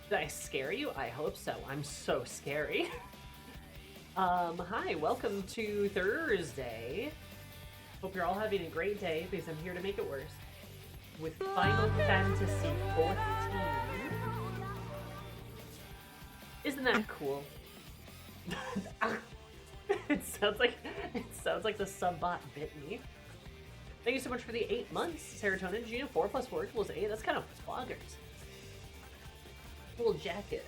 Did I scare you? I hope so. I'm so scary. Hi, welcome to Thursday. Hope you're all having a great day because I'm here to make it worse. With Final Fantasy 14. Isn't that cool? it sounds like the sub-bot bit me. Thank you so much for the 8 months, Serotonin. Gina, 4 plus 4 equals 8. That's kind of boggers. Cool jacket.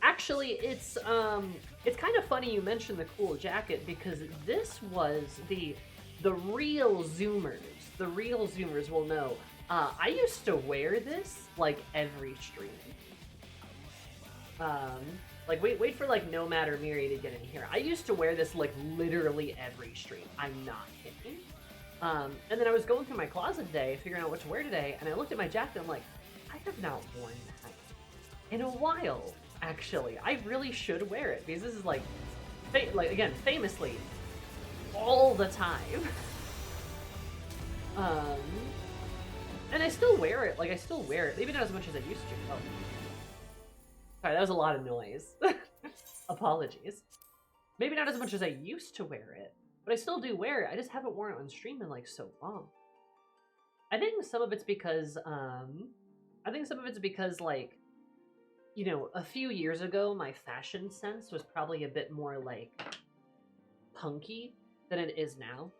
Actually, it's kind of funny you mentioned the cool jacket because this was the real Zoomers. The real Zoomers will know. I used to wear this like every stream. Like wait for like Nomad or Miri to get in here. I used to wear this like literally every stream. I'm not kidding. And then I was going through my closet today, figuring out what to wear today, and I looked at my jacket. I'm like, I have not worn that in a while. Actually, I really should wear it because this is like again, famously, all the time. And I still wear it. Like I still wear it, maybe not as much as I used to. Oh, sorry, that was a lot of noise. Apologies. Maybe not as much as I used to wear it, but I still do wear it. I just haven't worn it on stream in like so long. I think some of it's because like, you know, a few years ago, my fashion sense was probably a bit more, like, punky than it is now.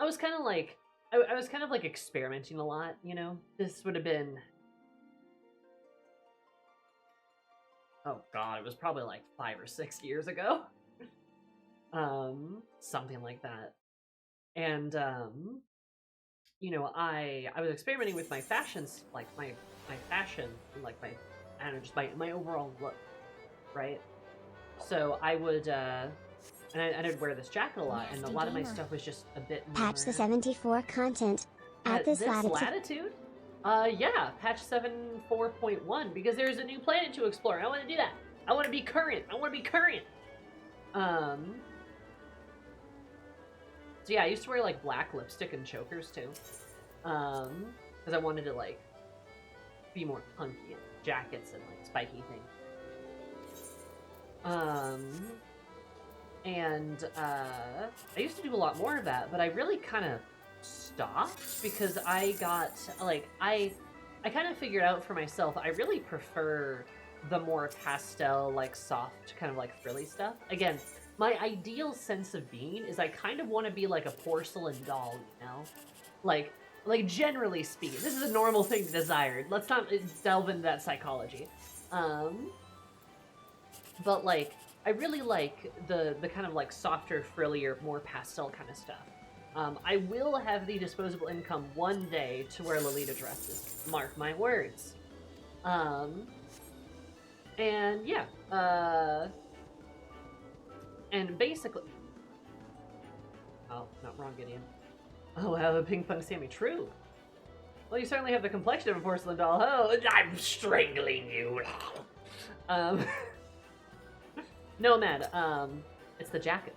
I was kind of like, I was kind of, like, experimenting a lot, you know? This would have been... Oh, God, it was probably, like, 5 or 6 years ago. Something like that. And, you know, I was experimenting with my fashions, like, my fashion, like, I don't know, just my overall look, right? So I would, and I'd wear this jacket a lot, and a lot of my stuff was just a bit more... Patch the 74 content at this latitude. Yeah, patch 7.4.1, because there's a new planet to explore. I want to do that. I want to be current. So yeah, I used to wear, like, black lipstick and chokers, too. Because I wanted to, like, be more punky and jackets and like spiky things. I used to do a lot more of that, but I really kind of stopped because I got like I kind of figured out for myself I really prefer the more pastel, like soft, kind of like frilly stuff. Again, my ideal sense of being is I kind of want to be like a porcelain doll, you know? Like generally speaking, this is a normal thing to desire. Let's not delve into that psychology. But like, I really like the kind of like softer, frillier, more pastel kind of stuff. I will have the disposable income one day to wear Lolita dresses. Mark my words. And yeah, and basically, oh, not wrong, Gideon. Oh, wow, a ping pong Sammy. True. Well, you certainly have the complexion of a porcelain doll. Oh, I'm strangling you. Nomad, it's the jacket.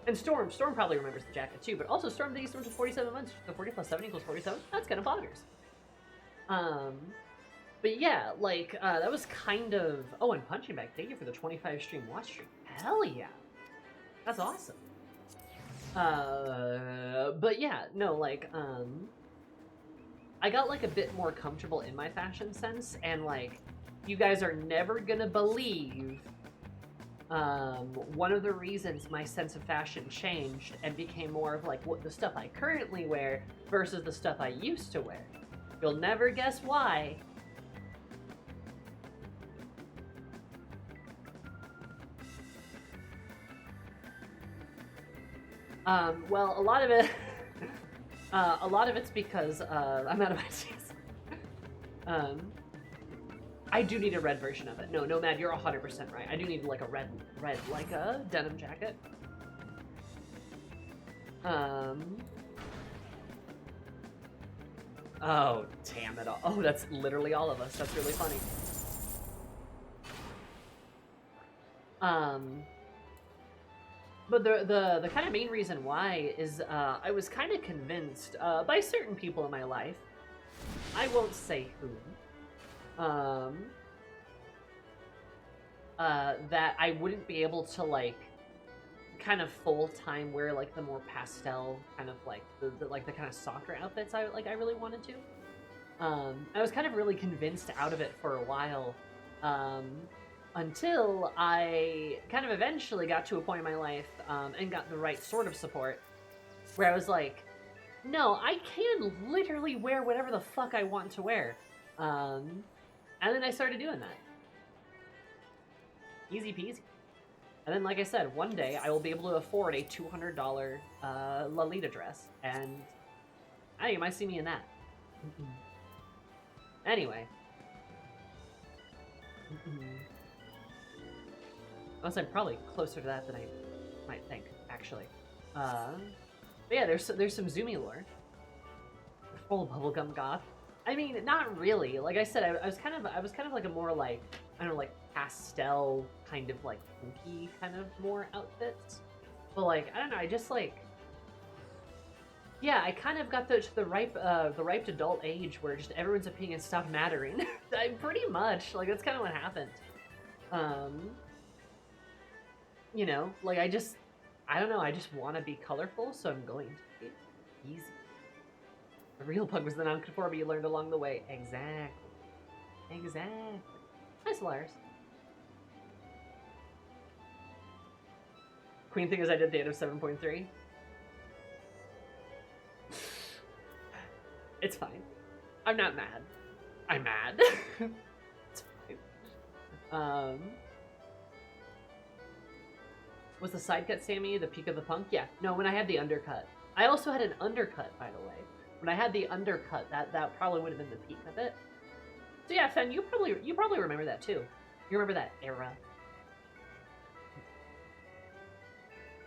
And Storm probably remembers the jacket too, but also Storm did Storm to 47 months. The 40 plus 7 equals 47. That's kind of boggers. But yeah, like, that was kind of... Oh, and Punching Bag, thank you for the 25 stream watch stream. Hell yeah. That's awesome. But yeah, no, like, I got, like, a bit more comfortable in my fashion sense, and, like, you guys are never gonna believe, one of the reasons my sense of fashion changed and became more of, like, what the stuff I currently wear versus the stuff I used to wear. You'll never guess why. Well, a lot of it's because, I'm out of ideas. I do need a red version of it. No, Nomad, you're 100% right. I do need, like, a red, like, a denim jacket. Oh, damn it all. Oh, that's literally all of us. That's really funny. But the kind of main reason why is I was kind of convinced by certain people in my life, I won't say who, that I wouldn't be able to, like, kind of full-time wear, like, the more pastel kind of, like, the kind of soccer outfits I really wanted to. I was kind of really convinced out of it for a while, until I kind of eventually got to a point in my life, and got the right sort of support, where I was like, no, I can literally wear whatever the fuck I want to wear. And then I started doing that. Easy peasy. And then, like I said, one day I will be able to afford a $200 Lolita dress, and hey, you might see me in that. Anyway. Unless I'm probably closer to that than I might think, actually. But yeah, there's some Zumi lore. Full bubblegum goth. I mean, not really. Like I said, I was kind of like a more like, I don't know, like pastel kind of like funky kind of more outfits. But like, I don't know, I just like, yeah, I kind of got to the ripe adult age where just everyone's opinion stopped mattering. Pretty much, like that's kind of what happened. You know, like I don't know, I just want to be colorful, so I'm going to be easy. The real bug was the nonconformity you learned along the way. Exactly. Exactly. Nice Lars. Queen thing is I did the end of 7.3. It's fine. I'm not mad. I'm mad. It's fine. Was the side cut Sammy the peak of the punk? Yeah. No, when I had the undercut. I also had an undercut, by the way. When I had the undercut, that probably would have been the peak of it. So yeah, Fen, you probably remember that too. You remember that era.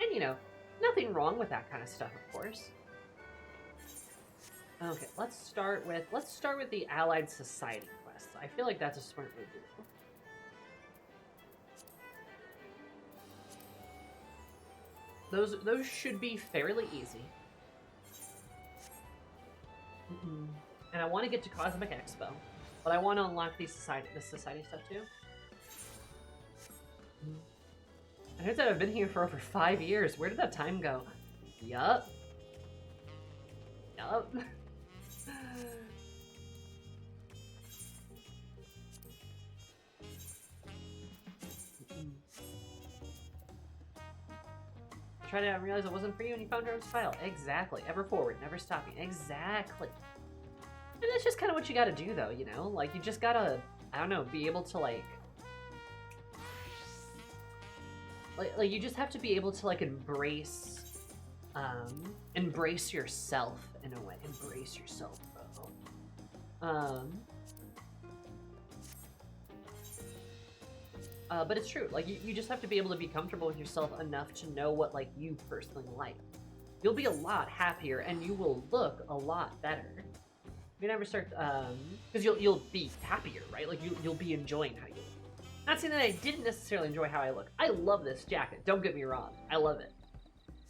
And you know, nothing wrong with that kind of stuff, of course. Okay, let's start with the Allied Society quests. I feel like that's a smart way to do it. Those should be fairly easy. And I want to get to Cosmic Expo, but I want to unlock the society stuff too. I heard that I've been here for over 5 years. Where did that time go? Yup. Yup. Tried it out and realized it wasn't for you and you found your own style. Exactly. Ever forward, never stopping. Exactly. And that's just kind of what you gotta do, though, you know? Like, you just gotta, I don't know, be able to, like, you just have to be able to, like, embrace yourself, in a way. Embrace yourself, bro. But it's true, like, you just have to be able to be comfortable with yourself enough to know what, like, you personally like. You'll be a lot happier, and you will look a lot better. You never start, because you'll be happier, right? Like, you'll be enjoying how you look. Not saying that I didn't necessarily enjoy how I look. I love this jacket, don't get me wrong. I love it.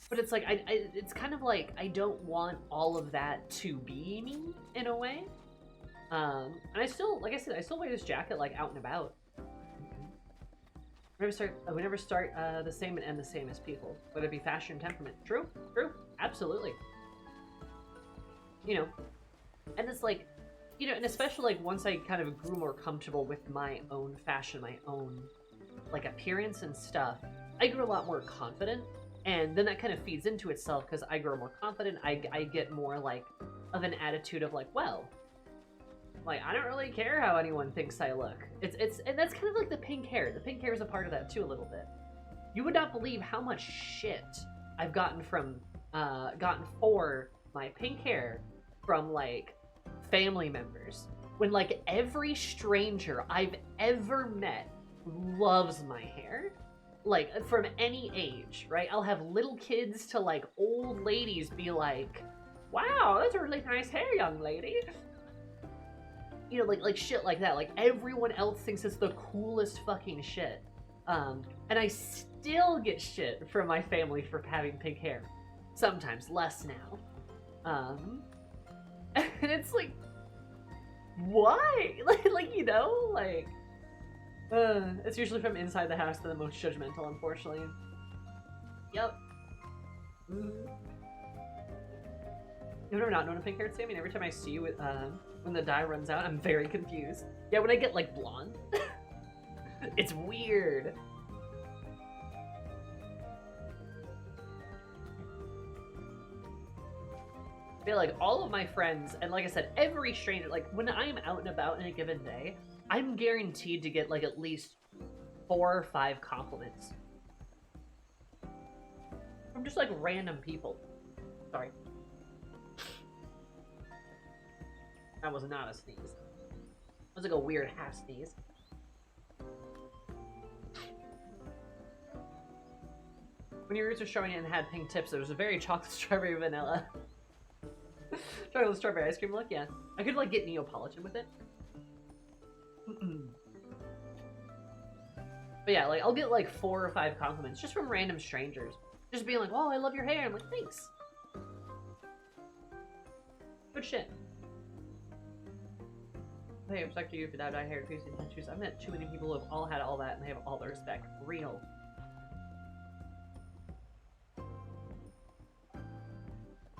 But it's like, it's kind of like, I don't want all of that to be me, in a way. And I still, like I said, I still wear this jacket, like, out and about. We never start the same and end the same as people, whether it be fashion, temperament. True, absolutely. You know, and it's like, you know, and especially like once I kind of grew more comfortable with my own fashion, my own like appearance and stuff, I grew a lot more confident, and then that kind of feeds into itself because I grow more confident. I get more like of an attitude of like, well, like, I don't really care how anyone thinks I look. And that's kind of like the pink hair. The pink hair is a part of that too, a little bit. You would not believe how much shit I've gotten for my pink hair from, like, family members. When, like, every stranger I've ever met loves my hair. Like, from any age, right? I'll have little kids to, like, old ladies be like, wow, that's a really nice hair, young lady. You know, like shit like that. Like, everyone else thinks it's the coolest fucking shit. And I still get shit from my family for having pink hair. Sometimes, less now. And it's like, why? Like, you know, like, It's usually from inside the house that the most judgmental, unfortunately. Yep. Mm-hmm. You've never not known a pink haired Sammy? Every time I see you, when the dye runs out, I'm very confused. Yeah, when I get like blonde, it's weird. I feel like all of my friends, and like I said, every stranger, like when I'm out and about in a given day, I'm guaranteed to get like at least 4 or 5 compliments from just like random people. Sorry. That was not a sneeze. It was like a weird half sneeze. When your roots were showing and had pink tips, it was a very chocolate strawberry vanilla. Chocolate strawberry ice cream look, yeah. I could like get Neapolitan with it. But yeah, like I'll get like 4 or 5 compliments just from random strangers. Just being like, oh, I love your hair. I'm like, thanks. Good shit. Hey, respect to you for that dye hair, piercing tattoos. I've met too many people who have all had all that and they have all the respect. Real.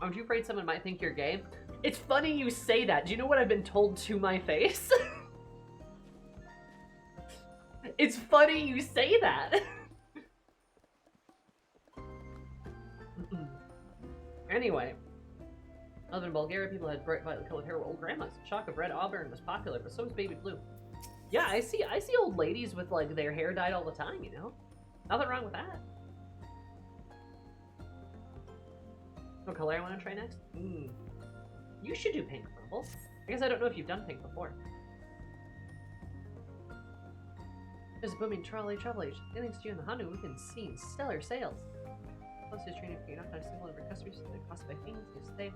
Aren't you afraid someone might think you're gay? It's funny you say that. Do you know what I've been told to my face? It's funny you say that. Anyway. Other than Bulgaria, people had bright violet colored hair were old grandmas. Shock of red auburn was popular, but so was baby blue. Yeah, I see old ladies with like their hair dyed all the time, you know? Nothing wrong with that. What color I want to try next? You should do pink, Bumble. I guess I don't know if you've done pink before. There's a booming trolley travel agent. Thanks to you and the Honda, we've been seeing stellar sales. Closest training for you, not a single number of customers, and the cost by things you stay.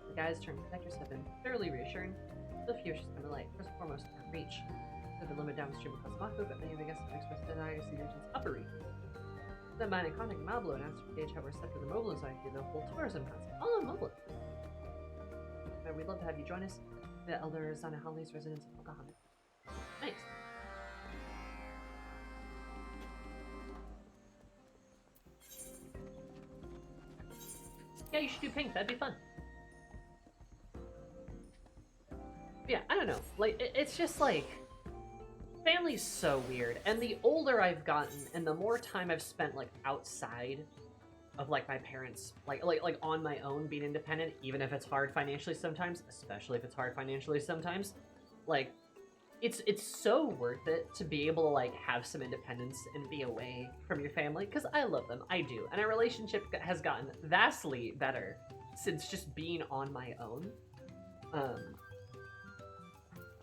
The guys turned connectors have been thoroughly reassuring. Still few she's come to light. First and foremost, our reach. There's a limit downstream of Cosmaco, but many of the guests have expressed desire to see the region's upper reach. The man iconic Mablo announced to gauge how we're set for the Mamool Ja Allied the whole tourism concept. All on Mamool. We'd love to have you join us. The elder Zana Hali's residence of Pocahontas. Nice. Yeah, you should do pink. That'd be fun. Yeah, I don't know. Like, it's just like... Family's so weird. And the older I've gotten, and the more time I've spent, like, outside of, like, my parents, like on my own, being independent, even if it's hard financially sometimes, especially if it's hard financially sometimes, like, it's so worth it to be able to, like, have some independence and be away from your family, because I love them. I do. And our relationship has gotten vastly better since just being on my own.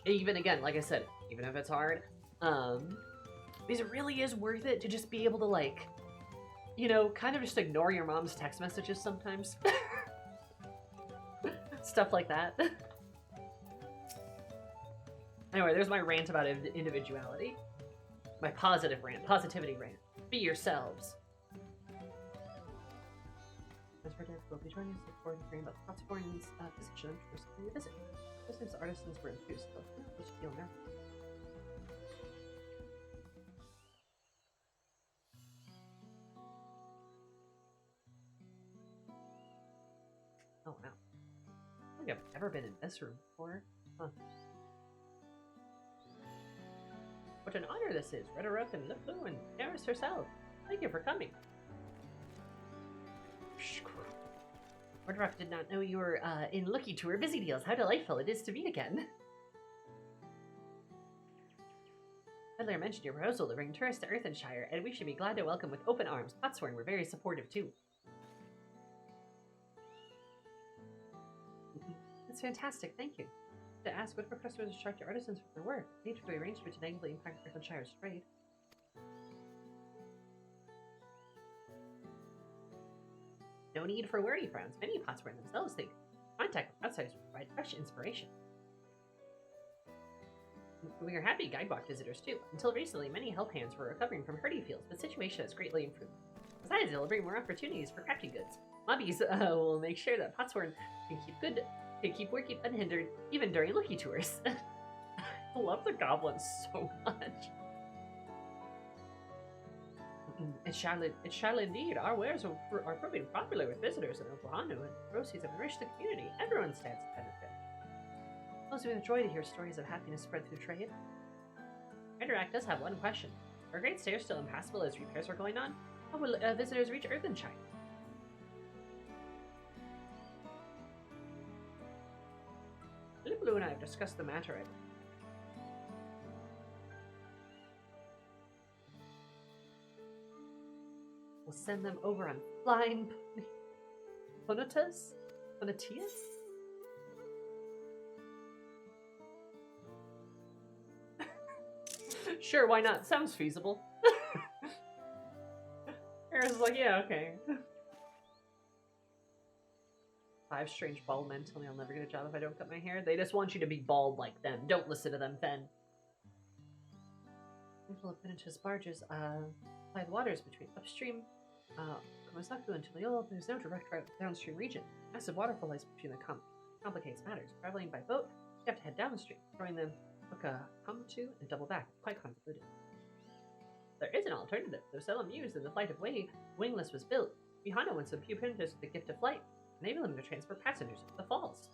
Even, again, like I said, even if it's hard, because it really is worth it to just be able to, like, you know, kind of just ignore your mom's text messages sometimes. Stuff like that. Anyway, there's my rant about individuality. My positive rant. Positivity rant. Be yourselves. As for Derek, will be joining us for hearing about the Pottsborn's position for a visit. This is artisans were introduced, so which feel now. Oh wow. I don't think I've ever been in this room before. Huh. What an honor this is! Rhetoric and Liflu and Paris herself. Thank you for coming. Rhetoric did not know you were in Lucky Tour Busy Deals. How delightful it is to meet again. Adler mentioned your proposal to bring tourists to Earthenshire, and we should be glad to welcome with open arms. Potsworn were very supportive too. That's fantastic, thank you. To ask what for customers to charge your artisans for their work. Need to be arranged to negatively impact Earthenshire's trade. No need for worry, frowns. Many Potsworn themselves think contact with outsiders will provide fresh inspiration. We are happy guidewalk visitors too. Until recently, many help hands were recovering from hurdy fields, but the situation has greatly improved. Besides, it will bring more opportunities for crafting goods. Mobbies will make sure that Potsworn can keep working unhindered, even during Lucky Tours. I love the goblins so much. It's shall indeed. Our wares are proving popular with visitors in Oklahoma, and proceeds have enriched the community. Everyone stands to benefit. It fills me with joy to hear stories of happiness spread through trade. Interact does have one question. Are Great Stairs still impassable as repairs are going on? How will visitors reach Earthenshire? Blue and I have discussed the matter. We'll send them over on flying ponitas? Ponatias? Sure, why not? Sounds feasible. Aaron's like, yeah, okay. 5 strange bald men tell me I'll never get a job if I don't cut my hair. They just want you to be bald like them. Don't listen to them, Fen. Full of Penich's barges, fly the waters between upstream, Kumasaku and Tuliol. There's no direct route downstream region. Massive waterfall lies between the complicates matters. Traveling by boat, you have to head downstream, throwing them hook a hum to and double back. Quite convoluted. There is an alternative, though seldom used in the flight of way. Wingless was built. Mihano wants some few printers with the gift of flight, enable them to transport passengers to the falls.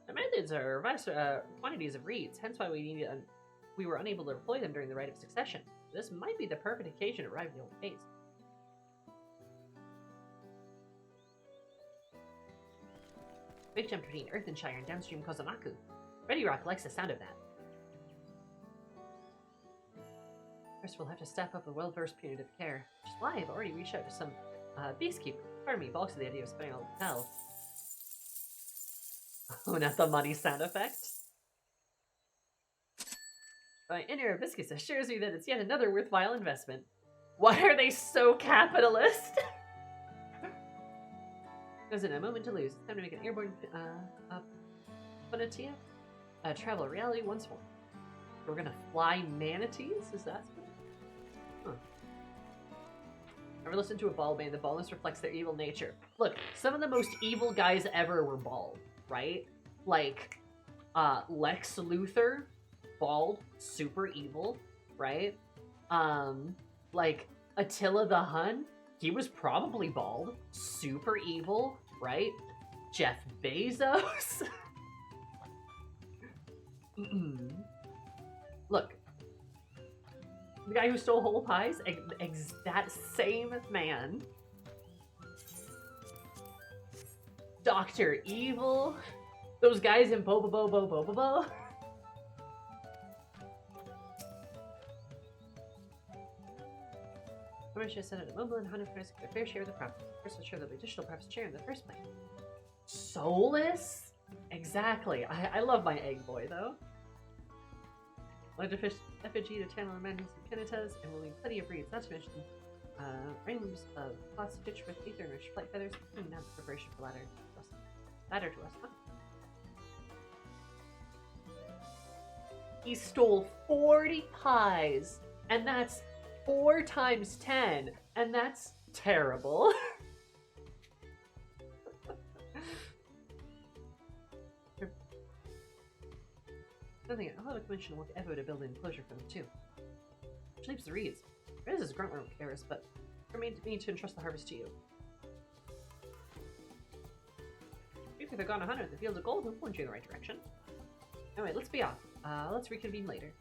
The methods are vast quantities of reeds, hence why we were unable to deploy them during the Rite of Succession. This might be the perfect occasion to revive the old days. Big jump between Earthenshire and downstream Kozamaku. Ready Rock likes the sound of that. First, we'll have to step up a well-versed punitive care, which is why I've already reached out to some beastkeeper. Pardon me, balks at the idea of spending all the hell. Oh, not the money sound effect. My inner hibiscus assures me that it's yet another worthwhile investment. Why are they so capitalist? There's a moment to lose. It's time to make an airborne Punatia travel reality once more. We're gonna fly manatees? Is that what? Huh. Ever listen to a bald man? The baldness reflects their evil nature. Look, some of the most evil guys ever were bald, right? Like, Lex Luthor, bald, super evil, right? Like, Attila the Hun, he was probably bald, super evil, right? Jeff Bezos. Look, the guy who stole whole pies, that same man. Dr. Evil, those guys in Bobobo. I should have said it at Mamool and Hunter for a fair share of the profit. First, I'm sure there'll be additional profits share in the first place. Soulless? Exactly. I love my egg boy, though. Large effigy to channel amendments and pinitas, and we'll need plenty of reeds. Not to mention rings of cloth stitched with ether and rich flight feathers. Now the preparation for ladder to us, huh? He stole 40 pies, and that's 4 times 10, and that's terrible. I'll have a commission work Evo to build an enclosure for them too. Which leaves the reeds. Rez is grunt won't care us, but remain to me to entrust the harvest to you. If they're gone 100, the fields of gold will point you in the right direction. Anyway, let's be off. Let's reconvene later.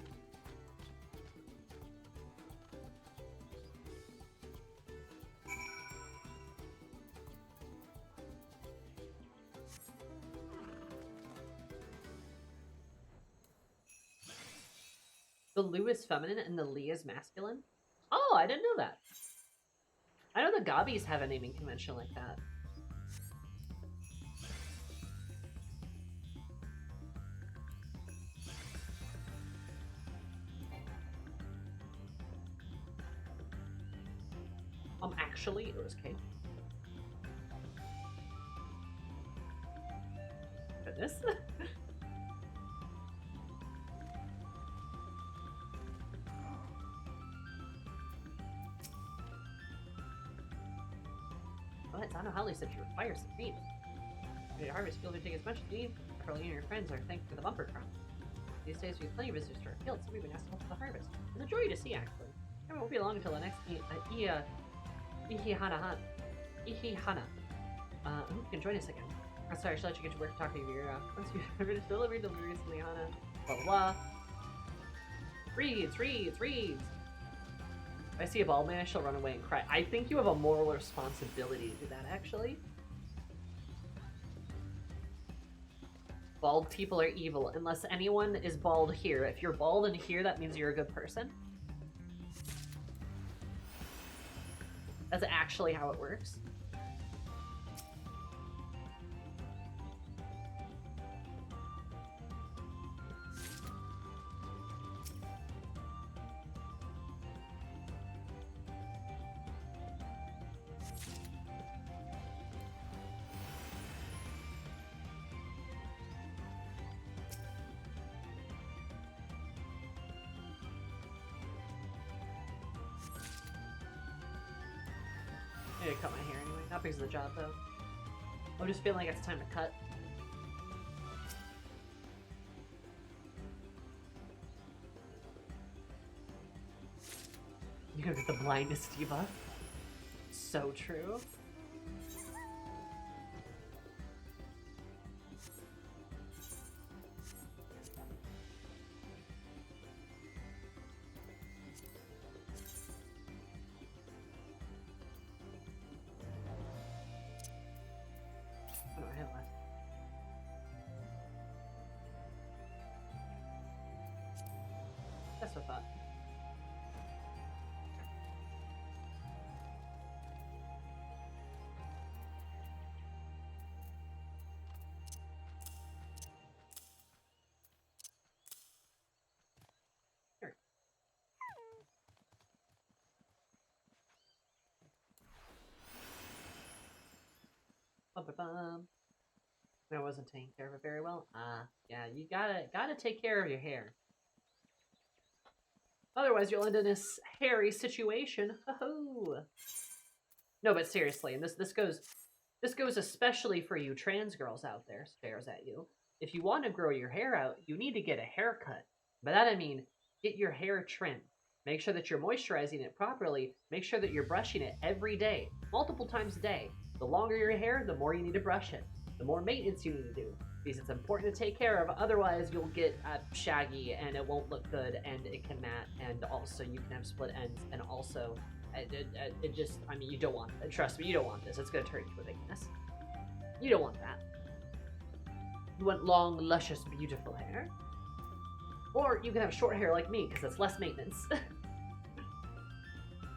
The Lu is feminine and the Li is masculine? Oh, I didn't know that. I know the Gobbies have a naming convention like that. Actually, it was Kate. Goodness. What? Anna Holly said she requires some meat. Ready to harvest, feel free to take as much as you need. After all, you and your friends are thankful for the bumper crop. These days we have plenty of visitors to our field, so we've been asked to help with the harvest. It's a joy to see, actually. It won't be long until the next Ihihana. Who can join us again? I'm sorry, should I let you get to work talking to your once you've delivered deliveries to Lihana. Blah blah blah. Reads. If I see a bald man, I shall run away and cry. I think you have a moral responsibility to do that, actually. Bald people are evil, unless anyone is bald here. If you're bald in here, that means you're a good person. That's actually how it works. I need to cut my hair anyway. Not because of the job, though. I'm just feeling like it's time to cut. You're gonna get the blindest debuff. So true. That's what I thought. Here. Bum. I wasn't taking care of it very well. Yeah, you gotta take care of your hair. Otherwise, you'll end in this hairy situation. Ho-ho! No, but seriously, and this goes especially for you trans girls out there, stares at you. If you want to grow your hair out, you need to get a haircut. By that I mean, get your hair trimmed. Make sure that you're moisturizing it properly. Make sure that you're brushing it every day, multiple times a day. The longer your hair, the more you need to brush it. The more maintenance you need to do. Because it's important to take care of, otherwise you'll get shaggy and it won't look good and it can mat and also you can have split ends and also it just, I mean, you don't want it. Trust me, you don't want this. It's going to turn into a big mess. You don't want that. You want long, luscious, beautiful hair. Or you can have short hair like me because it's less maintenance.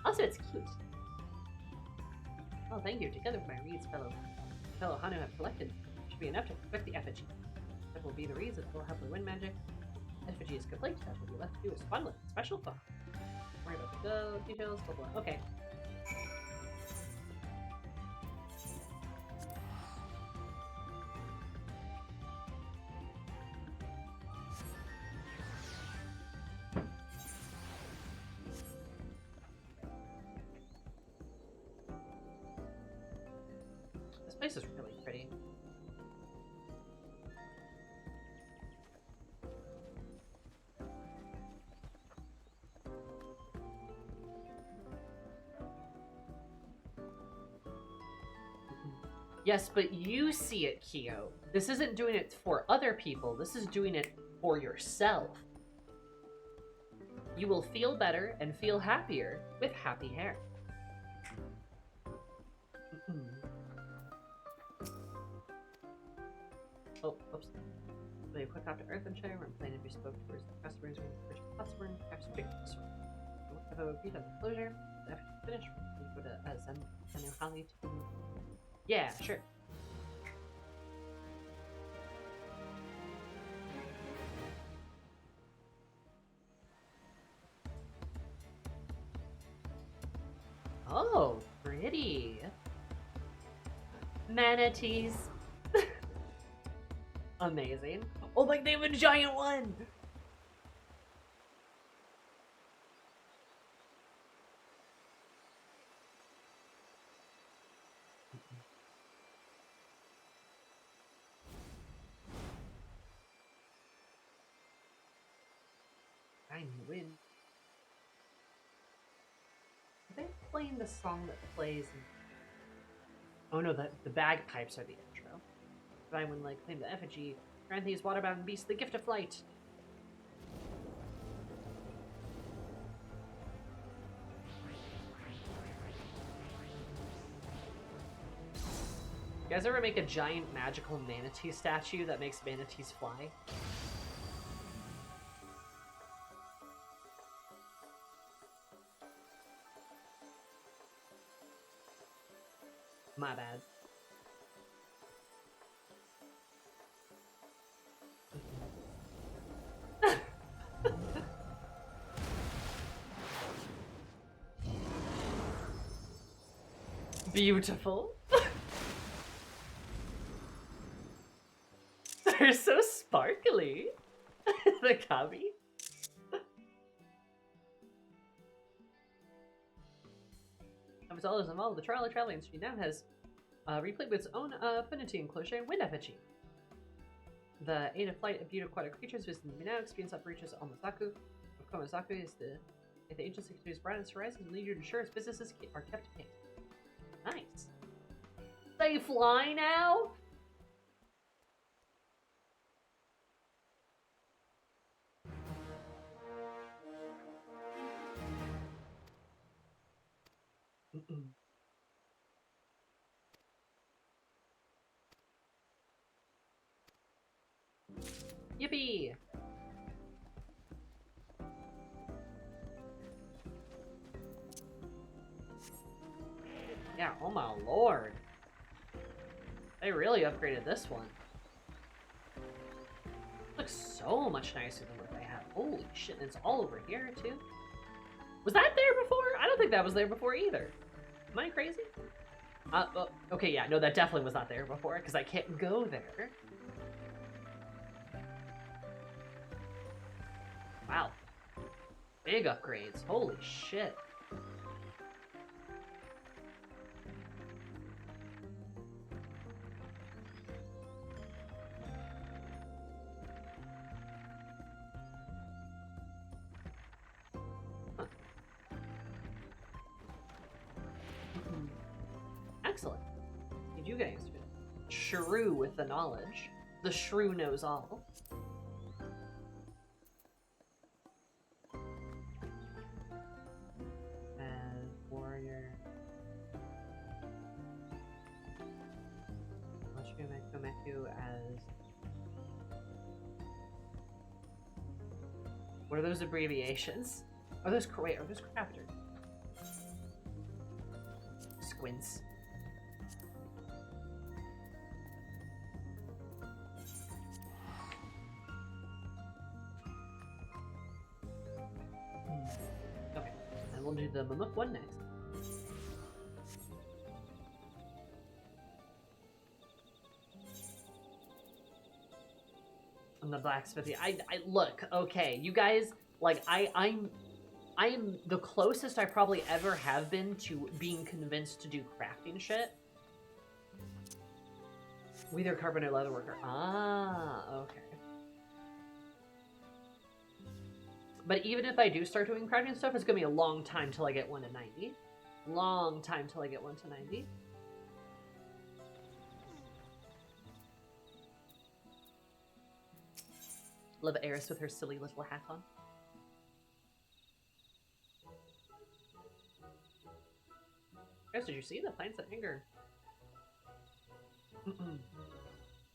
Also, it's cute. Oh, thank you. Together with my reeds, fellow Hanu have collected. Be enough to perfect the effigy. That will be the reason that will help the wind magic. Effigy is complete. That will be left to do is fun with special fun. Worry about the details. Blah blah. Okay. This place is really pretty. Yes, but you see it, Kyo. This isn't doing it for other people. This is doing it for yourself. You will feel better and feel happier with happy hair. Oh, oops. Play a quick hop to Earthenshire. We're planning to be spoke towards the customers. We're going to purchase customer and perhaps pick this one. If I agreed on the closure, after finish, we go to Mamool Ja Allied. Yeah, sure. Oh, pretty. Manatees. Amazing. Oh, like they have a giant one! I win. They playing the song that plays. Oh no, the bagpipes are the intro. But I would like claim the effigy. Grant these waterbound beasts the gift of flight. You guys ever make a giant magical manatee statue that makes manatees fly? My bad. Beautiful. They're so sparkly. The Kabi. As all is involved, the trial of traveling industry now has replayed with its own affinity and cloche and wind effigy. The aid of flight of beautiful aquatic creatures visiting me now experience up reaches Omazaku. Komazaku is the ancient secretary's brightest horizons and lead you to ensure its businesses are kept pace. Nice. They fly now? Yippee! Yeah, oh my lord. They really upgraded this one. Looks so much nicer than what they have. Holy shit, and it's all over here too. Was that there before? I don't think that was there before either. Am I crazy? Okay, yeah, no, that definitely was not there before, because I can't go there. Wow. Big upgrades. Holy shit. Huh. Excellent. Did you guys do it? Shrew with the knowledge. The shrew knows all. What are those abbreviations? Are those crafters? Squints. Okay, and we'll do the Mamool one next. And the blacksmithy. I look, okay, you guys, like, I'm the closest I probably ever have been to being convinced to do crafting shit. Weather carpenter leatherworker. Ah, okay. But even if I do start doing crafting stuff, it's gonna be a long time till I get 1 to 90. Long time till I get 1 to 90. Love Eris with her silly little hat on. Guys, did you see the plants that anger?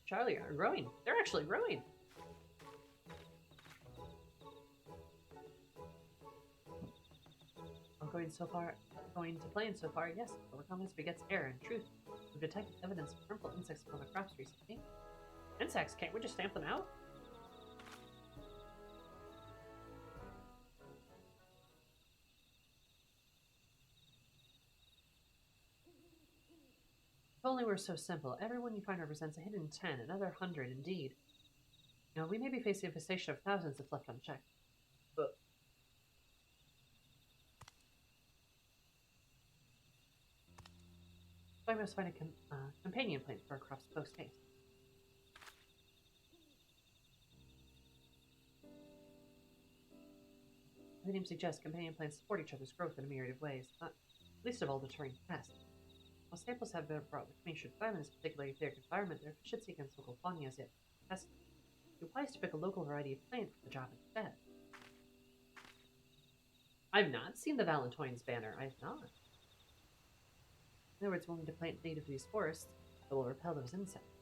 Charlie are growing. They're actually growing. I'm going to plan so far, yes. Overconfidence begets error and truth. We've detected evidence of harmful insects upon the crops recently. Insects? Can't we just stamp them out? If only we're so simple. Everyone you find represents a hidden 10, another 100 indeed. Now, we may be facing a infestation of thousands if left unchecked. But I must find a companion plant for our crops post haste. The name suggests companion plants support each other's growth in a myriad of ways. least of all the terrain tests. While samples have been brought with me, should find in this particularly acidic environment, their efficiency against local fauna is yet tested. It applies to pick a local variety of plant for the job instead. I've not seen the Valentine's banner. I've not. In other words, willing to plant native to these forests that will repel those insects.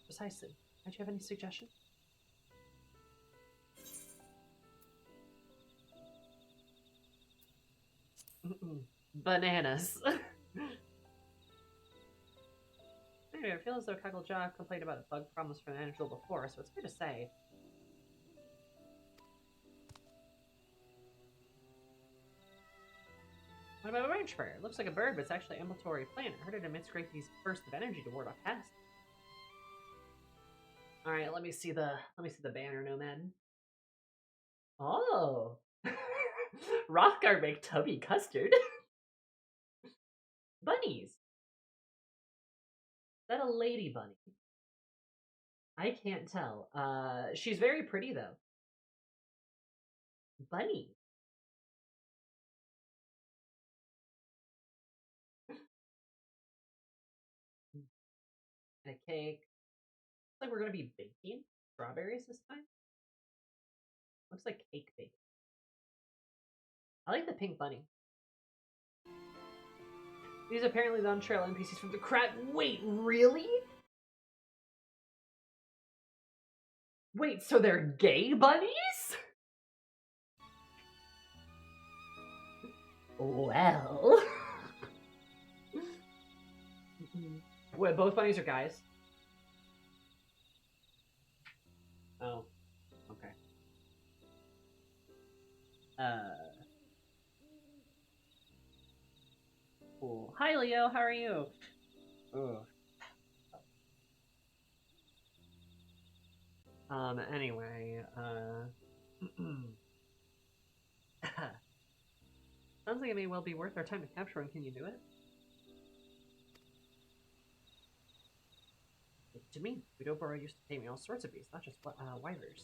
Precisely. Might you have any suggestions? Bananas. Anyway, I feel as though Mamool Ja complained about a bug problems for the manager before, so it's fair to say. What about a range fire? It looks like a bird, but it's actually an ambulatory plant. I heard it emits great bursts of energy to ward off pests. All right, let me see the banner, Nomad. Oh, Rothgar make tubby custard. Bunnies. Is that a lady bunny? I can't tell. She's very pretty though. Bunny. And a cake. Looks like we're gonna be baking strawberries this time. Looks like cake baking. I like the pink bunny. These are apparently the on-trail NPCs from the crap. Wait, really? Wait, so they're gay bunnies? Well. Wait, both bunnies are guys? Oh. Okay. Cool. Hi, Leo. How are you? Ugh. Anyway, sounds like it may well be worth our time to capture one. Can you do it? To me, Udoboro used to pay me all sorts of bees, not just wyvers.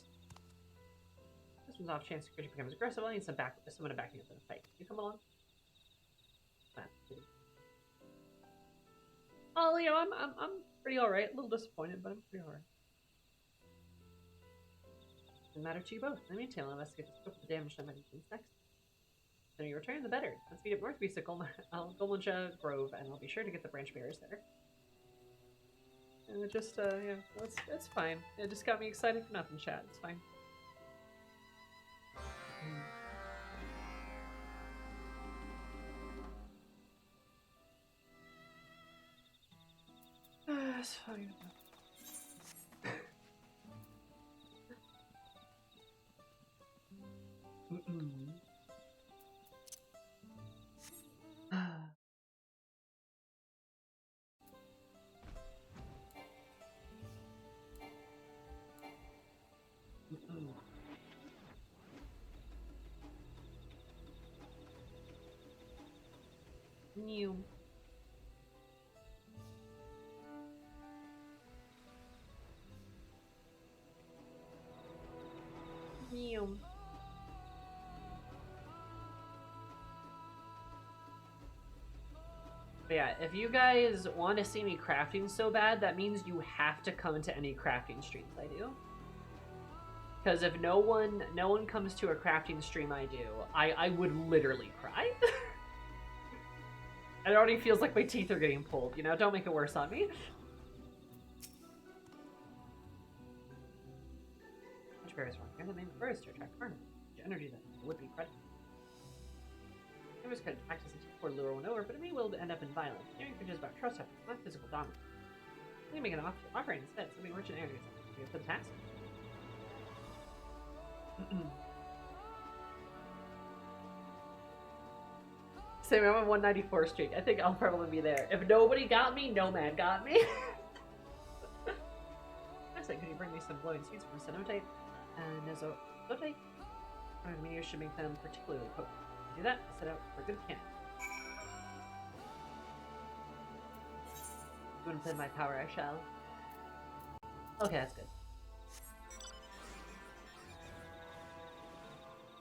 This one's off chance the creature becomes aggressive. I need someone to back me up in a fight. Can you come along? Oh, Leo, I'm pretty alright. A little disappointed, but I'm pretty alright. Doesn't matter to you both. In the meantime, I'll investigate the scope of the damage done by these insects. The sooner you return, the better. Let's meet up north to Mamool Ja Grove, and I'll be sure to get the branch bearers there. And it just, yeah, it's fine. It just got me excited for nothing, chat. It's fine. It's fine. New. New. But yeah, if you guys want to see me crafting so bad, that means you have to come to any crafting streams I do. Because if no one comes to a crafting stream I do, I would literally cry. It already feels like my teeth are getting pulled, you know? Don't make it worse on me. Which bears wrong? You're the main first to attract carnivores. Energy that would be predator. I was going to practice until before lure one over, but it may well end up in violence. Daring creatures about trust effort, not physical dominance. Let me make an offering instead, something rich in energies. For the task. Same, I'm on 194 streak. I think I'll probably be there. If nobody got me, Nomad got me. I said, could you bring me some glowing seeds from Cenote and Nezote? I mean, you should make them particularly potent. Do that, set out for a good camp. When within my power, I shall. Okay, that's good.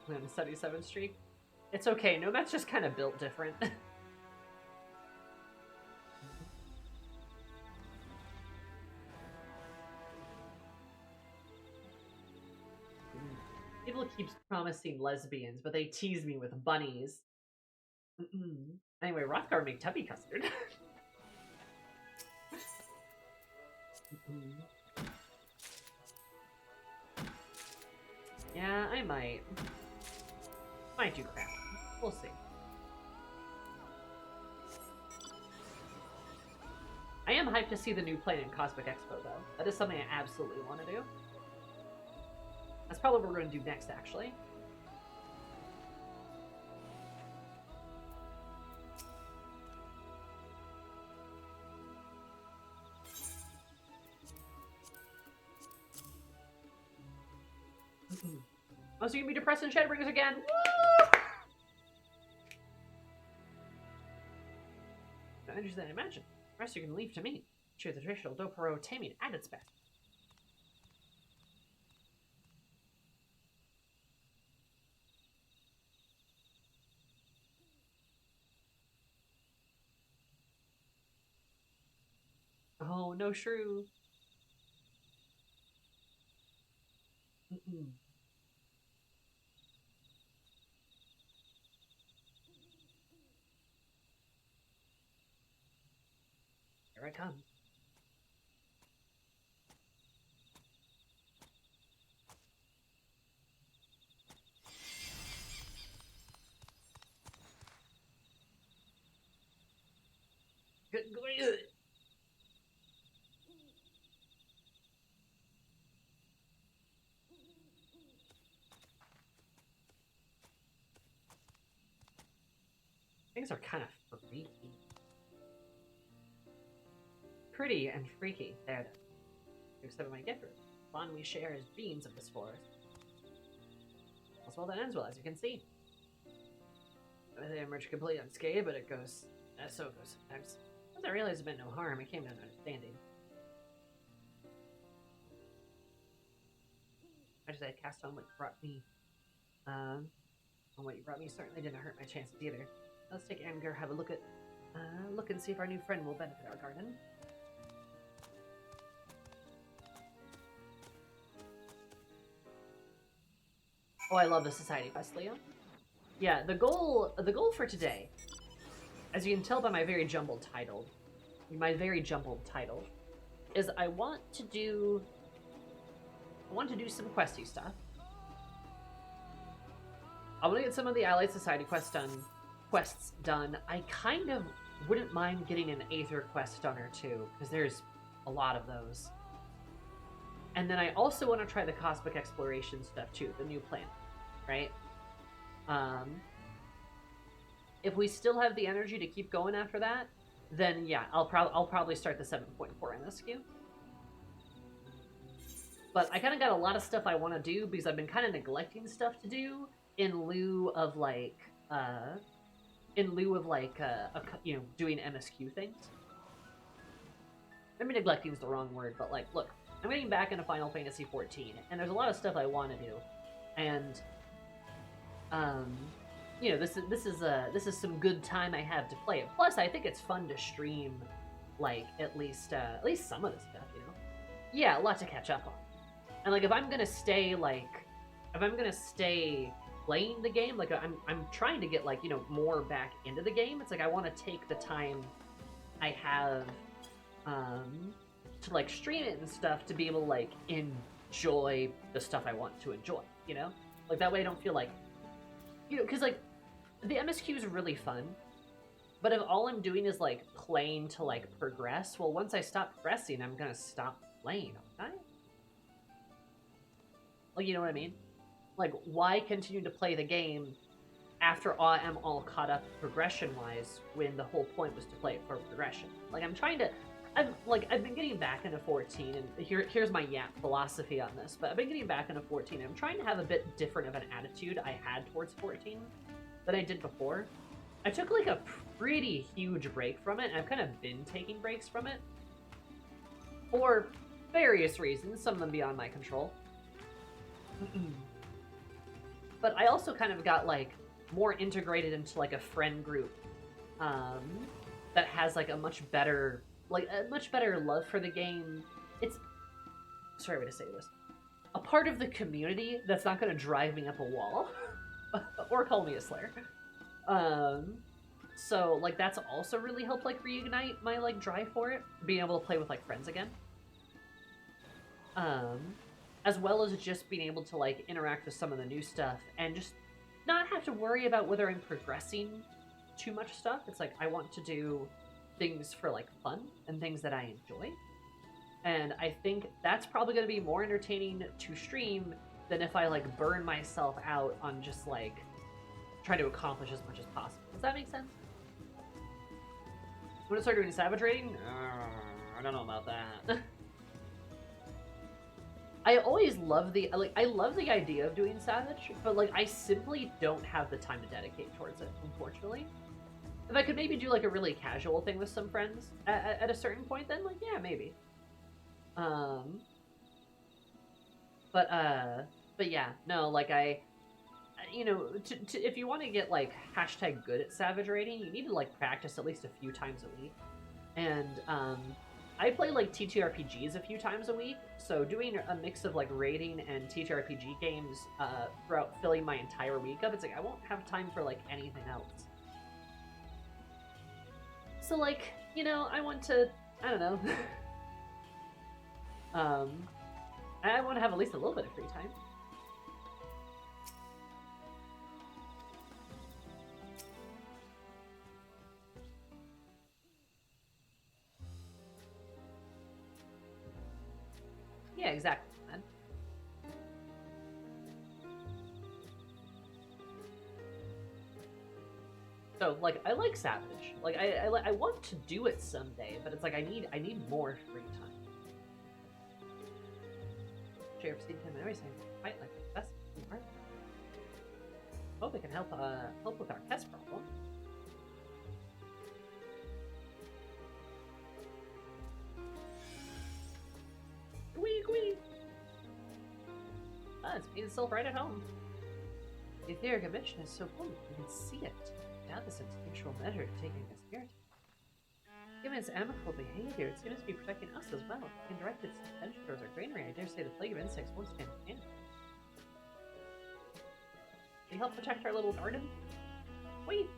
I'm on a 77 streak. It's okay. Nomad's just kind of built different. People keep promising lesbians, but they tease me with bunnies. Anyway, Rothgar make tubby custard. Yeah, I might. Might do crap. We'll see. I am hyped to see the new plane in Cosmic Expo, though. That is something I absolutely want to do. That's probably what we're going to do next, actually. Oh, so you can be depressed in Shadowbringers again? Woo! Not interested than I imagined. The rest you can leave to me. Share the traditional Dopero taming at its best. Oh, no shrew. Here it comes. Good. Things are kind of freaky. Pretty and freaky. There, then. Except my gift room. Bond we share as beings of this forest. All's well that ends well, as you can see. They emerge completely unscathed, but it goes. So it goes sometimes. Once I realized it meant no harm, it came to an understanding. I just had cast on what you brought me. On what you brought me certainly didn't hurt my chances either. Let's take Amgar, have a look and see if our new friend will benefit our garden. Oh, I love the society quest, Leo. Yeah, the goal for today, as you can tell by my very jumbled title, is I want to do some questy stuff. I want to get some of the Allied Society quests done. I kind of wouldn't mind getting an Aether quest done or two, because there's a lot of those. And then I also want to try the Cosmic Exploration stuff too, the new planet, right? If we still have the energy to keep going after that, then yeah, I'll probably start the 7.4 MSQ. But I kind of got a lot of stuff I want to do because I've been kind of neglecting stuff to do in lieu of like you know, doing MSQ things. Maybe neglecting is the wrong word, but like, look, I'm getting back into Final Fantasy XIV, and there's a lot of stuff I want to do, and you know, this is some good time I have to play it. Plus, I think it's fun to stream, like at least some of the stuff, you know. Yeah, a lot to catch up on, and like if I'm gonna stay playing the game, like I'm trying to get like, you know, more back into the game. It's like I want to take the time I have to like stream it and stuff to be able to like enjoy the stuff I want to enjoy, you know? Like that way I don't feel like, you know, because like the MSQs are really fun, but if all I'm doing is like playing to like progress, well, once I stop progressing, I'm gonna stop playing, aren't I? Like, you know what I mean? Like, why continue to play the game after I'm all caught up progression-wise when the whole point was to play it for progression? Like, I've been getting back into 14, and here's my philosophy on this, but I've been getting back into 14, and I'm trying to have a bit different of an attitude I had towards 14 than I did before. I took, like, a pretty huge break from it, and I've kind of been taking breaks from it for various reasons, some of them beyond my control. But I also kind of got, like, more integrated into like a friend group that has like a much better love for the game. It's sorry way to say this. A part of the community that's not going to drive me up a wall or call me a slayer. So like that's also really helped like reignite my like drive for it, being able to play with like friends again. As well as just being able to like interact with some of the new stuff and just not have to worry about whether I'm progressing too much stuff. It's like I want to do things for like fun and things that I enjoy. And I think that's probably going to be more entertaining to stream than if I like burn myself out on just like trying to accomplish as much as possible. Does that make sense? When I start doing savage raiding, I don't know about that. I always love I love the idea of doing savage, but like I simply don't have the time to dedicate towards it, unfortunately. If I could maybe do like a really casual thing with some friends at a certain point, then like yeah, maybe. But yeah, no, like you know, if you want to get like hashtag good at savage raiding, you need to like practice at least a few times a week. And I play like TTRPGs a few times a week, so doing a mix of like raiding and TTRPG games throughout filling my entire week up, it's like I won't have time for like anything else. So like, you know, I want to, I don't know. I want to have at least a little bit of free time. Yeah, exactly, man. So, like, I like Savage. Like, I want to do it someday, but it's like I need more free time. Sheriff Steve Kim and everything fight like the best. Hope it can help with our pest problem. Squee! Ah, it's being itself right at home. The etheric emission is so potent, you can see it. Now this instinctual measure is taking a spirit. Given its amicable behavior, it seems to be protecting us as well. In direct its attention towards our greenery, I dare say the plague of insects won't stand a chance. Can you help protect our little garden? Wait!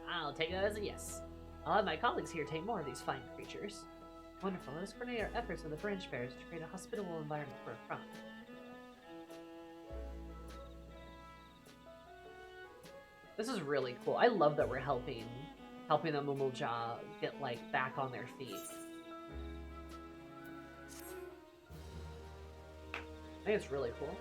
I'll take that as a yes. I'll have my colleagues here take more of these fine creatures. Wonderful. Let us coordinate our efforts with the branch bearers to create a hospitable environment for a front. This is really cool. I love that we're helping the Mamool Ja get like back on their feet. I think it's really cool.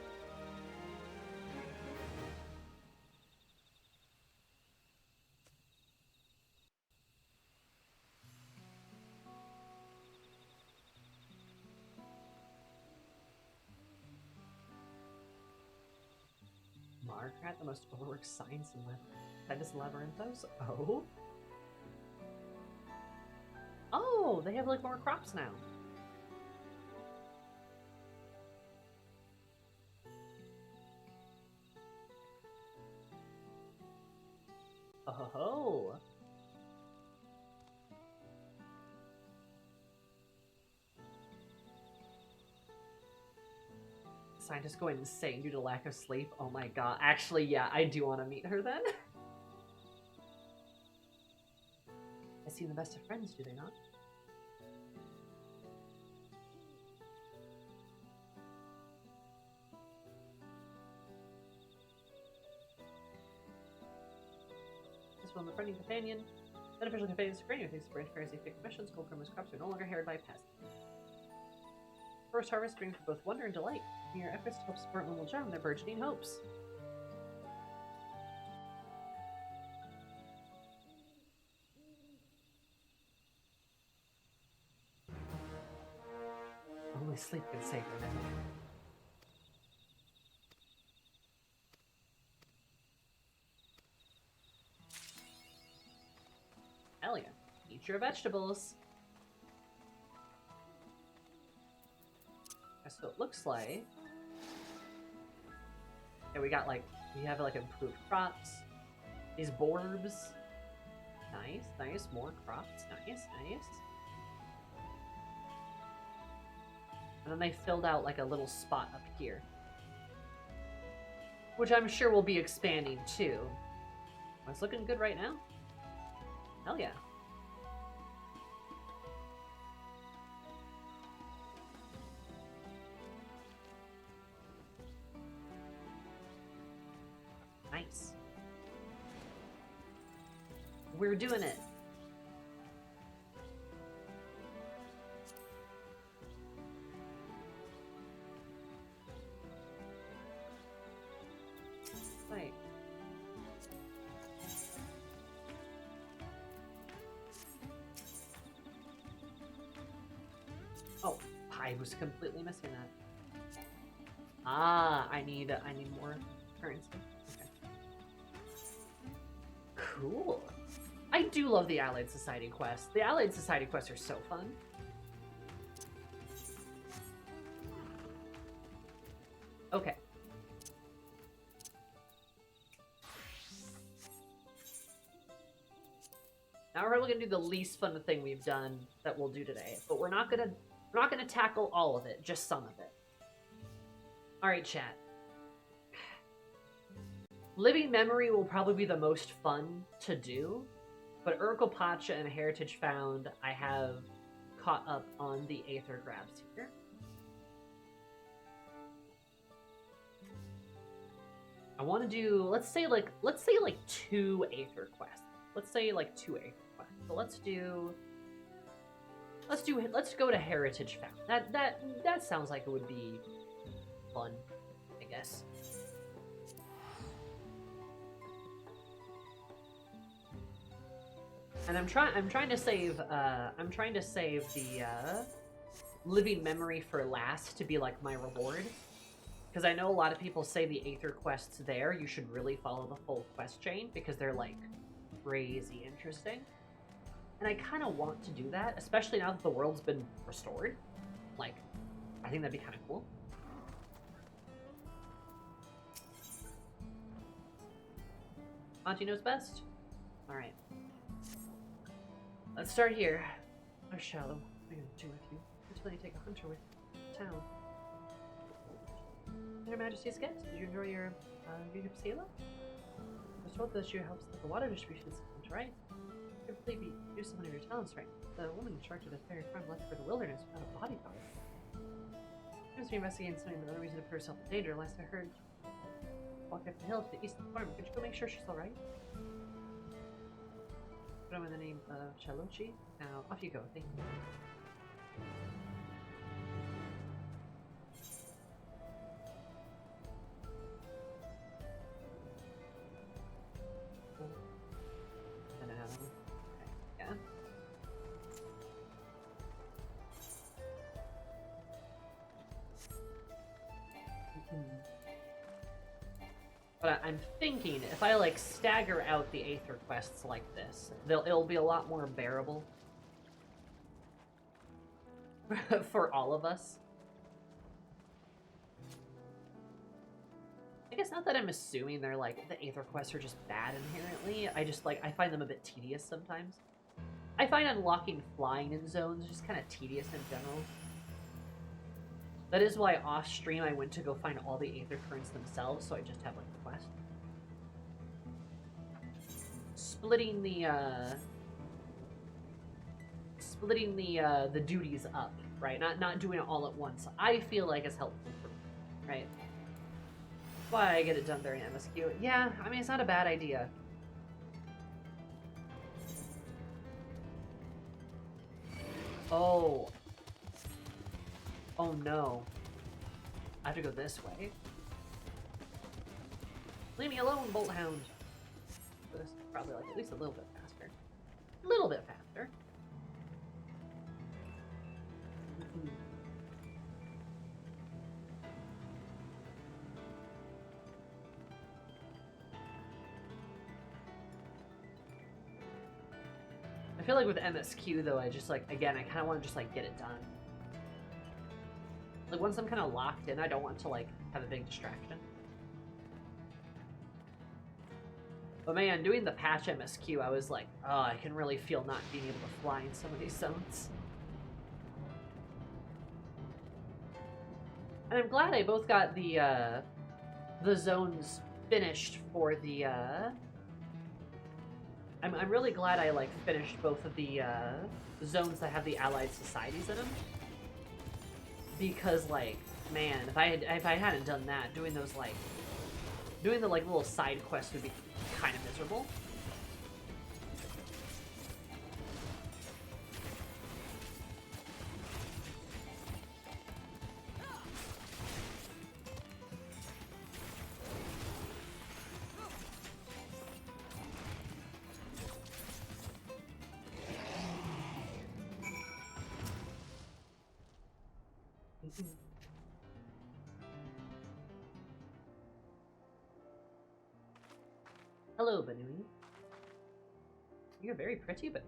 Margaret, the most overworked science labyrinthos? Oh? Oh, they have like more crops now. Oh. Scientists going insane due to lack of sleep. Oh my god. Actually, yeah, I do want to meet her then. I seem the best of friends, do they not? This one, the friendly companion. Beneficial companions to Green, who thinks the branch bears effective missions, gold criminals crops are no longer harried by pests. First harvest brings both wonder and delight in your efforts to help support Mamool Ja and their burgeoning hopes. Only sleep can save her now. Hell yeah. Eat your vegetables. So it looks like Okay, we have like improved crops. These borbs. Nice, nice. More crops. Nice, nice. And then they filled out like a little spot up here. Which I'm sure will be expanding too. It's looking good right now. Hell yeah. Nice. We're doing it. Wait. Oh, I was completely missing that. Ah, I need more currency. Okay. Cool. I do love the Allied Society quests. The Allied Society quests are so fun. Okay. Now we're gonna do the least fun thing we've done that we'll do today, but we're not gonna tackle all of it, just some of it. All right, chat. Living Memory will probably be the most fun to do, but Urkel Pacha and Heritage Found, I have caught up on the Aether grabs here. I want to do, let's say like 2 Aether quests. Let's say like 2 Aether quests. So let's go to Heritage Found. That sounds like it would be fun, I guess. And I'm trying to save the Living Memory for last to be like my reward. Because I know a lot of people say the Aether quests there, you should really follow the full quest chain because they're like crazy interesting. And I kind of want to do that, especially now that the world's been restored. Like, I think that'd be kind of cool. Monty knows best? Alright. Let's start here. Or shallow. What are you gonna do with you? Until you take a hunter with you to town. Your Majesty's guest, did you enjoy your sailor? I was told that you helps with the water distribution system, right? You completely use some of your talents, right? The woman in charge of this very farm left for the wilderness without a bodyguard. She must be investigating something with no reason to put herself in danger. Last I heard, walk up the hill to the east of the farm. Could you go make sure she's alright? Put on with the name of Chalochi. Now, off you go. Thank you. But I'm thinking if I like stagger out the Aether quests like this, it'll be a lot more bearable for all of us. I guess not that I'm assuming they're like the Aether quests are just bad inherently. I find them a bit tedious sometimes. I find unlocking flying in zones just kind of tedious in general. That is why off stream I went to go find all the Aether currents themselves, so I just have like a quest. Splitting the duties up, right? Not doing it all at once. I feel like it's helpful for me, right? That's why I get it done during MSQ. Yeah, I mean it's not a bad idea. Oh. Oh no. I have to go this way. Leave me alone, Bolt Hound. This is probably like at least a little bit faster. A little bit faster. I feel like with MSQ though, I just like, again, I kind of want to just like get it done. Like once I'm kind of locked in, I don't want to like have a big distraction. But man, doing the patch MSQ, I was like, oh, I can really feel not being able to fly in some of these zones. And I'm glad I both got the zones finished for the, I'm really glad I, like, finished both of the, zones that have the Allied Societies in them. Because, like, man, if I hadn't done that, doing the, like, little side quests would be kind of miserable. Hello, Banui. You're very pretty, Banui.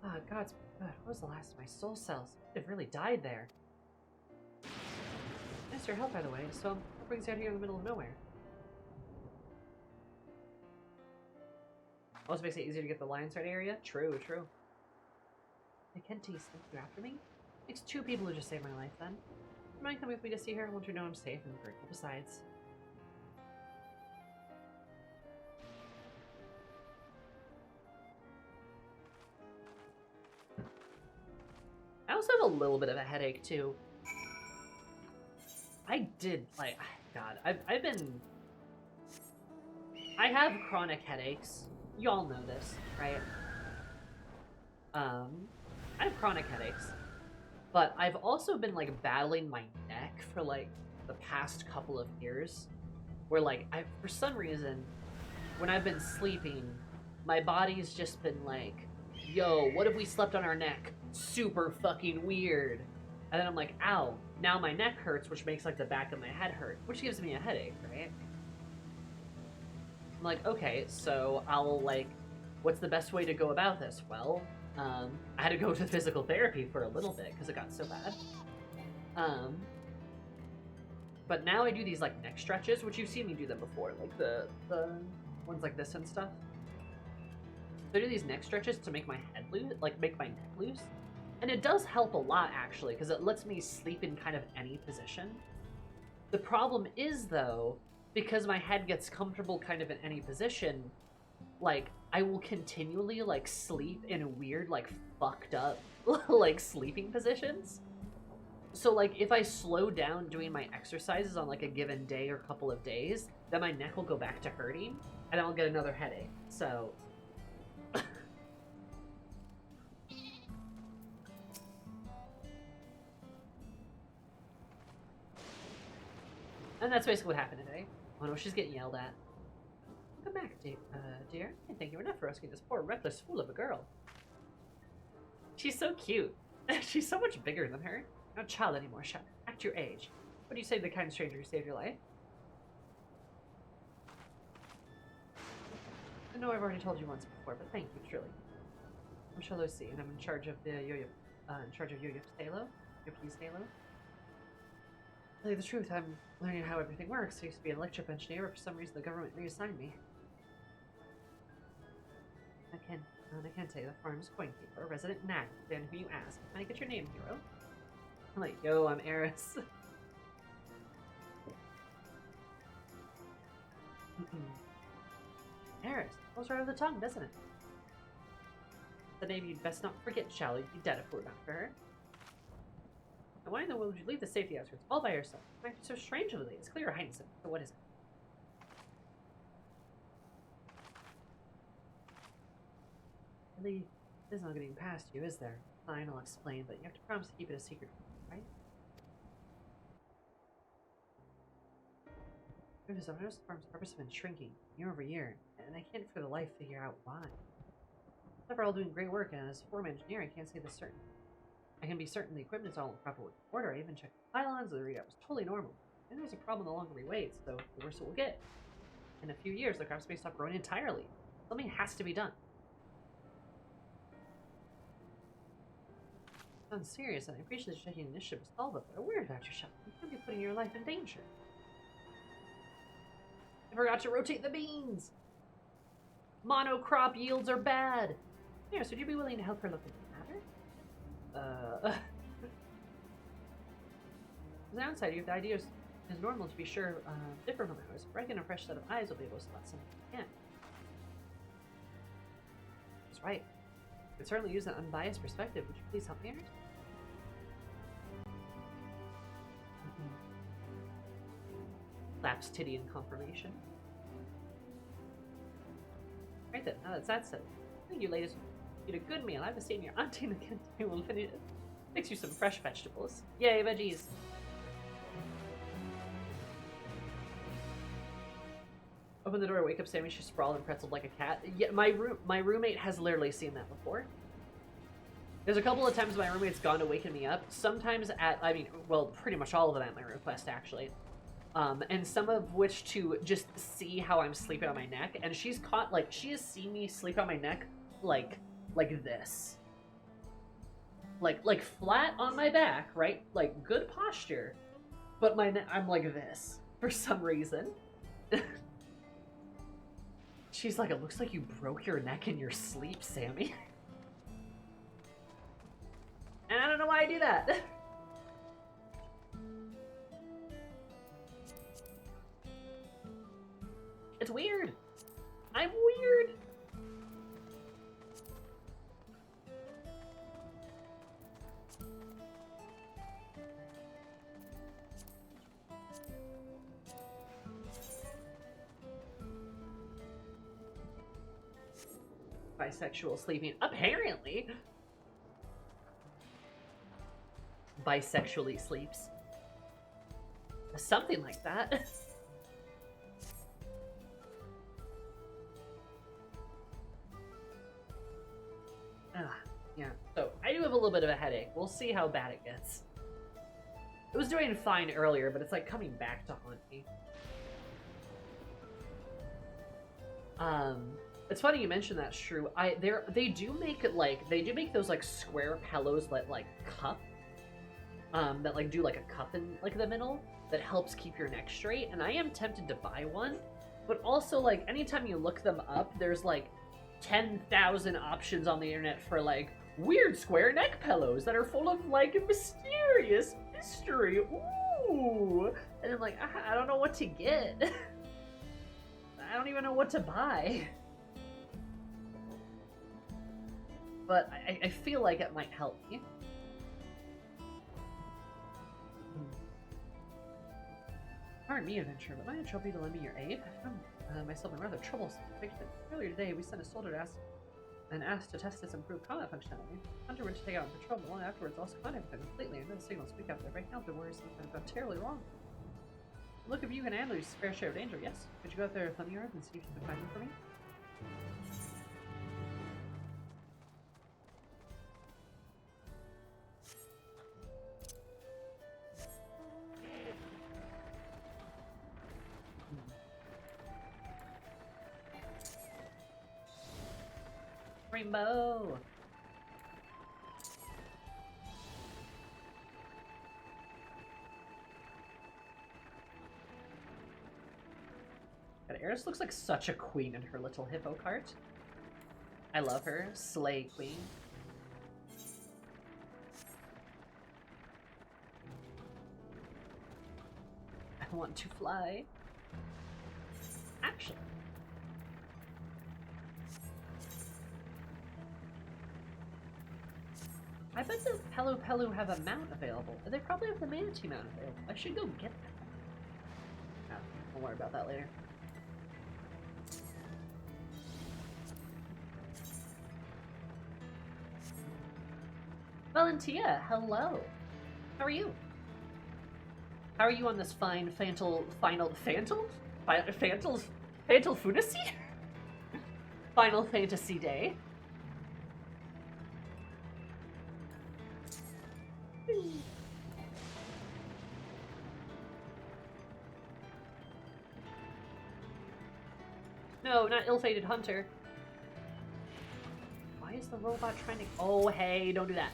Ah, oh, God's blood. What was the last of my soul cells? They've really died there. Nice your help, by the way. So, what brings you out here in the middle of nowhere? Also makes it easier to get the Lion's Heart area? True, true. Hey, Kenty, sent you after me? Makes 2 people who just saved my life, then. You mind coming with me to see her? I want you to know I'm safe and grateful besides. I also have a little bit of a headache, too. I did, like, God, I've been... I have chronic headaches. Y'all know this, right? I have chronic headaches. But I've also been, like, battling my neck for, like, the past couple of years. Where, like, for some reason, when I've been sleeping, my body's just been like, yo, what if we slept on our neck? Super fucking weird. And then I'm like, ow, now my neck hurts, which makes, like, the back of my head hurt, which gives me a headache, right? I'm like, okay, so I'll, like, what's the best way to go about this? Well, I had to go to physical therapy for a little bit because it got so bad. But now I do these, like, neck stretches, which you've seen me do them before, like the ones like this and stuff. So I do these neck stretches to make my head loose, like, make my neck loose. And it does help a lot, actually, because it lets me sleep in kind of any position. The problem is, though, because my head gets comfortable kind of in any position, like, I will continually, like, sleep in weird, like, fucked up, like, sleeping positions. So, like, if I slow down doing my exercises on, like, a given day or couple of days, then my neck will go back to hurting, and I'll get another headache. So... And that's basically what happened today. Oh no, she's getting yelled at. Come back, dear. I can't thank you enough for rescuing this poor, reckless fool of a girl. She's so cute. She's so much bigger than her. Not a child anymore. Act your age. What do you say to the kind stranger who saved your life? I know I've already told you once before, but thank you, truly. I'm Lucy, and I'm in charge of the Yo-Yo Halo. Your Please Halo. To tell you the truth, I'm learning how everything works. I used to be an electric engineer, but for some reason the government reassigned me. I can't tell you, the farm's coinkeeper, a resident nag, then who you ask. Can I get your name, hero? I'm like, yo, I'm Eris. Eris, rolls right over the tongue, doesn't it? The name you'd best not forget, shall you? You'd be dead if it were not for her. And why in the world would you leave the safety outskirts all by yourself? You're acting so strange lately. It's clear you're hiding something. So what is it? Really, there's no getting past you, is there? Fine, I'll explain, but you have to promise to keep it a secret, right? I've noticed the farm's purpose has been shrinking year over year, and I can't for the life figure out why. They're all doing great work, and as a farm engineer, I can't say this certain. I can be certain the equipment's all in proper order. I even checked the pylons, the readout was totally normal. And there's a problem the longer we wait, so the worse it will get. In a few years, the crop space stopped growing entirely. Something has to be done. Sounds serious, and I appreciate you taking initiative to solve it, but I'm worried about your shop. You can't be putting your life in danger. I forgot to rotate the beans! Monocrop yields are bad. Yeah, so would you be willing to help her look into the matter? As an outsider, the idea is normal to be sure, different from ours. Breaking a fresh set of eyes will be able to spot something we can't. That's right. I could certainly use an unbiased perspective. Would you please help me? Lapsed titty in confirmation. Right then, now that's that said. Thank you, ladies. You did a good meal. I haven't seen your auntie in the canteen. Will fix you some fresh vegetables. Yay, veggies. Open the door, wake up Sammy. She's sprawled and pretzeled like a cat. Yeah, my roommate has literally seen that before. There's a couple of times my roommate's gone to waken me up. Sometimes well, pretty much all of them at my request, actually. And some of which to just see how I'm sleeping on my neck. And she's caught, like, she has seen me sleep on my neck, like this. Like flat on my back, right? Like, good posture. But I'm like this, for some reason. She's like, it looks like you broke your neck in your sleep, Sammy. And I don't know why I do that. It's weird. I'm weird. Bisexual sleeping. Apparently. Bisexually sleeps. Something like that. Yeah. So, I do have a little bit of a headache. We'll see how bad it gets. It was doing fine earlier, but it's like coming back to haunt me. It's funny you mentioned that, Shrew. They do make those like square pillows that like cup. That like do like a cup in like the middle that helps keep your neck straight, and I am tempted to buy one. But also, like, anytime you look them up, there's like 10,000 options on the internet for like weird square neck pillows that are full of like mysterious mystery. Ooh, and I'm like, I don't know what to get. I don't even know what to buy. But I feel like it might help me. Pardon me, adventurer, but might I trouble you to lend me your aid? I found myself in rather troublesome situation. Earlier today, we sent a soldier to ask to test its improved combat functionality. Hunter went to take out on patrol, but long afterwards lost contact with it completely, and no signals speak up. They're breaking out the worries something gone terribly wrong. Look, if you can handle your fair share of danger, yes. Could you go out there with the earth and see if you can find him for me? Rainbow! God, Eris looks like such a queen in her little hippo cart. I love her. Slay queen. I want to fly. Actually. I bet the Pelu have a mount available. They probably have the manatee mount available. I should go get them. Oh, we'll worry about that later. Valentia, hello. How are you? How are you on this fine Fantal Funacy? Final Fantasy Day. No, not ill-fated hunter. Why is the robot trying to... Oh, hey, don't do that.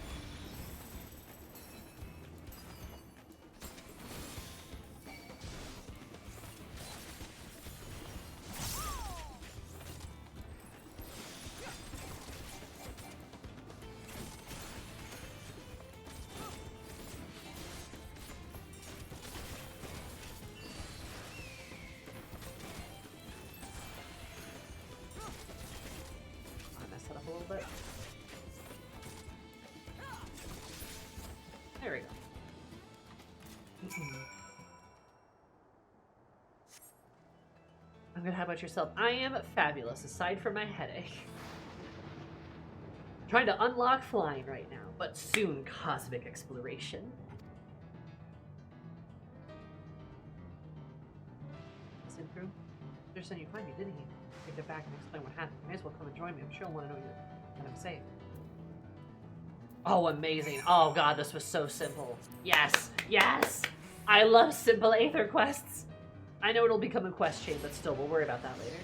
good. How about yourself? I am fabulous, aside from my headache. Trying to unlock flying right now, but soon cosmic exploration. Listen through. Just saying you find me, didn't he? Take it back and explain what happened. You may as well come and join me. I'm sure I'll want to know what I'm saying. Oh, amazing. Oh god, this was so simple. Yes, yes! I love simple Aether quests. I know it'll become a quest chain, but still, we'll worry about that later.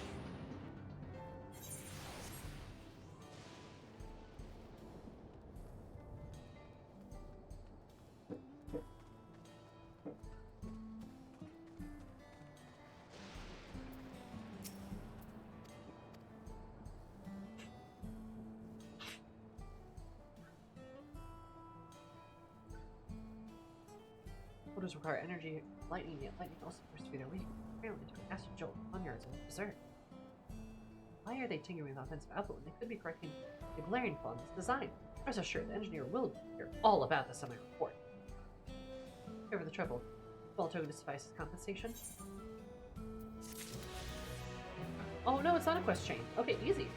Photos require energy, lightning, yet lightning also appears to be their weak. Apparently, to an acid jolt, lanyards and dessert. Why are they tinkering with offensive output when they could be correcting the glaring flaw in this design? Rest assured, the engineer will hear all about this on my report. Over the trouble. Small token to suffice as compensation. Oh no, it's not a quest chain. Okay, easy.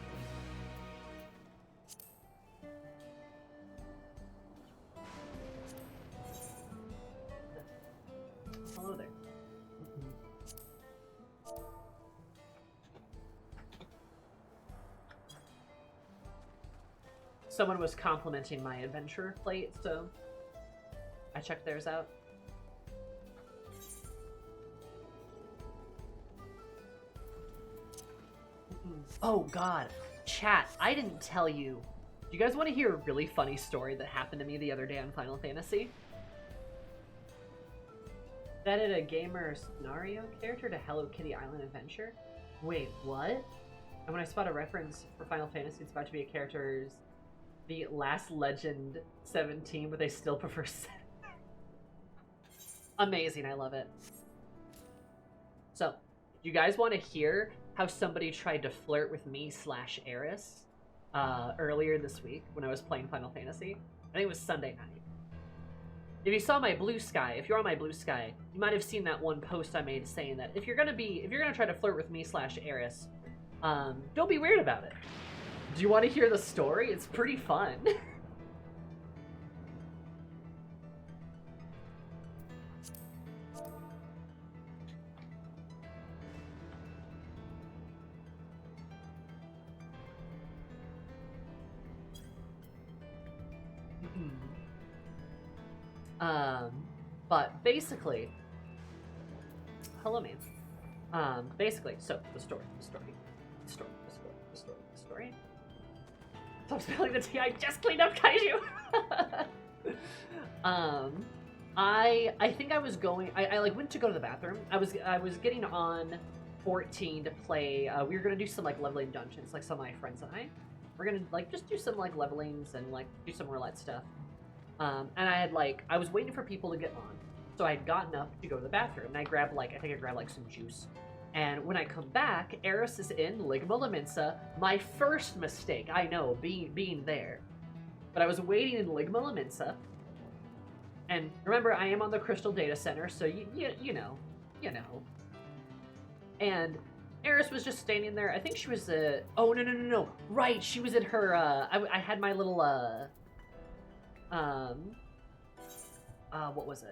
Hello there. Someone was complimenting my adventure plate, so I checked theirs out. Oh god, chat, I didn't tell you. Do you guys want to hear a really funny story that happened to me the other day on Final Fantasy? That added a gamer scenario character to Hello Kitty Island Adventure? Wait, what? And when I spot a reference for Final Fantasy, it's about to be a character's the last legend 17, but they still prefer 7. Amazing, I love it. So, you guys want to hear how somebody tried to flirt with me / Eris earlier this week when I was playing Final Fantasy? I think it was Sunday night. If you saw my Blue Sky, if you're on my Blue Sky, you might have seen that one post I made saying that if you're gonna try to flirt with me / Eris, don't be weird about it. Do you want to hear the story? It's pretty fun. But basically, hello, man. Basically, so the story. Stop spelling the T. I just cleaned up kaiju. I think I was going. I like went to go to the bathroom. I was getting on 14 to play. We were gonna do some like leveling dungeons, like some of my friends and I. We're gonna like just do some like levelings and like do some roulette stuff. And I was waiting for people to get on, so I had gotten up to go to the bathroom, and I grabbed like some juice. And when I come back, Eris is in Ligma Laminsa. My first mistake, I know, being there. But I was waiting in Ligma Laminsa. And remember, I am on the Crystal Data Center, so you know. And Eris was just standing there. I think she was oh no. Right, she was in her I had my little what was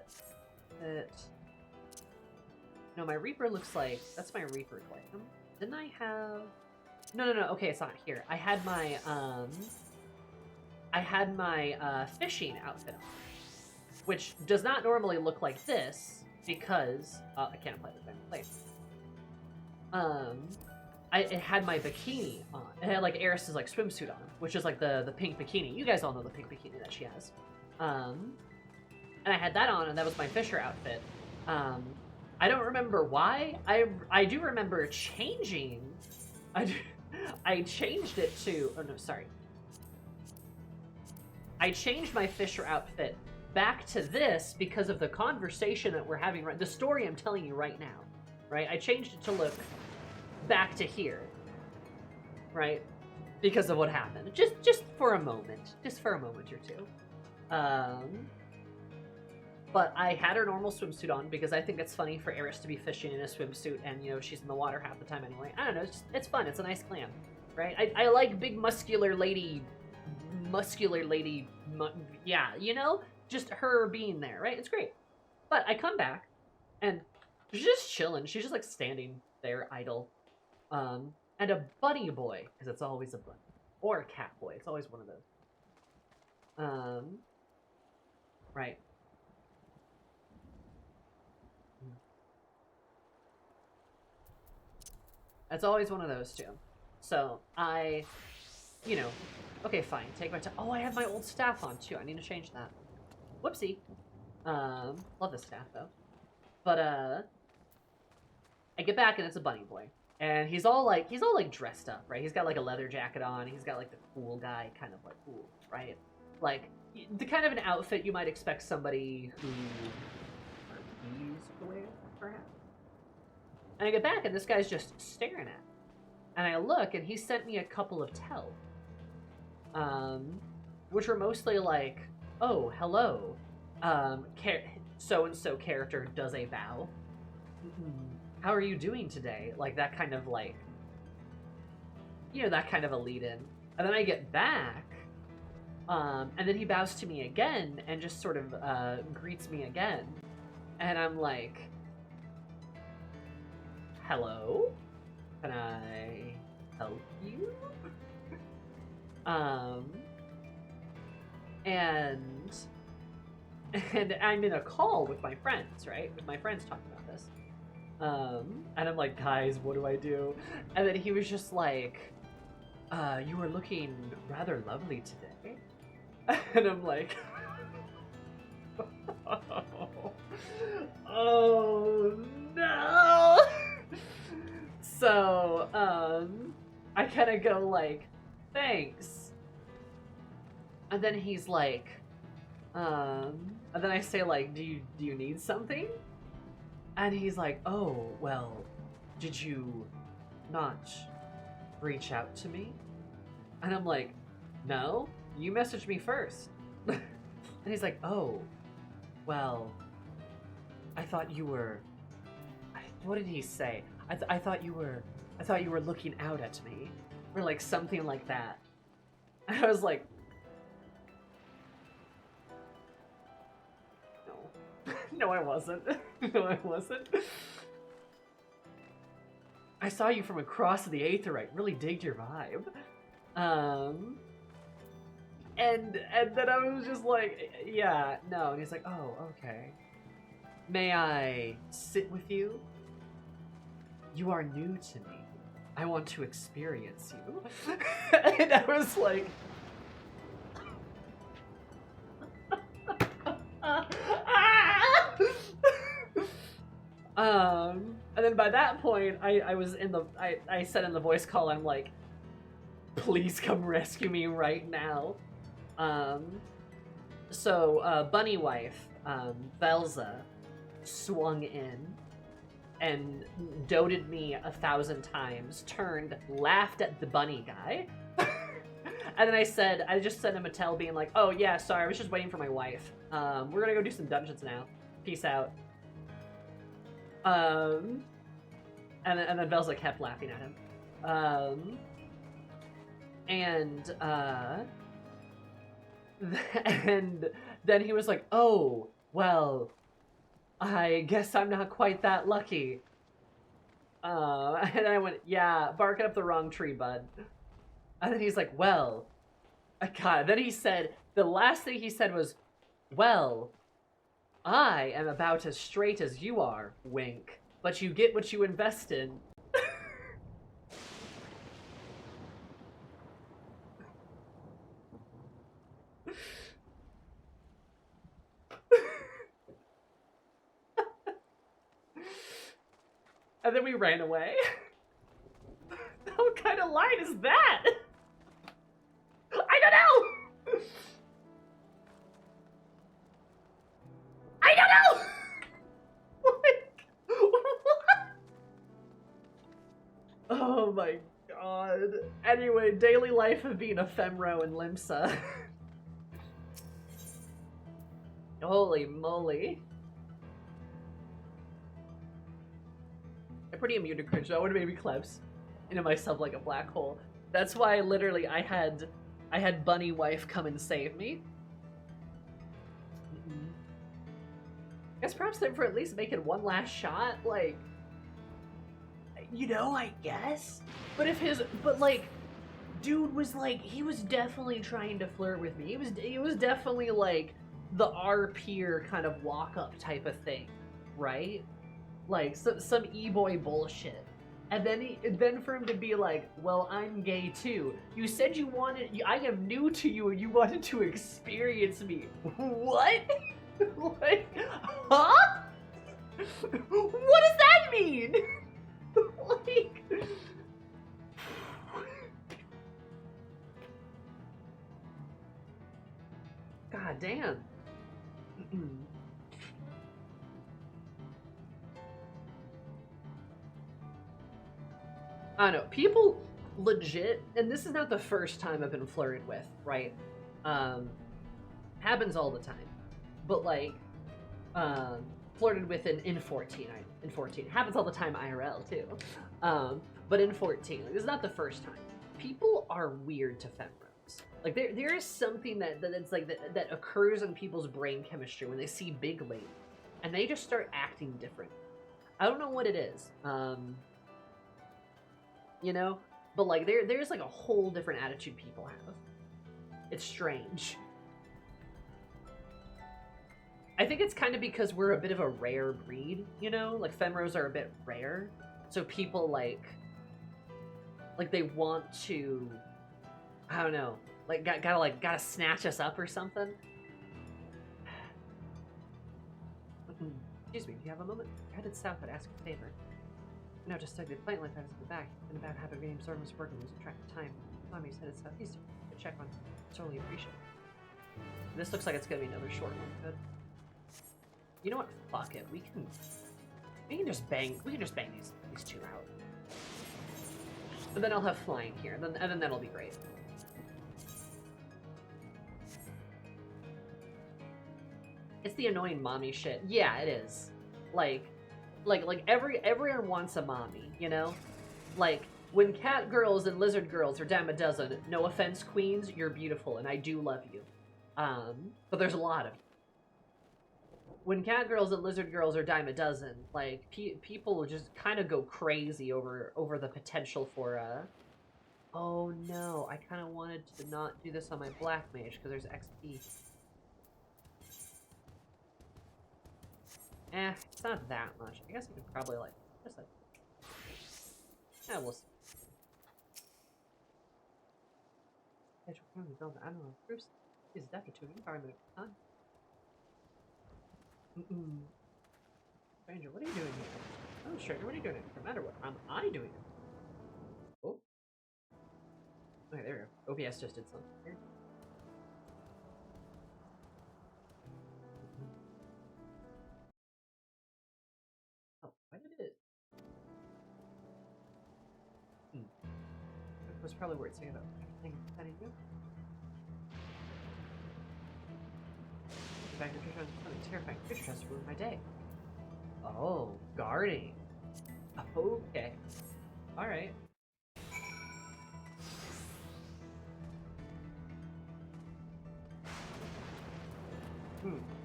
it? No, my Reaper looks like... That's my Reaper glam. Didn't I have... No. Okay, it's not here. I had my fishing outfit on, which does not normally look like this because... I can't play this game. It had my bikini on. It had, like, Eris's, like, swimsuit on, which is, like, the pink bikini. You guys all know the pink bikini that she has. And I had that on, and that was my Fisher outfit. I don't remember why. I do remember changing. I changed it to... Oh, no, sorry. I changed my Fisher outfit back to this because of the conversation that we're having the story I'm telling you right now, right? I changed it to look back to here, right? Because of what happened. Just for a moment. Just for a moment or two. But I had her normal swimsuit on because I think it's funny for Eris to be fishing in a swimsuit and, you know, she's in the water half the time anyway. I don't know, it's fun. It's a nice clan, right? I like big muscular lady, yeah, you know? Just her being there, right? It's great. But I come back and she's just chilling. She's just like standing there idle. And a bunny boy, because it's always a bunny. Or a cat boy. It's always one of those. Right. It's always one of those two. So I, you know, okay, fine. Take my time. Oh, I have my old staff on too. I need to change that. Whoopsie. Love the staff though. But I get back and it's a bunny boy. And he's all like dressed up, right? He's got like a leather jacket on. He's got like the cool guy kind of like cool, right? Like the kind of an outfit you might expect somebody who he's wear, perhaps. And I get back and this guy's just staring at me. And I look and he sent me a couple of tells. Which were mostly like, oh, hello. So-and-so character does a bow. How are you doing today? Like that kind of like, you know, that kind of a lead in. And then I get back, and then he bows to me again and just sort of greets me again. And I'm like, hello? Can I help you? And I'm in a call with my friends, right? With my friends talking about this. And I'm like, guys, what do I do? And then he was just like, you were looking rather lovely today. And I'm like, oh no. So, I kind of go like, thanks. And then he's like, and then I say like, do you need something? And he's like, oh, well, did you not reach out to me? And I'm like, no, you messaged me first. And he's like, oh, well, I thought you were, what did he say? I thought you were looking out at me, or like something like that. And I was like, no, I wasn't. No, I wasn't. I saw you from across the Aetherite. Really digged your vibe. And then I was just like, yeah, no. And he's like, oh, okay. May I sit with you? You are new to me. I want to experience you. And I was like, and then by that point, I was in the, I said in the voice call, I'm like, please come rescue me right now. So Bunny Wife, Velza, swung in and doted me 1,000 times, turned, laughed at the bunny guy. And then I just sent him a tell being like, oh yeah, sorry, I was just waiting for my wife. We're gonna go do some dungeons now. Peace out. And then Velza kept laughing at him. And then he was like, oh, well, I guess I'm not quite that lucky. And I went, yeah, barking up the wrong tree, bud. And then he's like, well, God. Then he said, the last thing he said was, well, I am about as straight as you are, wink, but you get what you invest in. And then we ran away. What kind of line is that? I don't know! I don't know! What? Oh my god. Anyway, daily life of being a femro in Limsa. Holy moly. I'm pretty immune to cringe, so I would have made me collapse into myself like a black hole. That's why literally I had Bunny Wife come and save me. I guess perhaps then for at least making one last shot, like, you know, I guess. But like, dude was like, he was definitely trying to flirt with me. He was definitely like the our peer kind of walk up type of thing, right? Like some e-boy bullshit. And then for him to be like, well, I'm gay too. You said you wanted, I am new to you and you wanted to experience me. What? Like, huh? What does that mean? Like, god damn. I don't know, people legit, and this is not the first time I've been flirted with, right? Happens all the time. But like, flirted with in 14, in 14. Happens all the time IRL too. But in 14, like, this is not the first time. People are weird to femrose. Like there is something that's like that occurs in people's brain chemistry when they see big lady, and they just start acting different. I don't know what it is. You know, but like there's like a whole different attitude people have. It's strange. I think it's kind of because we're a bit of a rare breed, you know? Like, femros are a bit rare. So people, like they want to, I don't know, like, gotta snatch us up or something. Excuse me, do you have a moment? I headed south to ask a favor. No, just stuck the plant like I was at the back. In a bad habit of getting storm was working, losing track of time. Tommy's headed southeast to check on. Totally appreciate it. This looks like it's gonna be another short one. Good. You know what? Fuck it. We can just bang these two out. And then I'll have flying here, and then that'll be great. It's the annoying mommy shit. Yeah, it is. Like everyone wants a mommy, you know? Like, when cat girls and lizard girls are dime a dozen, no offense, queens, you're beautiful, and I do love you. But there's a lot of you. When cat girls and lizard girls are dime a dozen, like, people just kind of go crazy over the potential for, oh no, I kind of wanted to not do this on my black mage, because there's XP. It's not that much. I guess I could probably, like, just like... Yeah, we'll see. I don't know. Bruce is adapted to an environment of time. Stranger, what are you doing here? Oh, stranger, what are you doing here? No matter what, am I doing it? Oh. Okay, there we go. OBS just did something here. Oh, why did it? It was probably worth saying about everything that I do. In fact, something terrifying creature tries to ruin my day. Oh, guarding. Okay. Alright.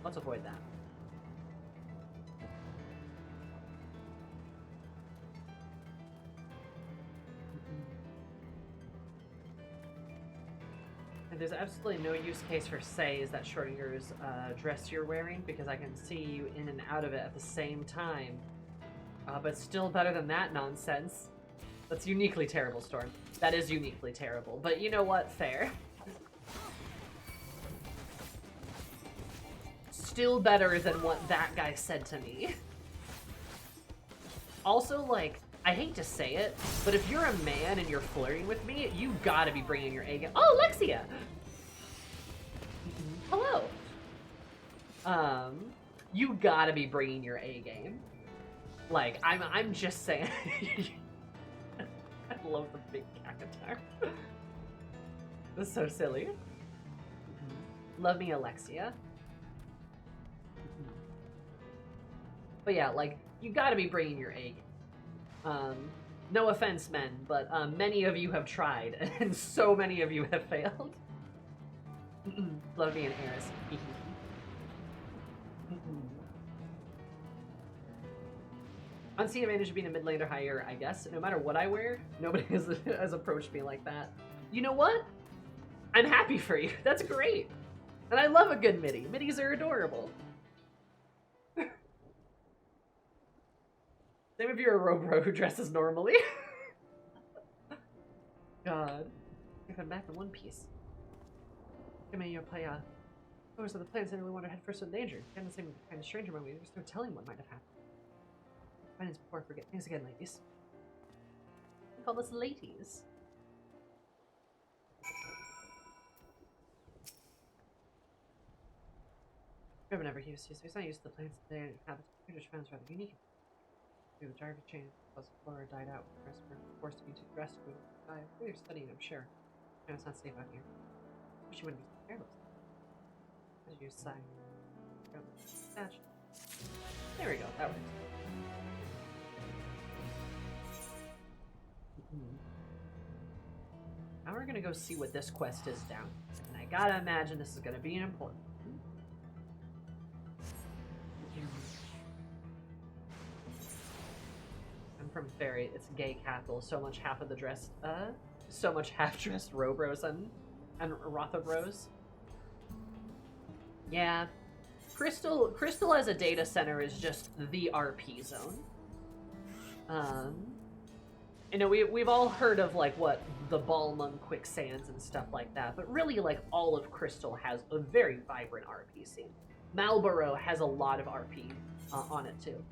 Let's avoid that. And there's absolutely no use case for say is that Schrodinger's dress you're wearing, because I can see you in and out of it at the same time. But still better than that nonsense. That's uniquely terrible, Storm. That is uniquely terrible. But you know what? Fair. Still better than what that guy said to me. Also, like, I hate to say it, but if you're a man and you're flirting with me, you gotta be bringing your A game. Oh, Lexia! Hello. You gotta be bringing your A game. Like, I'm just saying. I love the big cactuar. That's so silly. Love me, Alexia. But yeah, like, you gotta be bringing your A game. No offense, men, but many of you have tried, and so many of you have failed. Love being heiress. Unseen advantage of being a mid laner higher, I guess. No matter what I wear, nobody has approached me like that. You know what? I'm happy for you. That's great. And I love a good midi. Midis are adorable. Same if you're a robro who dresses normally. God. If I'm back in one piece. I mean, you'll play, members of the plans didn't really want to head first in danger. Again, the same kind of stranger moment. There's no telling what might have happened. Finance before I forget. Thanks again, ladies. We call us ladies. We haven't ever used these. It's not used to the plans today. Habits found rather unique. The driver chain plus Flora died out. The rest were forced to be rescued. We're studying, I'm sure. No, it's not safe out here. She wouldn't be careless. As you sigh. There we go. That works. Now we're gonna go see what this quest is down. And I gotta imagine this is gonna be important. I'm from Fairy. It's a gay capital. So much half of the dressed, so much half-dressed robros and Rotha bros. Yeah. Crystal as a data center is just the RP zone. You know, we've all heard of, like, what, the Balmung quicksands and stuff like that, but really, like, all of Crystal has a very vibrant RP scene. Marlborough has a lot of RP on it, too.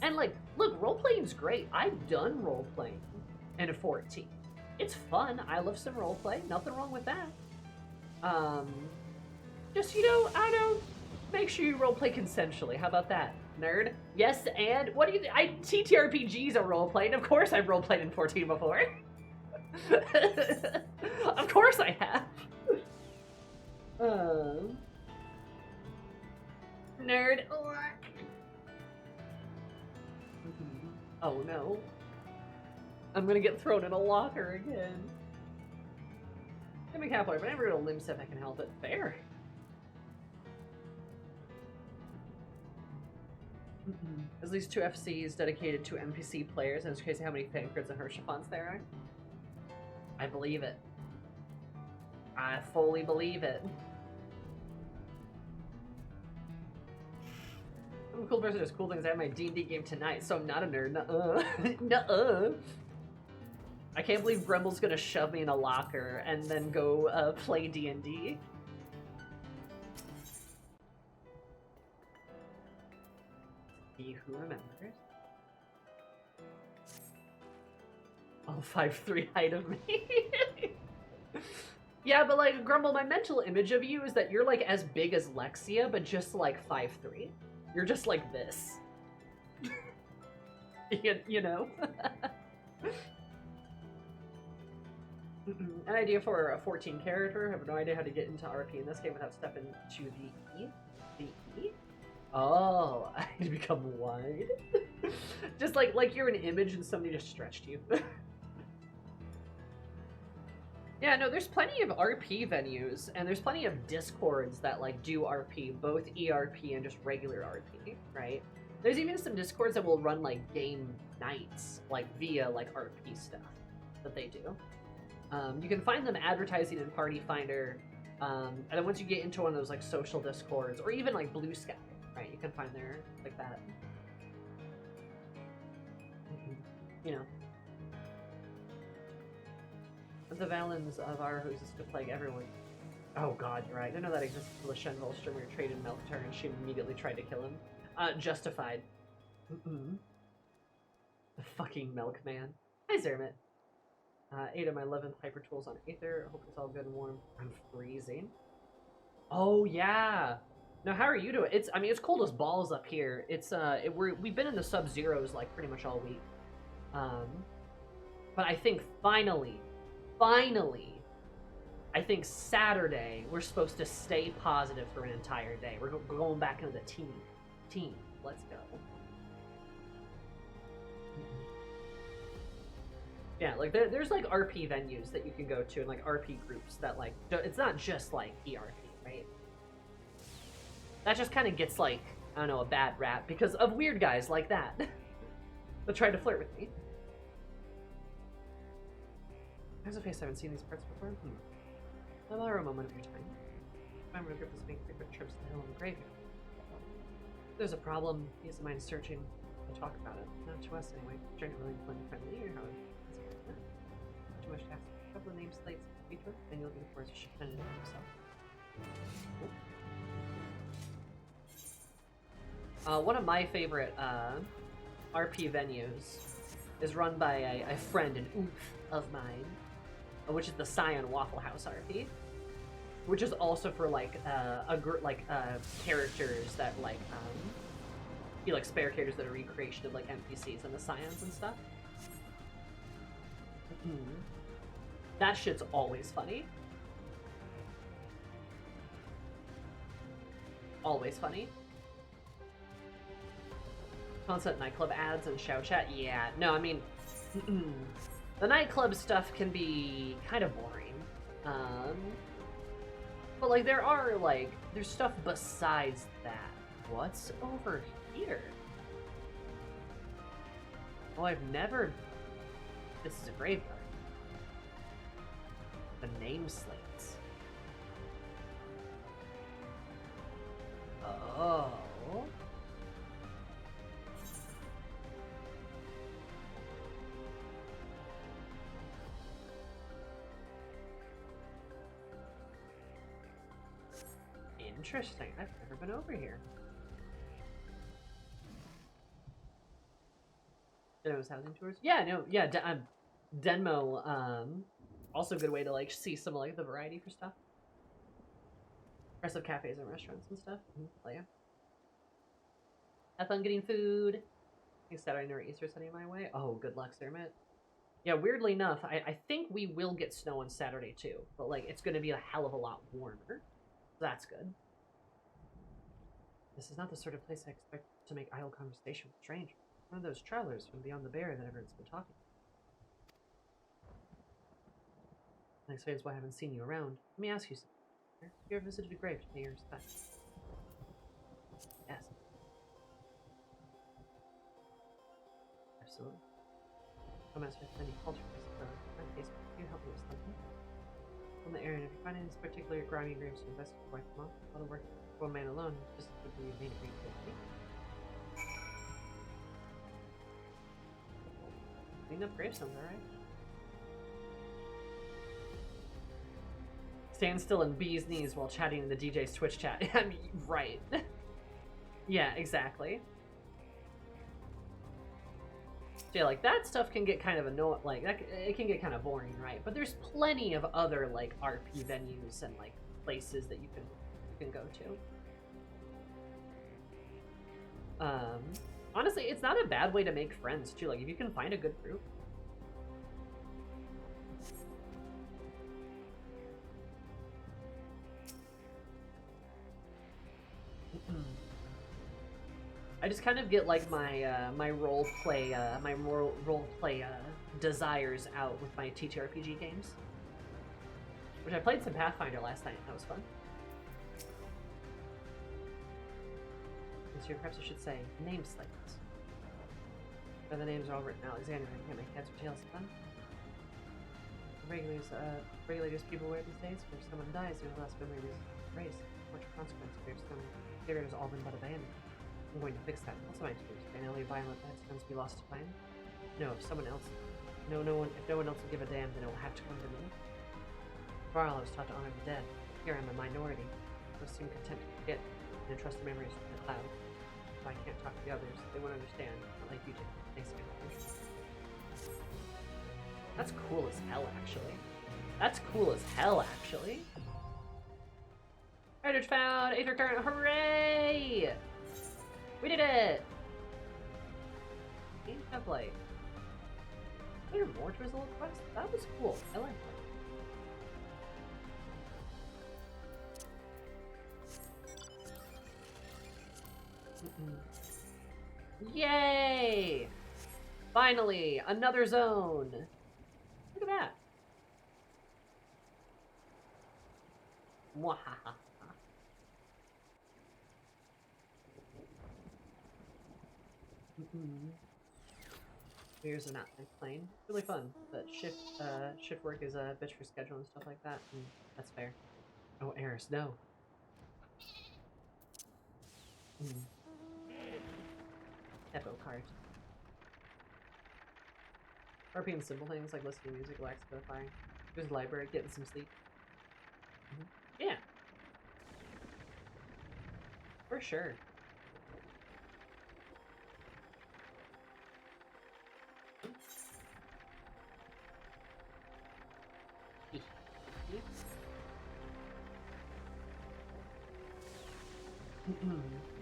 And, like, look, role-playing's great. I've done role-playing in a 14. It's fun. I love some role-play. Nothing wrong with that. Just, you know, I don't know, make sure you role-play consensually. How about that? Nerd. Yes, and what do you think? TTRPGs are role-playing. Of course I've role-played in 14 before. Of course I have. Nerd. Oh no. I'm gonna get thrown in a locker again. I'm a cowboy, but I never go to Limsa if I can help it. Fair. There's at least 2 FCs dedicated to NPC players, and it's crazy how many Thankreds and Hershapons there are. I believe it. I fully believe it. I'm a cool person. There's cool things. I have my D&D game tonight, so I'm not a nerd. Nuh-uh. Nuh-uh. I can't believe Grumble's gonna shove me in a locker and then go play D&D. He who remembers. Oh, 5'3" height of me. Yeah, but like, Grumble, my mental image of you is that you're like as big as Lexia, but just like 5'3". You're just like this. you know? An idea for a 14 character. I have no idea how to get into RP in this game without stepping to the E. The E? Oh, I become wide. Just like you're an image and somebody just stretched you. Yeah, no, there's plenty of RP venues, and there's plenty of Discords that like do RP, both ERP and just regular RP, right? There's even some Discords that will run like game nights, like via like RP stuff that they do. You can find them advertising in Party Finder, and then once you get into one of those like social Discords, or even like Blue Sky, right? You can find there like that. You know. The Valens of our who exists to plague everyone. Oh god, you're right. I know that exists until the Shen Volstrom traded Melktar and she immediately tried to kill him. Justified. The fucking Milkman. Hi, Zermit. 8 of my 11th hyper tools on Aether. Hope it's all good and warm. I'm freezing. Oh yeah. Now, how are you doing? I mean, it's cold as balls up here. It's we've been in the sub-zeros like pretty much all week. But I think finally, I think Saturday we're supposed to stay positive for an entire day. We're going back into the team. Let's go. Yeah, like there's like RP venues that you can go to and like RP groups that like it's not just like ERP, right? That just kind of gets like, I don't know, a bad rap because of weird guys like that that tried to flirt with me. There's a face I haven't seen these parts before. I'll borrow a moment of your time. Remember the group is making frequent trips to the hill and the graveyard. If there's a problem, he doesn't mind searching. We'll talk about it. Not to us anyway. Journey willing to friendly or how too much to ask. A couple of name slates feature, and you'll get the course she kind of know himself. One of my favorite RP venues is run by a friend, an oomph of mine, which is the Scion Waffle House RP, which is also for like characters that like be like spare characters that are recreation of like NPCs and the Scions and stuff. That shit's always funny. Always funny. Constant nightclub ads and shout chat. Yeah, no, I mean, the nightclub stuff can be kind of boring. But like there are like, there's stuff besides that. What's over here? Oh, I've never... This is a graveyard. The name slates. Oh. Interesting. I've never been over here. Denmo's housing tours? Yeah, no, yeah, Denmo, also a good way to, like, see some, like, the variety for stuff. Rest of cafes and restaurants and stuff. Oh, yeah. Have fun getting food. Thanks, Saturday or Easter setting my way. Oh, good luck, Sirmit. Yeah, weirdly enough, I think we will get snow on Saturday, too. But, like, it's gonna be a hell of a lot warmer. So that's good. This is not the sort of place I expect to make idle conversation with strangers. One of those travelers from beyond the barrier that everyone's been talking about. That explains why I haven't seen you around. Let me ask you something. Have you ever visited a grave to pay your respects? Yes. Absolutely. Come ask with any cultures. In my case, can you help me with something? From the area, if you find any particular grimy graves to investigate, wipe them off. A lot of work for one man alone just would be made a great deal of me. Clean up gravestones, alright? Stand still in B's knees while chatting in the DJ's Twitch chat. I mean, right. Yeah, exactly. So yeah, like, that stuff can get kind of annoying, like, it can get kind of boring, right? But there's plenty of other, like, RP venues and, like, places that you can go to. Honestly, it's not a bad way to make friends, too. Like, if you can find a good group. I just kind of get, like, my my role play desires out with my TTRPG games. Which I played some Pathfinder last night. That was fun. Here, perhaps I should say name slates. Where the names are all written Alexander. I can't make heads or tails of them. Regulators people wear these days. If someone dies, there's less memory race. Much consequence. If some carriers all been but abandoned. I'm going to fix that. What's my excuse? Can only violent headstones be lost to time? No, if someone else if no one else will give a damn, then it will have to come to me. For a while I was taught to honor the dead. Here I'm a minority. I was soon content to forget and entrust the memories to the cloud. If I can't talk to the others, they won't understand, not like you did. Thanks again. That's cool as hell, actually. That's cool as hell, actually. Heritage found! Aether current! Hooray! We did it! We have, like... Are there more towards the little quest? That was cool. I like that. Yay! Finally, another zone! at that. Mwahaha. Here's an outline plane. Really fun, but shift work is a bitch for schedule and stuff like that. That's fair. Oh, errors, no. Echo card. RPing simple things like listening to music, relax, codifying. There's a library, getting some sleep. Yeah. For sure.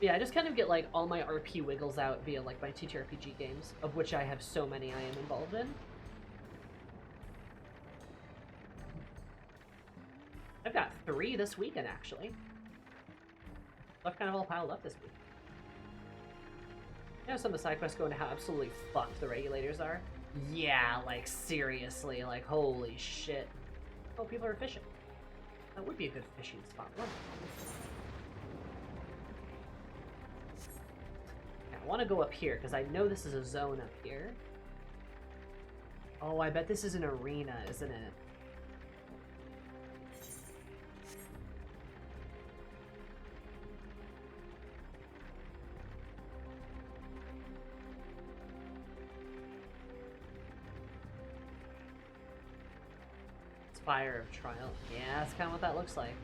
Yeah, I just kind of get like all my RP wiggles out via like my TTRPG games, of which I have so many I am involved in. I've got 3 this weekend, actually. I've kind of all piled up this week. You know, some of the side quests go into how absolutely fucked the regulators are. Yeah, like seriously, like holy shit. Oh, people are fishing. That would be a good fishing spot. What? I want to go up here because I know this is a zone up here. Oh, I bet this is an arena, isn't it? Spire of Trial. Yeah, that's kind of what that looks like.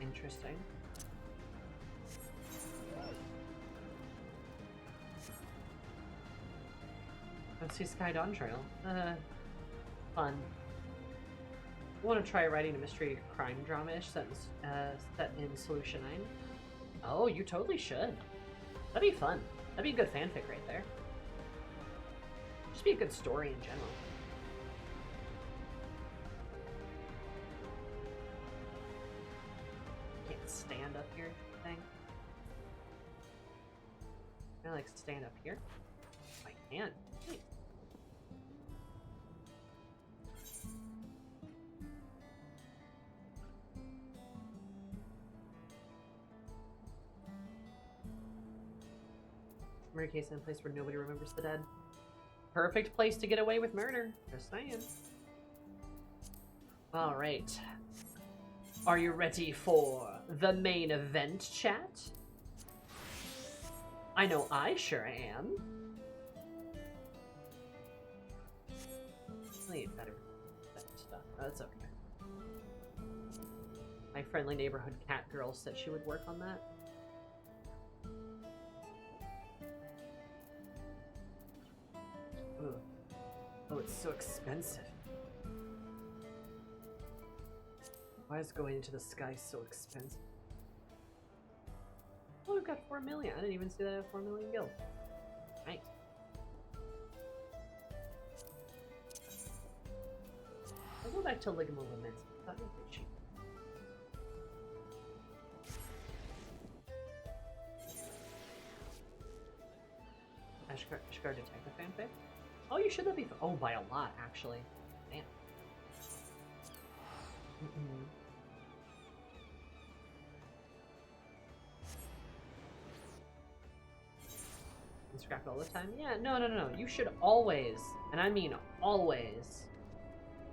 Interesting. Let's see Sky Dawn Trail. Fun. I want to try writing a mystery crime drama-ish set in Solution 9. Oh, you totally should. That'd be fun. That'd be a good fanfic right there. Just be a good story in general. Can't stand up here thing. Can I like stand up here? I can. Wait. Murder case in a place where nobody remembers the dead. Perfect place to get away with murder. Just saying. Alright. Are you ready for the main event, chat? I know I sure am. I need better stuff. That's okay. My friendly neighborhood cat girl said she would work on that. Ugh. Oh, it's so expensive. Why is going into the sky so expensive? Oh, we've got 4 million. I didn't even see that I have 4 million gil. Nice. I'll go back to Ligma Lament. That would be cheap. Ashgar Detective fanfic? Oh, you should let me. Oh, by a lot, actually. Damn. Scrap all the time? Yeah, no. You should always, and I mean always,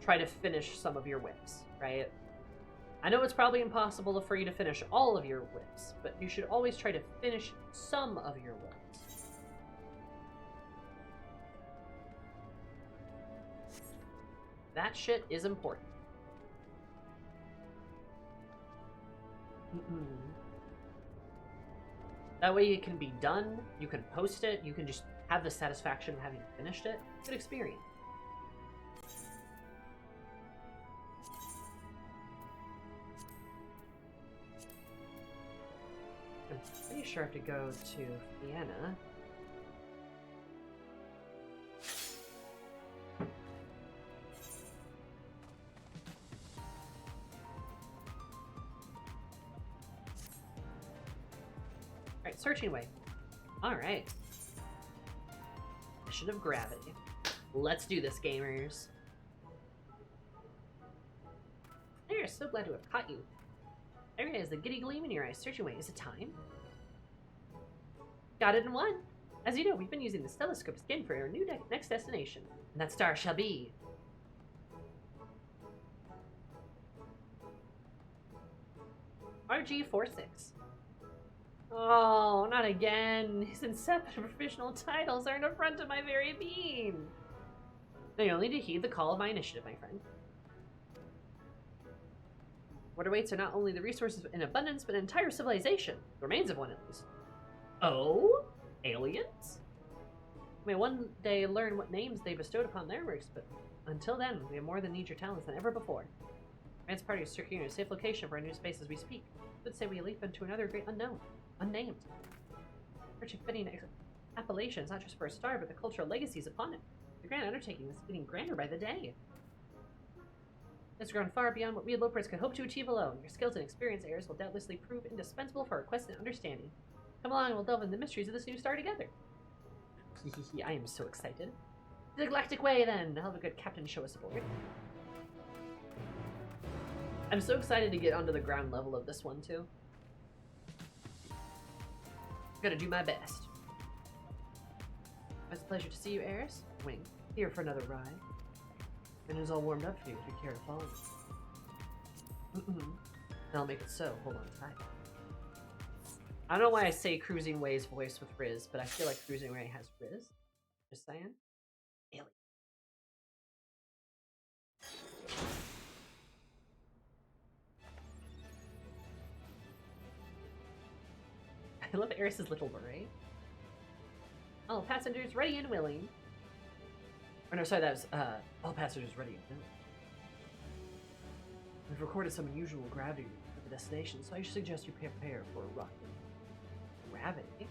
try to finish some of your whips, right? I know it's probably impossible for you to finish all of your whips, but you should always try to finish some of your whips. That shit is important. That way it can be done, you can post it, you can just have the satisfaction of having finished it. Good experience. I'm pretty sure I have to go to Vienna. Alright, searching away. Alright. Mission of gravity. Let's do this, gamers. There, so glad to have caught you. I realize the giddy gleam in your eyes. Searching away. Is it time? Got it in one. As you know, we've been using this telescope scan for our new next destination. And that star shall be... RG46. Oh, not again. His inception professional titles are in the front of my very being. Now you'll need to heed the call of my initiative, my friend. What awaits are not only the resources in abundance, but an entire civilization. The remains of one, at least. Oh? Aliens? We may one day learn what names they bestowed upon their works, but until then, we have more than need your talents than ever before. Man's party is securing a safe location for our new space as we speak. Let's say we leap into another great unknown. Unnamed. Searching fitting appellations, not just for a star, but the cultural legacies upon it. The grand undertaking is getting grander by the day. It's grown far beyond what we elopers could hope to achieve alone. Your skills and experience, heirs, will doubtlessly prove indispensable for our quest and understanding. Come along and we'll delve into the mysteries of this new star together. I am so excited. The Galactic Way, then! I'll have a good captain show us aboard. I'm so excited to get onto the ground level of this one, too. Gonna do my best. It's a pleasure to see you, Eris. Wing, here for another ride. And it's all warmed up for you if you care to follow me. I'll make it so. Hold on tight. I don't know why I say Cruising Way's voice with Riz, but I feel like Cruising Way has Riz. Just saying. Alien. I love Eris's little beret. All passengers ready and willing. Or no, sorry, that was, all passengers ready and willing. We've recorded some unusual gravity at the destination, so I suggest you prepare for a rocket. Gravity?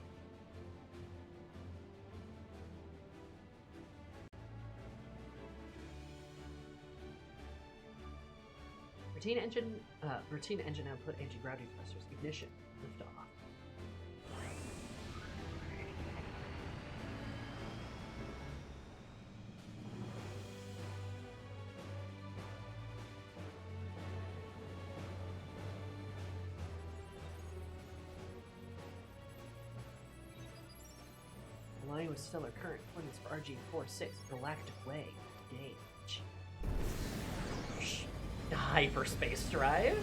Routine engine output, anti-gravity thrusters, ignition, lift off. Aligning with stellar current, coordinates for RG46, Galactic Way, gauge. Hyperspace drive?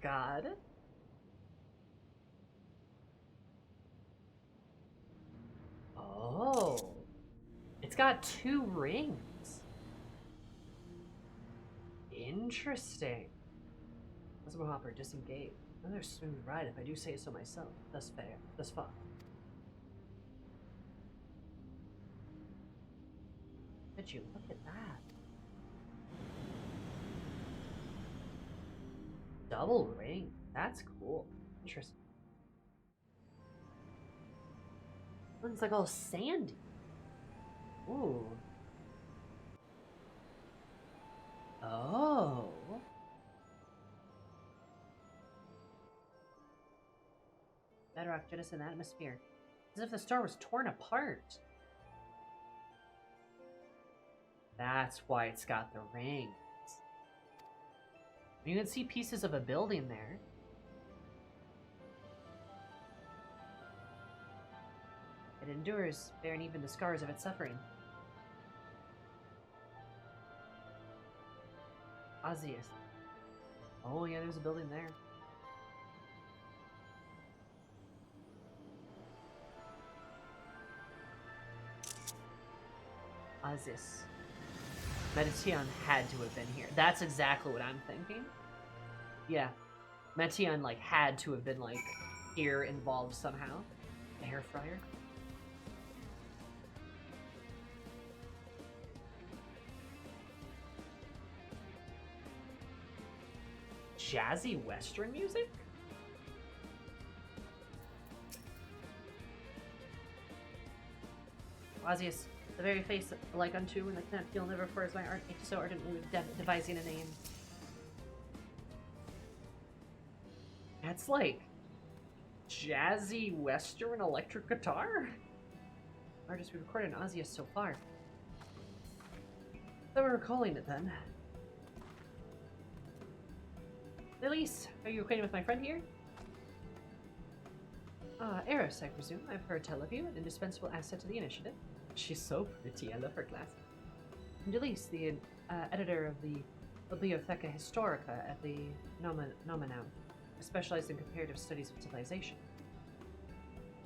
God. Oh. It's got 2 rings. Interesting. Cosmo Hopper, disengage. Another smooth ride, if I do say so myself. Thus far. Did you look at that? Double ring. That's cool. Interesting. It's like all sandy. Ooh. Oh. Bedrock jettison atmosphere. As if the star was torn apart. That's why it's got the rings. You can see pieces of a building there. It endures, bearing even the scars of its suffering. Osseous. Oh yeah, there's a building there. Osseous. Metion had to have been here. That's exactly what I'm thinking. Yeah. Metion, like, had to have been, like, here involved somehow. Air fryer. Jazzy Western music? Osseous. The very face like unto, and I cannot feel never for as my art aches so ardently with devising a name. That's like Jazzy Western electric guitar? Artist we recorded in Ozia so far. So we're calling it then. Elise, are you acquainted with my friend here? Eris, I presume. I've heard tell of you, an indispensable asset to the initiative. She's so pretty, I love her glasses. And Elise, the editor of the Bibliotheca Historica at the Nomenau, specialized in comparative studies of civilization.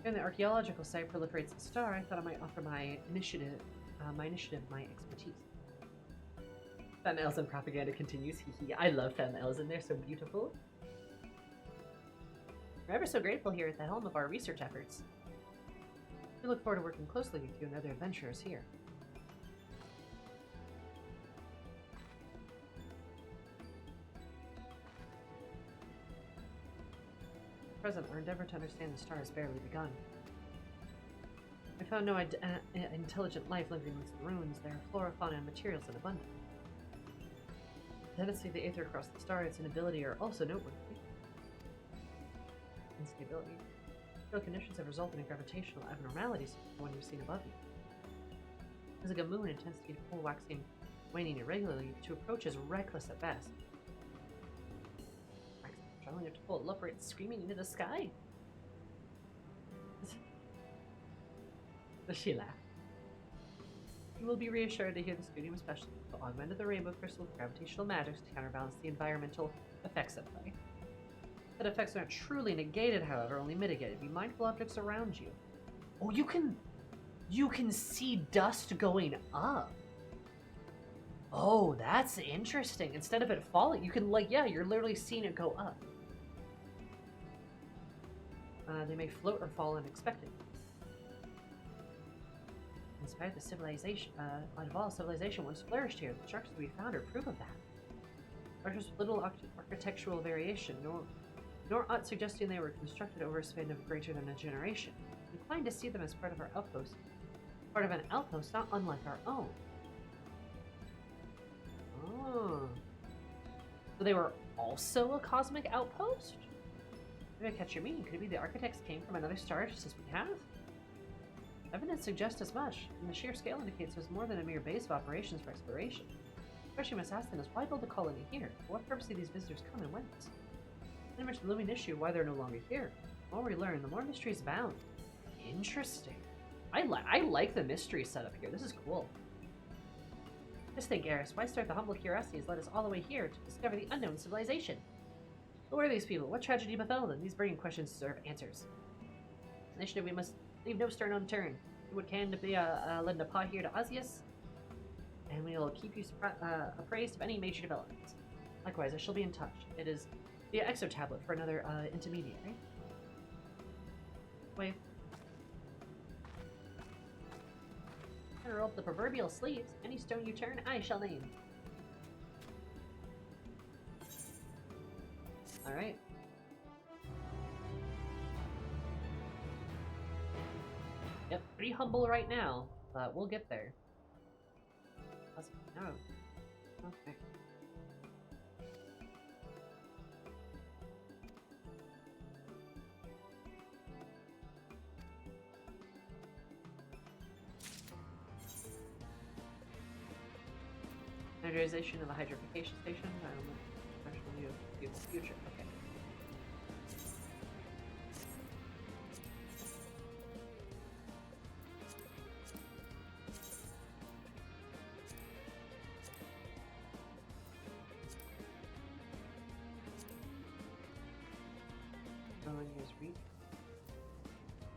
And the archaeological site proliferates the star, I thought I might offer my expertise. Females and propaganda continues. I love females, and they're so beautiful. We're ever so grateful here at the helm of our research efforts. We look forward to working closely with you and other adventurers here. At present, our endeavor to understand the star has barely begun. We found no intelligent life living amongst the ruins. There are flora, fauna, and materials in abundance. The tendency of the aether across the star and its inability are also noteworthy. Instability. Real conditions have resulted in gravitational abnormalities such as the one you've seen above you. As like a moon, intensity of pole waxing, waning irregularly, to approach is reckless at best. Traveling up to pull it up, right, screaming into the sky. Does she laugh? You will be reassured to hear the studium specialist will augment the rainbow crystal with gravitational matters to counterbalance the environmental effects at play. That effects aren't truly negated, however, only mitigated. Be mindful of objects around you. Oh, you can see dust going up. Oh, that's interesting. Instead of it falling, you can, like, yeah, you're literally seeing it go up. They may float or fall unexpectedly. In spite of the civilization, evolved civilization once flourished here, the structures we found are proof of that. Structures with little architectural variation, nor aught suggesting they were constructed over a span of greater than a generation. I'm inclined to see them as part of our outpost. Part of an outpost not unlike our own. Oh. So they were also a cosmic outpost? Maybe I catch your meaning. Could it be the architects came from another star just as we have? Evidence suggests as much, and the sheer scale indicates it was more than a mere base of operations for exploration. The question you must ask then is, why build a colony here? For what purpose do these visitors come and whence? Pretty much the looming issue why they're no longer here. The more we learn, the more mysteries abound. Interesting. I like the mystery setup here. This is cool. Just think, Eris, why start the humble curiosities led us all the way here to discover the unknown civilization? Who are these people? What tragedy befell them? These burning questions deserve answers. Initiative, we must leave no stone unturned. Do what can to be led a paw here to Ozius, and we will keep you appraised of any major developments. Likewise, I shall be in touch. It is the XIV tablet for another intermediary. Wave. Roll up the proverbial sleeves. Any stone you turn, I shall name. Alright. Yep, pretty humble right now, but we'll get there. No. Okay. Energization of the hydrification station. I don't know. Special view of the future. Okay.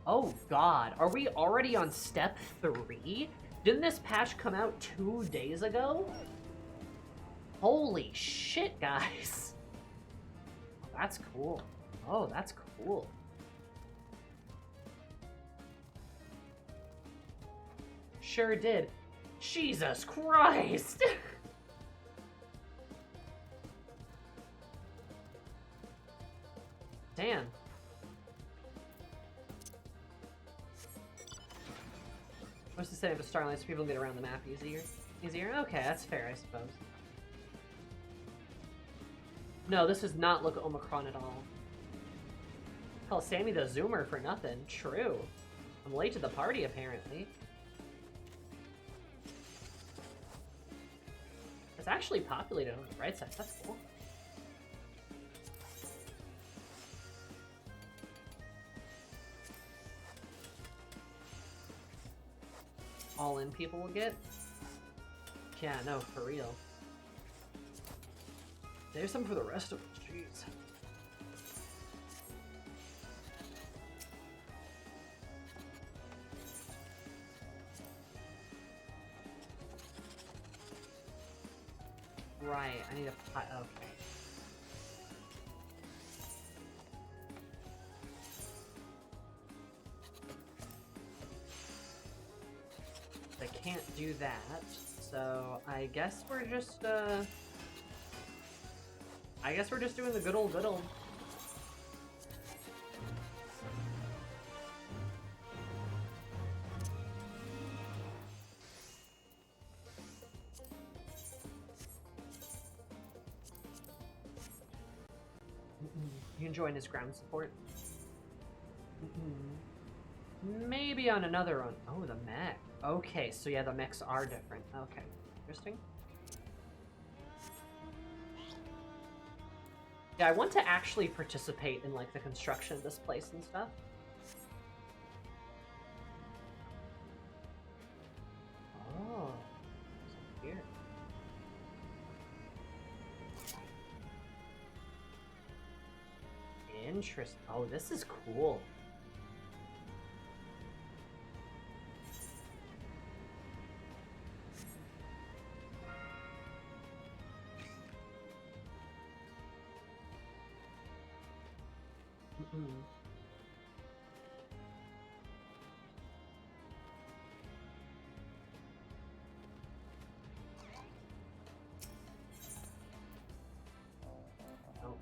Oh god, are we already on step 3? Didn't this patch come out 2 days ago? Holy shit, guys. Oh, that's cool. Oh, that's cool. Sure did. Jesus Christ! Damn. What's to say of a starlight so people get around the map easier? Okay, that's fair, I suppose. No, this does not look Omicron at all. Call Sammy the Zoomer for nothing. True. I'm late to the party, apparently. It's actually populated on the right side. That's cool. All in people will get? Yeah, no, for real. There's some for the rest of us. Jeez. Right, I need a pot. Okay. I can't do that, so I guess we're just doing the good old good old. You can join as ground support. Maybe on another one. Oh, the mech. Okay, so yeah, the mechs are different. Okay, interesting. Yeah, I want to actually participate in, like, the construction of this place and stuff. Oh, so weird. Interesting. Oh, this is cool. Oh.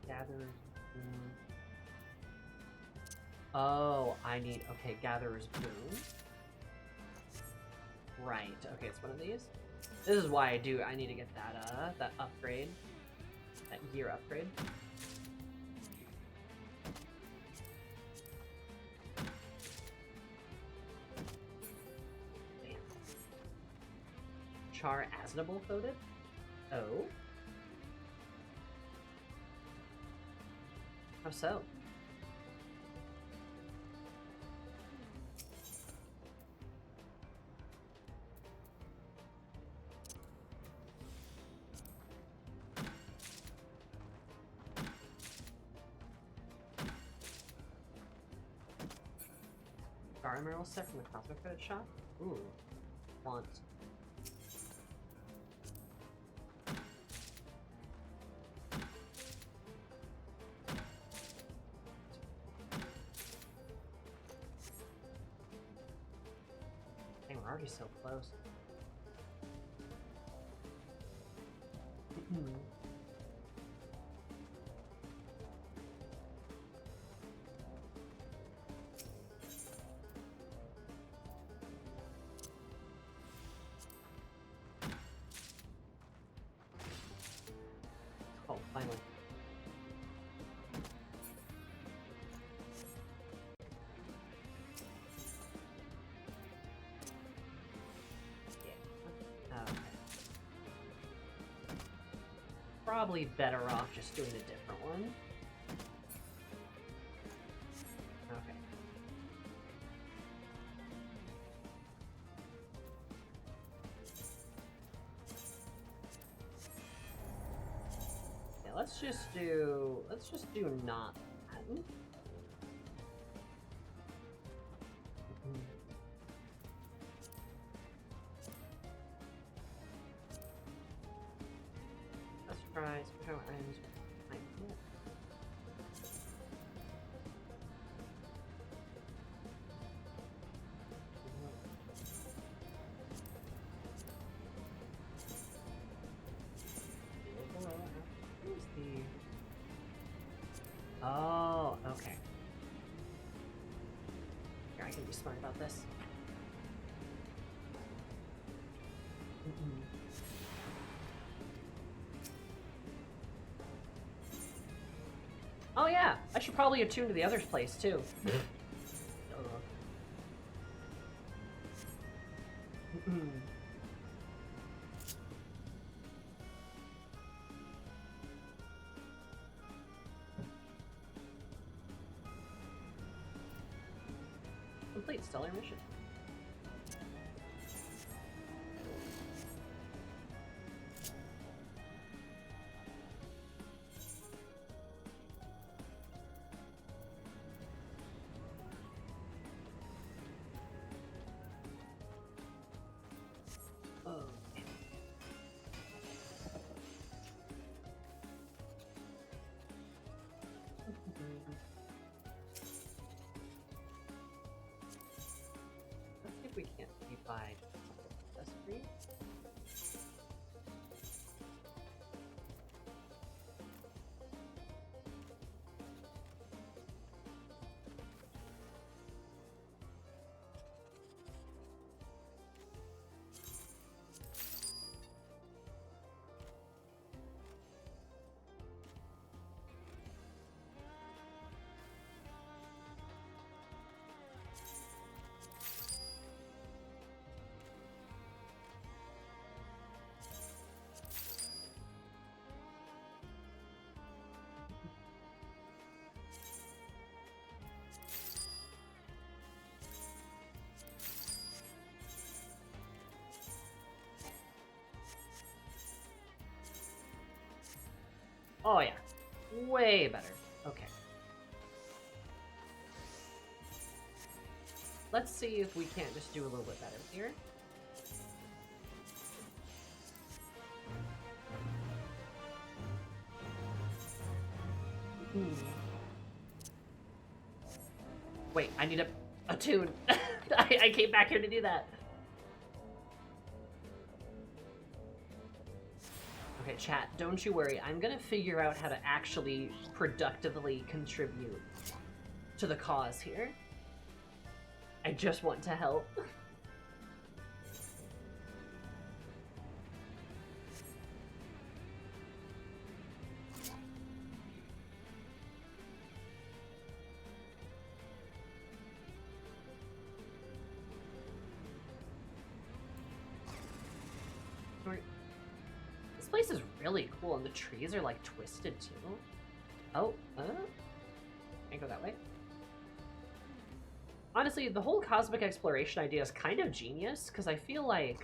Gatherers. Oh, I need. Okay, Gatherer's Boom. Right. Okay, it's one of these. This is why I need to get that upgrade, that gear upgrade. Damn. Char Aznable voted. Oh. How so? Star Emerald set from the Cosmic Credit Shop? Ooh. Want. Dang, we're already so close. Oh, finally. Yeah. Okay. Probably better off just doing a different one. Okay. Yeah, let's just do not that. Let's try special items. Oh, okay. Here, I can be smart about this. Oh yeah, I should probably attune to the other place too. Complete stellar mission. Let's see if we can't divide this screen. Oh yeah, way better. Okay. Let's see if we can't just do a little bit better here. Wait, I need a tune. I came back here to do that. Okay, chat, don't you worry. I'm gonna figure out how to actually productively contribute to the cause here. I just want to help. This place is really cool, and the trees are like twisted too. Oh, can't go that way. Honestly, the whole cosmic exploration idea is kind of genius, because I feel like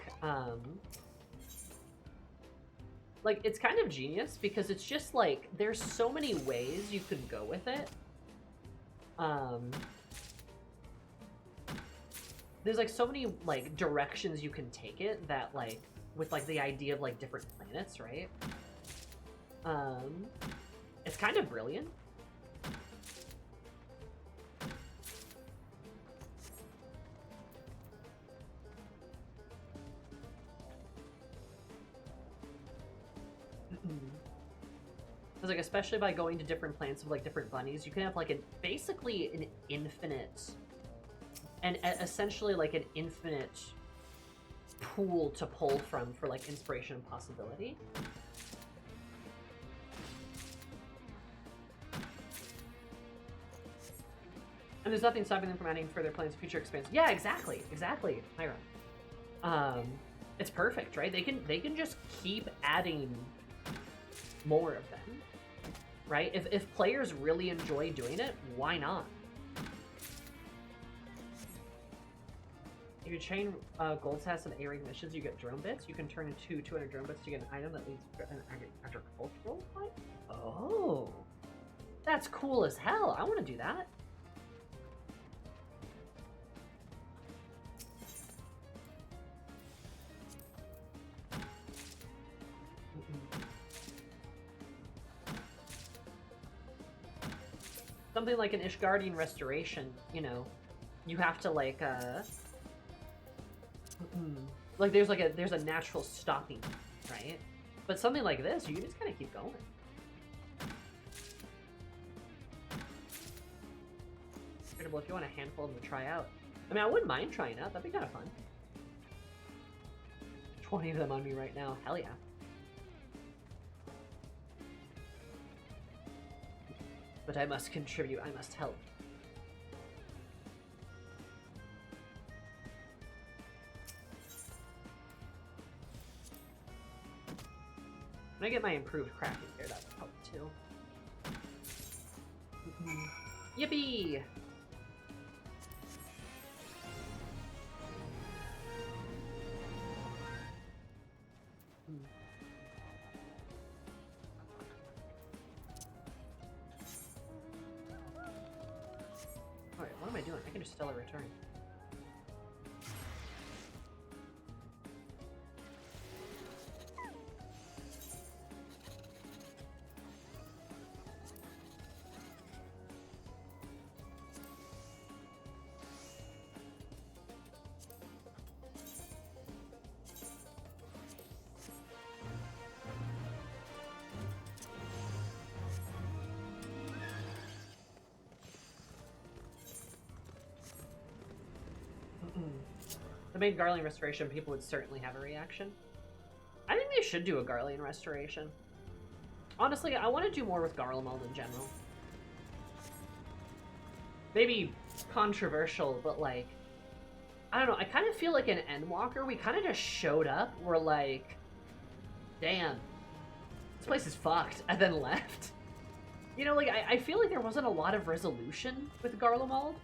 it's kind of genius because it's just like there's so many ways you could go with it. There's like so many like directions you can take it that like with like the idea of like different planets, right? It's kind of brilliant. Because like especially by going to different planets with like different bunnies, you can have like basically an infinite and essentially like an infinite pool to pull from for like inspiration and possibility. And there's nothing stopping them from adding further plans, future expansion. Yeah, exactly, Myron. It's perfect, right? They can just keep adding more of them, right? If players really enjoy doing it, why not? If you chain gold tasks and A-ring missions, you get drone bits. You can turn into 200 drone bits to get an item that leads to an agricultural fight. Oh, that's cool as hell. I want to do that. Something like an Ishgardian restoration, you know, you have to like there's a natural stopping, right? But something like this, you can just kind of keep going. If you want a handful of them to try out, I mean, I wouldn't mind trying out. That'd be kind of fun. 20 of them on me right now. Hell yeah. But I must contribute. I must help. When I get my improved cracking here, that would help too. Yippee! Alright, what am I doing? I can just still return. The main Garlean restoration, people would certainly have a reaction. I think they should do a Garlean restoration. Honestly, I want to do more with Garlemald in general. Maybe controversial, but like, I don't know, I kind of feel like in Endwalker, we kind of just showed up, we're like, damn, this place is fucked, and then left. You know, like, I feel like there wasn't a lot of resolution with Garlemald.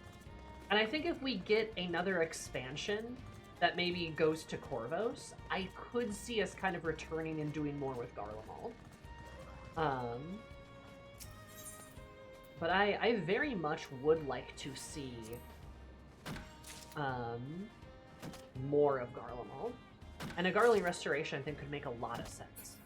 And I think if we get another expansion that maybe goes to Corvos, I could see us kind of returning and doing more with Garlemald. But I very much would like to see more of Garlemald. And a Garlean restoration, I think, could make a lot of sense.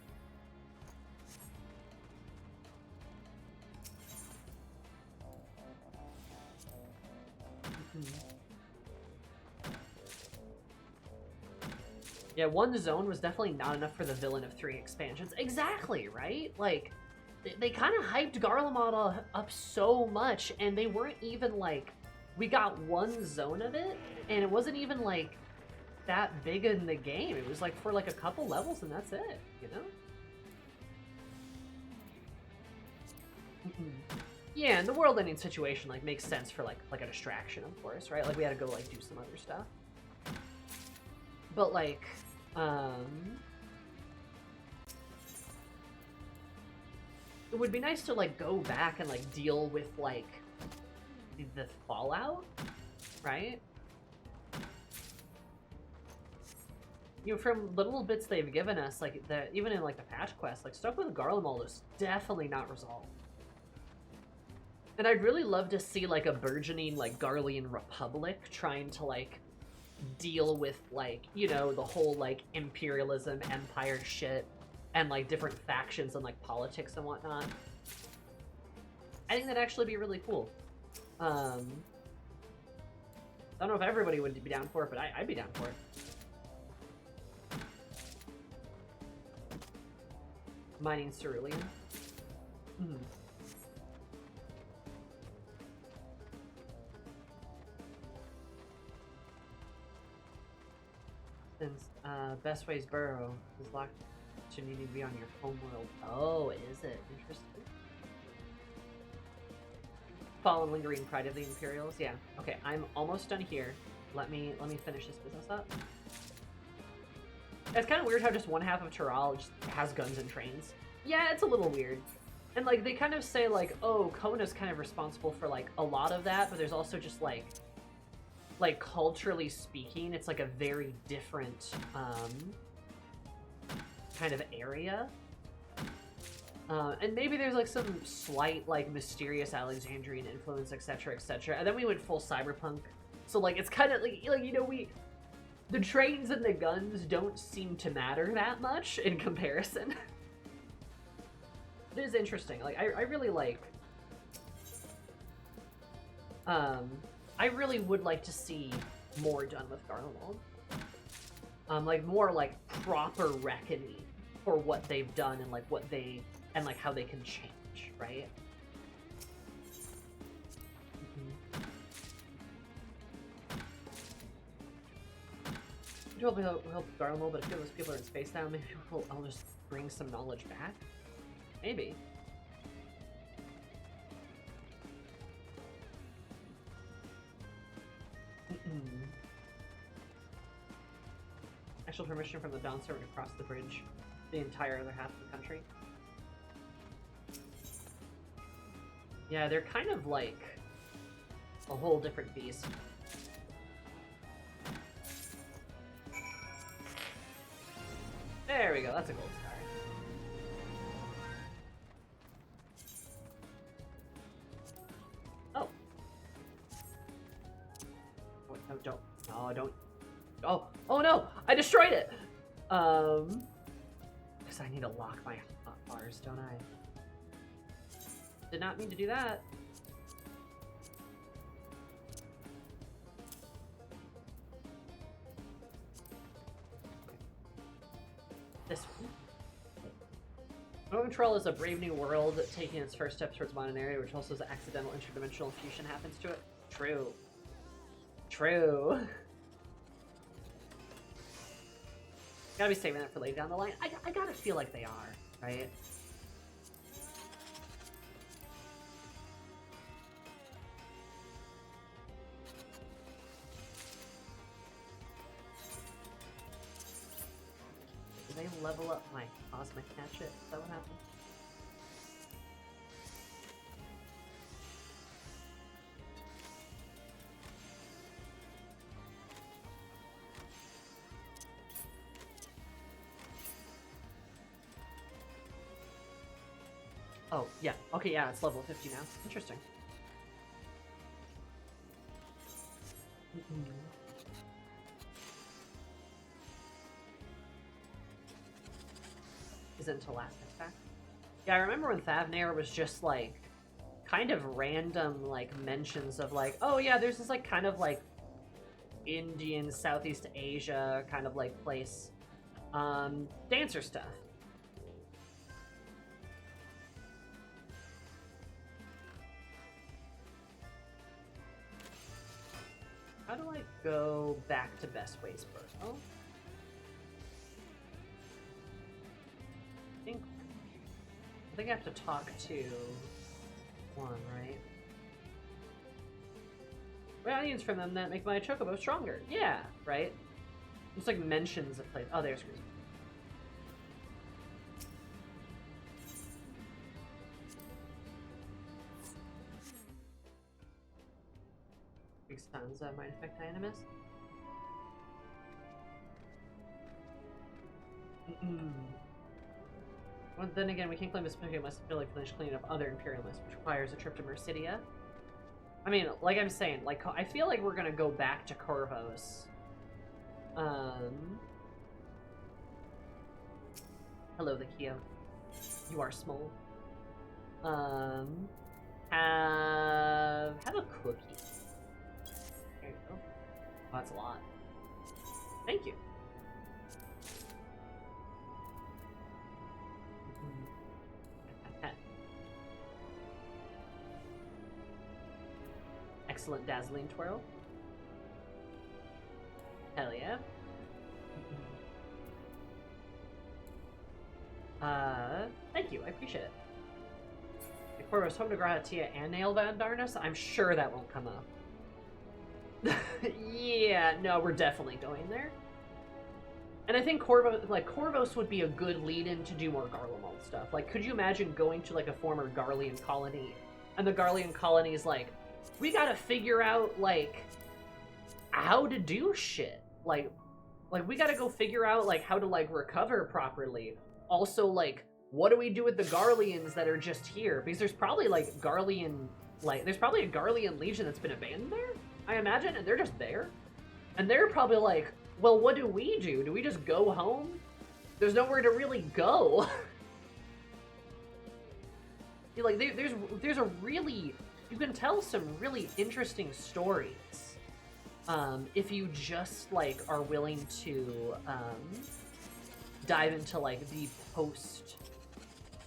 Yeah, one zone was definitely not enough for the villain of 3 expansions. Exactly, right? Like, they kind of hyped Garlemald up so much, and they weren't even, like... We got one zone of it, and it wasn't even, like, that big in the game. It was, like, for, like, a couple levels, and that's it, you know? Yeah, and the world-ending situation, like, makes sense for, like a distraction, of course, right? Like, we had to go, like, do some other stuff. But, like, it would be nice to, like, go back and, like, deal with, like, the fallout, right? You know, from the little bits they've given us, like, even in, like, the patch quest, like, stuff with Garlemald is definitely not resolved. And I'd really love to see, like, a burgeoning, like, Garlean Republic trying to, like, deal with, like, you know, the whole, like, imperialism, empire shit, and, like, different factions and, like, politics and whatnot. I think that'd actually be really cool. I don't know if everybody would be down for it, but I'd be down for it. Mining cerulean. Since Best Ways Burrow is locked to needing to be on your homeworld. Oh, is it? Interesting. Fallen lingering pride of the Imperials. Yeah. Okay, I'm almost done here. Let me finish this business up. It's kind of weird how just one half of Tural just has guns and trains. Yeah, it's a little weird. And like they kind of say like, oh, Kona's kind of responsible for like a lot of that, but there's also just like culturally speaking, it's like a very different kind of area. And maybe there's like some slight like mysterious Alexandrian influence, etc., etc. And then we went full cyberpunk, so like it's kind of like you know the trains and the guns don't seem to matter that much in comparison. It is interesting. Like I really like. I really would like to see more done with Garlemald. Like more like proper reckoning for what they've done and like what they and like how they can change, right? people will help Garlemald, but if those people are in space now, maybe I'll just bring some knowledge back? Maybe. Actual permission from the Dawn Server to cross the bridge, the entire other half of the country. Yeah, they're kind of like a whole different beast. There we go, that's a gold star. Oh. Oh, no, don't. No, don't. Oh, oh no! I destroyed it! Because I need to lock my hot bars, don't I? Did not mean to do that. This one. Montreal is a brave new world taking its first steps towards modern area, which also has an accidental interdimensional fusion happens to it. True. True. Gotta be saving that for later down the line. I gotta feel like they are, right? Did they level up my cosmic hatchet? Is that what happened? Oh, yeah. Okay, yeah, it's level 50 now. Interesting. Is it until last next pack? Yeah, I remember when Thavnair was just, like, kind of random, like, mentions of, like, oh, yeah, there's this, like, kind of, like, Indian, Southeast Asia kind of, like, place. Dancer stuff. How do I go back to Best Ways first? Oh. I think I have to talk to one, right? Onions from them that make my chocobo stronger. Yeah, right? It's like mentions of place. Oh, there's Screws. Big Stanza might affect Animus. Well, then again, we can't claim this unless Billy finished cleaning up other Imperialists, which requires a trip to Mercidia. I mean, like I'm saying, like, I feel like we're gonna go back to Corvos. Hello, the Kyo. You are small. Have a cookie. There you go. Oh, that's a lot. Thank you. Excellent dazzling twirl. Hell yeah. Thank you, I appreciate it. The Corvus home to Gratia and Nail Van Darnus? I'm sure that won't come up. Yeah, no, we're definitely going there. And I think Corvos would be a good lead-in to do more Garlemald stuff. Like, could you imagine going to, like, a former Garlean colony, and the Garlean colony is like, we gotta figure out, like, how to do shit. Like, we gotta go figure out, like, how to, like, recover properly. Also, like, what do we do with the Garleans that are just here? Because there's probably, like, there's probably a Garlean legion that's been abandoned there, I imagine, and they're just there. And they're probably like, well, what do we do? Do we just go home? There's nowhere to really go. Like, there's a really... You can tell some really interesting stories if you just, like, are willing to dive into, like, the post,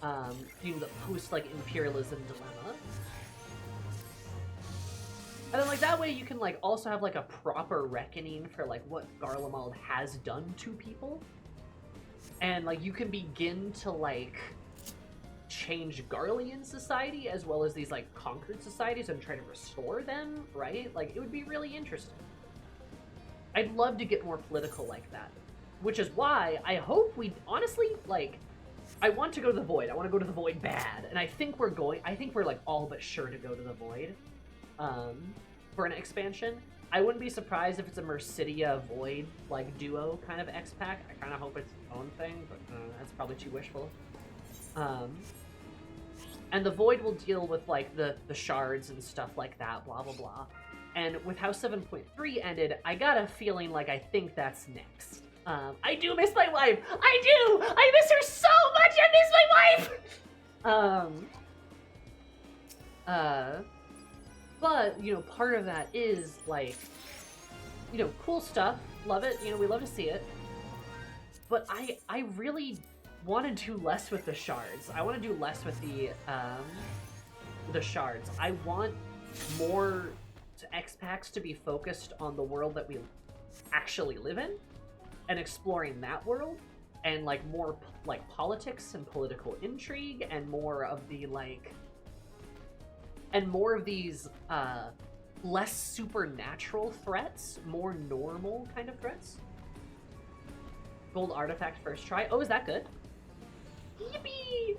like, imperialism dilemma. And then, like, that way you can, like, also have, like, a proper reckoning for, like, what Garlemald has done to people. And, like, you can begin to, like, change Garlean society as well as these, like, conquered societies and try to restore them, right? Like, it would be really interesting. I'd love to get more political like that. Which is why I hope we, honestly, like, I want to go to the Void. I want to go to the Void bad. And I think we're like, all but sure to go to the Void. For an expansion. I wouldn't be surprised if it's a Mercidia Void, like, duo kind of X-Pack. I kind of hope it's its own thing, but that's probably too wishful. And the Void will deal with, like, the shards and stuff like that, blah, blah, blah. And with how 7.3 ended, I got a feeling like I think that's next. I do miss my wife! I do! I miss her so much! I miss my wife! But, you know, part of that is, like, you know, cool stuff. Love it. You know, we love to see it. But I really want to do less with the shards. I want to do less with the shards. I want more X-Packs to be focused on the world that we actually live in and exploring that world and, like, more, like, politics and political intrigue and more of the, like... And more of these, less supernatural threats, more normal kind of threats. Gold artifact first try. Oh, is that good? Yippee!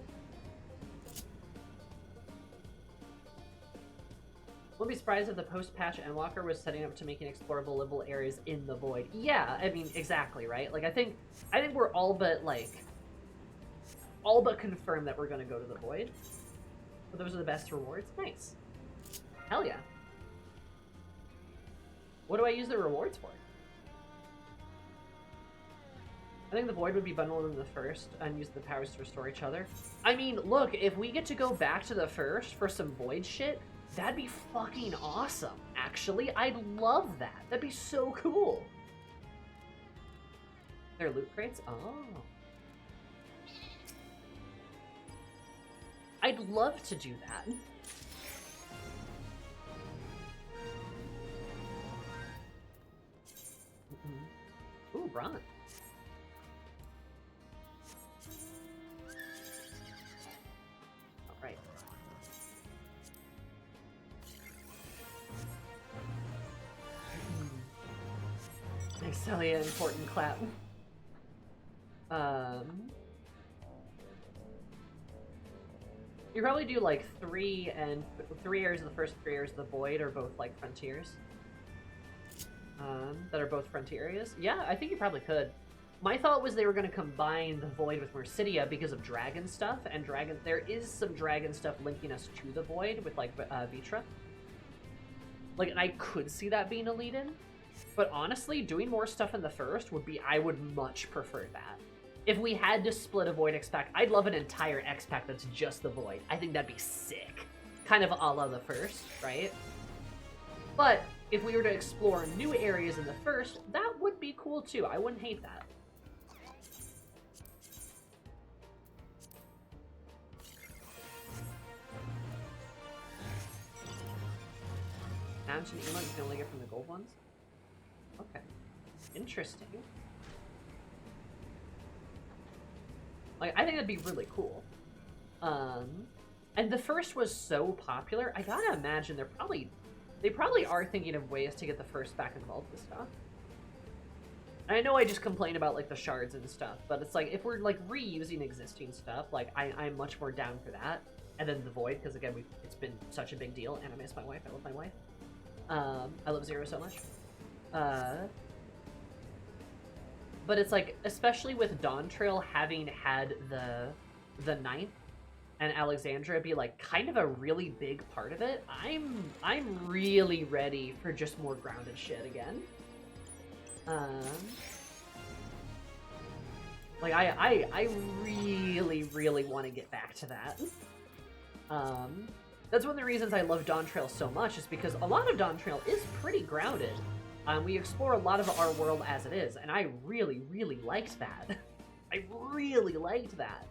Wouldn't be surprised if the post-patch Endwalker was setting up to making explorable livable areas in the Void. Yeah, I mean, exactly, right? Like, I think we're all but confirmed that we're gonna go to the Void. But those are the best rewards? Nice. Hell yeah. What do I use the rewards for? I think the Void would be bundled in the first and use the powers to restore each other. I mean, look, if we get to go back to the first for some Void shit, that'd be fucking awesome, actually. I'd love that. That'd be so cool. They're loot crates? Oh. I'd love to do that. Ooh, bronze. All right. Excelia, important clap. You probably do like 3 areas of the first 3 areas of the Void are both like frontiers. That are both frontier areas. Yeah, I think you probably could. My thought was they were going to combine the Void with Mercidia because of dragon stuff, and there is some dragon stuff linking us to the Void with like Vitra. Like, and I could see that being a lead-in, but honestly, doing more stuff in the first I would much prefer that. If we had to split a Void X-Pack, I'd love an entire X-Pack that's just the Void. I think that'd be sick. Kind of a la the first, right? But if we were to explore new areas in the first, that would be cool too. I wouldn't hate that. Mountain emote you can only get from the gold ones? Okay. Interesting. Like, I think that'd be really cool. And the first was so popular, I gotta imagine they probably are thinking of ways to get the first back involved with stuff. And I know I just complain about, like, the shards and stuff, but it's like, if we're, like, reusing existing stuff, like, I'm much more down for that. And then the Void, because, again, it's been such a big deal, and I miss my wife. I love my wife. I love Zero so much. But it's like, especially with Dawn Trail having had the ninth and Alexandria be like kind of a really big part of it, I'm really ready for just more grounded shit again. Like I really want to get back to that. That's one of the reasons I love Dawn Trail so much, is because a lot of Dawn Trail is pretty grounded. We explore a lot of our world as it is, and I really liked that. I really liked that.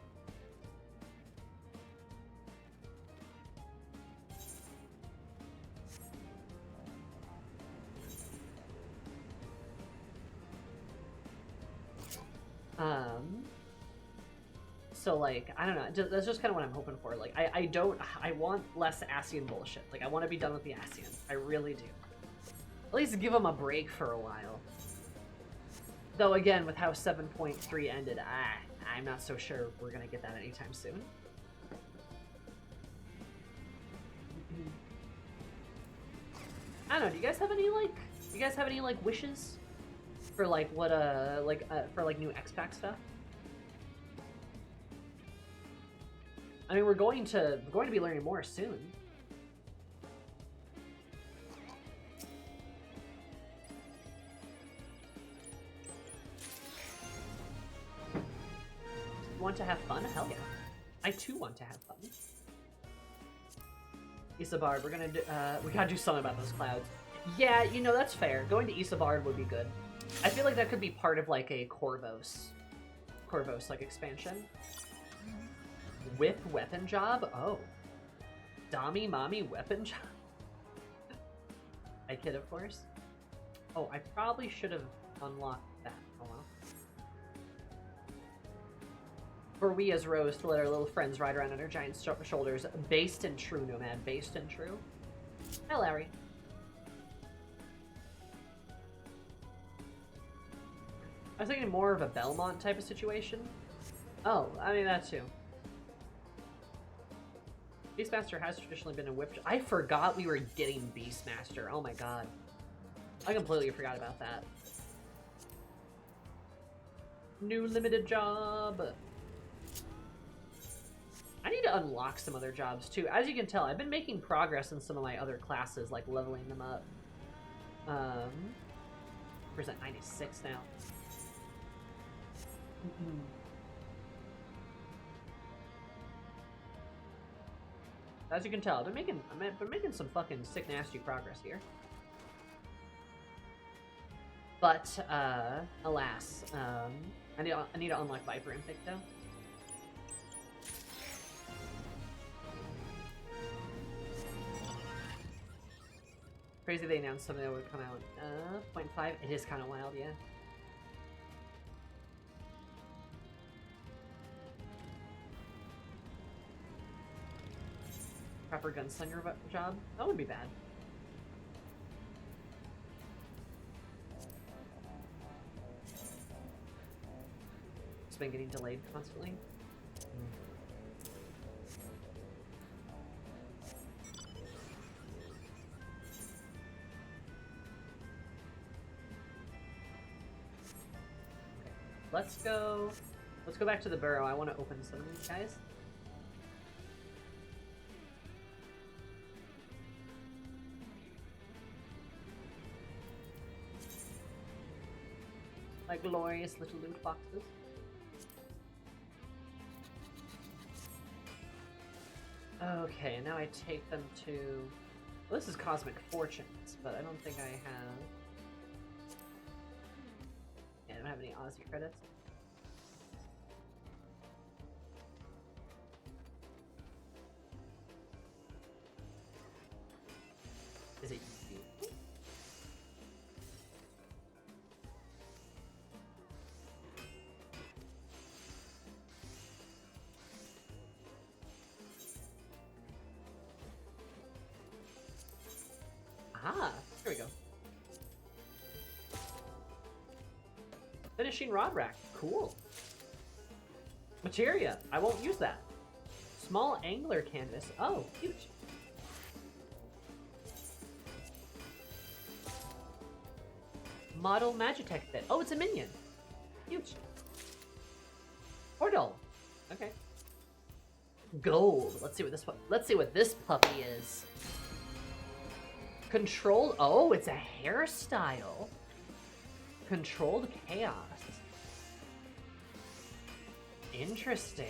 So, like, I don't know. That's just kind of what I'm hoping for. Like, I want less Ascian bullshit. Like, I want to be done with the Ascian. I really do. At least give them a break for a while. Though, again, with how 7.3 ended, I'm not so sure we're going to get that anytime soon. I don't know. Do you guys have any, like, wishes? For, like, what, for, like, new X-Pac stuff? I mean, we're going to be learning more soon. Want to have fun? Hell yeah. I too want to have fun. Isabard, we're gonna do, we gotta do something about those clouds. Yeah, you know, that's fair. Going to Isabard would be good. I feel like that could be part of, like, a Corvos, like, expansion. With weapon job? Oh. Dami mommy weapon job? I kid, of course. Oh, I probably should have unlocked that. Oh well. For we as Rose to let our little friends ride around on our giant shoulders. Based and true, Nomad. Based and true. Hi, Larry. I was thinking more of a Belmont type of situation. Oh, I mean, that too. Beastmaster has traditionally been a whip. I forgot we were getting Beastmaster. Oh my god. I completely forgot about that. New limited job. I need to unlock some other jobs too. As you can tell, I've been making progress in some of my other classes, like leveling them up. Where's that 96 now? As you can tell, I've been making some fucking sick, nasty progress here. But, alas, I need to unlock Viper Impic, though. Crazy they announced something that would come out. 0.5. It is kind of wild, yeah. Proper gunslinger job? That wouldn't be bad. It's been getting delayed constantly. Okay. Let's go back to the burrow. I want to open some of these guys. My glorious little loot boxes. Okay, and now I take them to... Well, this is Cosmic Fortunes, but I don't think I have... Yeah, I don't have any Aussie credits. Is it you? Aha! Here we go. Finishing rod rack. Cool. Materia. I won't use that. Small angler canvas. Oh, huge. Model Magitech bit. Oh, it's a minion. Huge. Portal. Okay. Gold. Let's see what this puppy is. Controlled. Oh, it's a hairstyle. Controlled chaos. Interesting.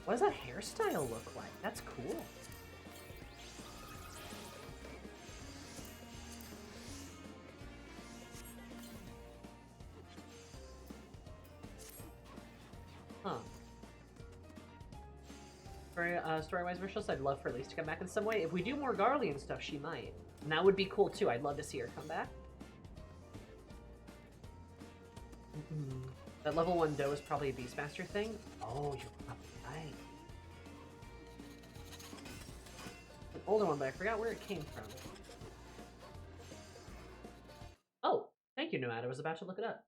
What does that hairstyle look like? That's cool. Huh. Story-wise, Rishos, I'd love for Elise to come back in some way. If we do more Garlean stuff, she might. And that would be cool, too. I'd love to see her come back. That level 1 doe is probably a Beastmaster thing. Oh, you're probably right. An older one, but I forgot where it came from. Oh, thank you, Nomad. I was about to look it up.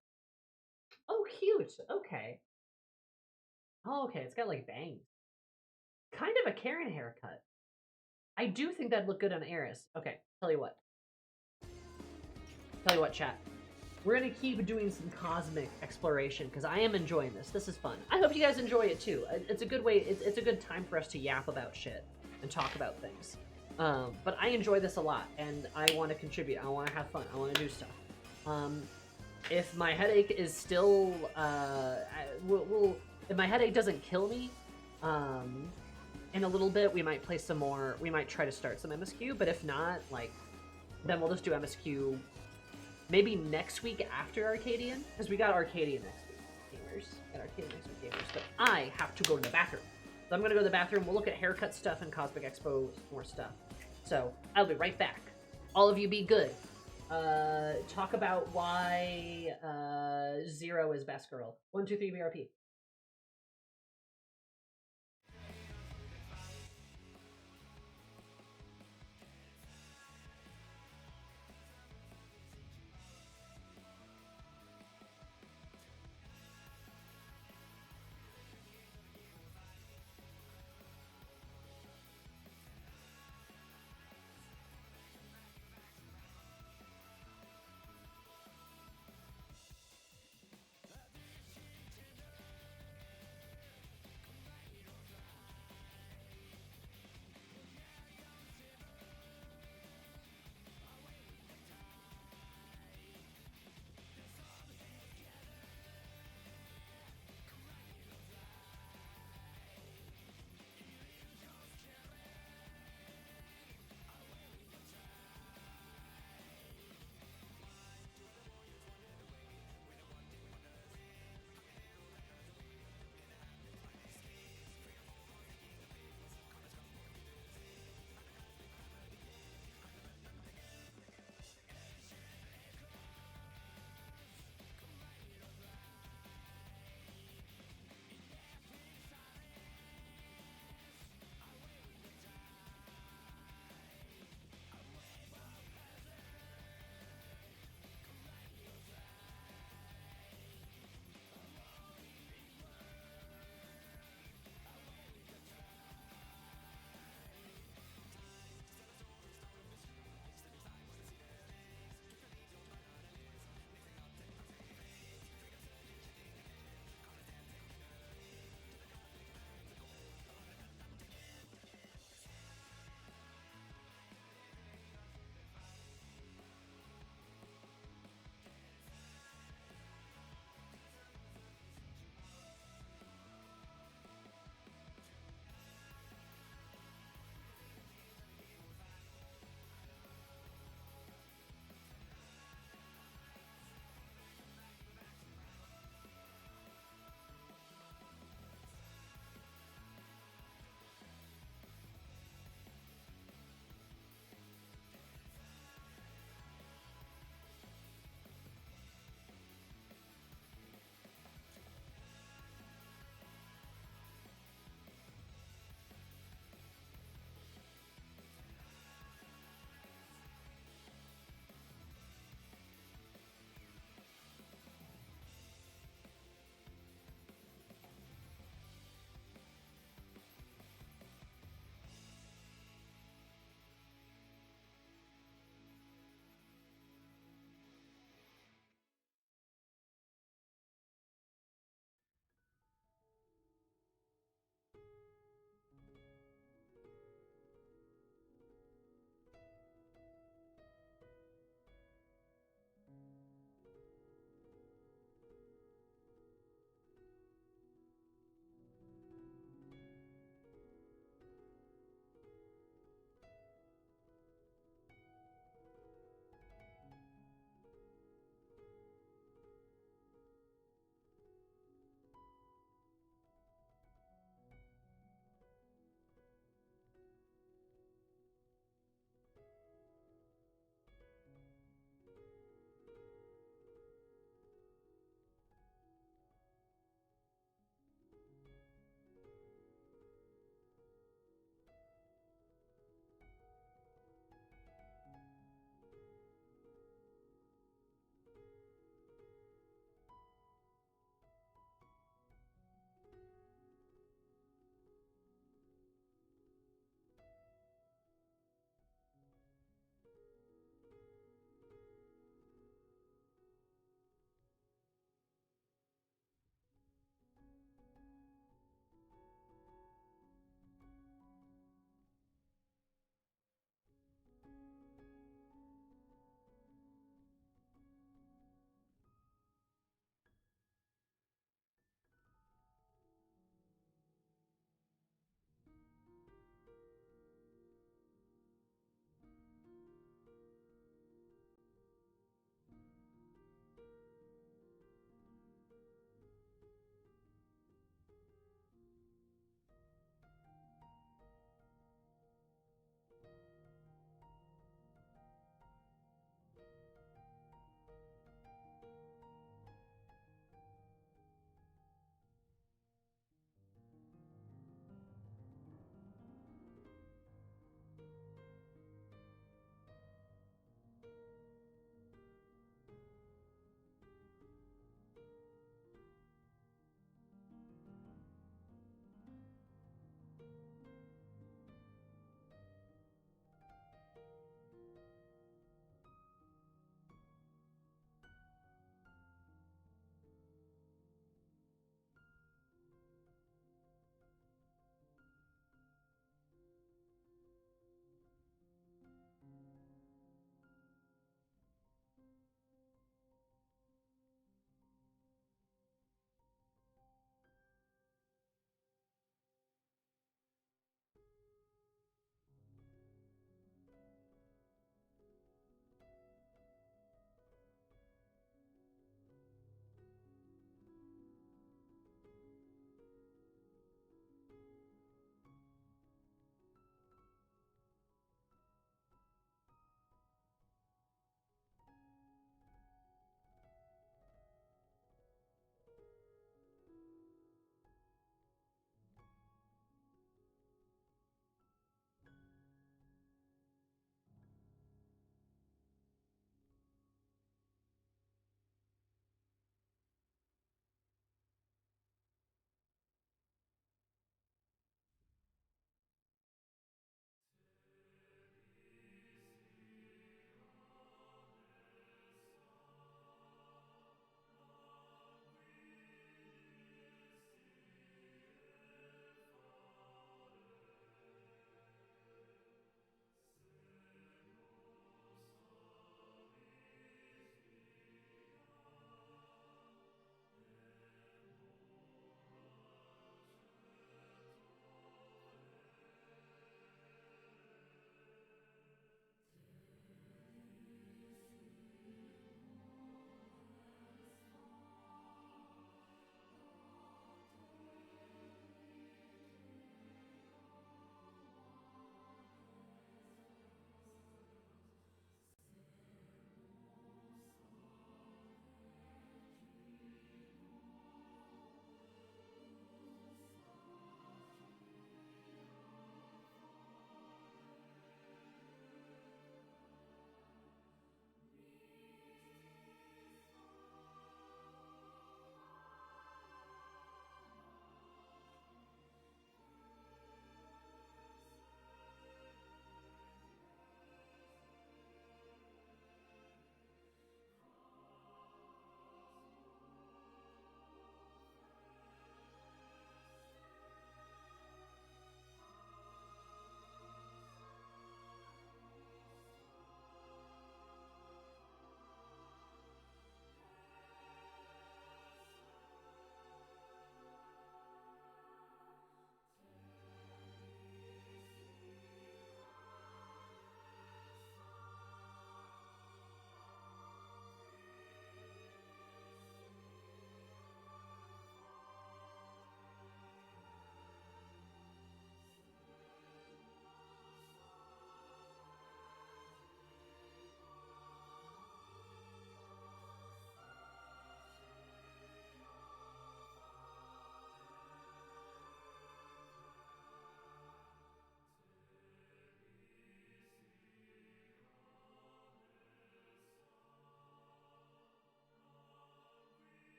Oh, cute. Okay. Oh, okay. It's got like bangs. Kind of a Karen haircut. I do think that'd look good on Eris. Okay, tell you what. Chat. We're gonna keep doing some cosmic exploration because I am enjoying this. This is fun. I hope you guys enjoy it too. It's a good way. It's a good time for us to yap about shit and talk about things. But I enjoy this a lot, and I want to contribute. I want to have fun. I want to do stuff. If my headache is still, if my headache doesn't kill me, in a little bit we might play some more. We might try to start some MSQ, but if not, like, then we'll just do MSQ. Maybe next week after Arcadian, because we got Arcadian next week, gamers. Got Arcadian next week, gamers. But I have to go to the bathroom. So I'm going to go to the bathroom. We'll look at haircut stuff and Cosmic Expo, more stuff. So I'll be right back. All of you be good. Talk about why Zero is best girl. 1, 2, 3, BRP.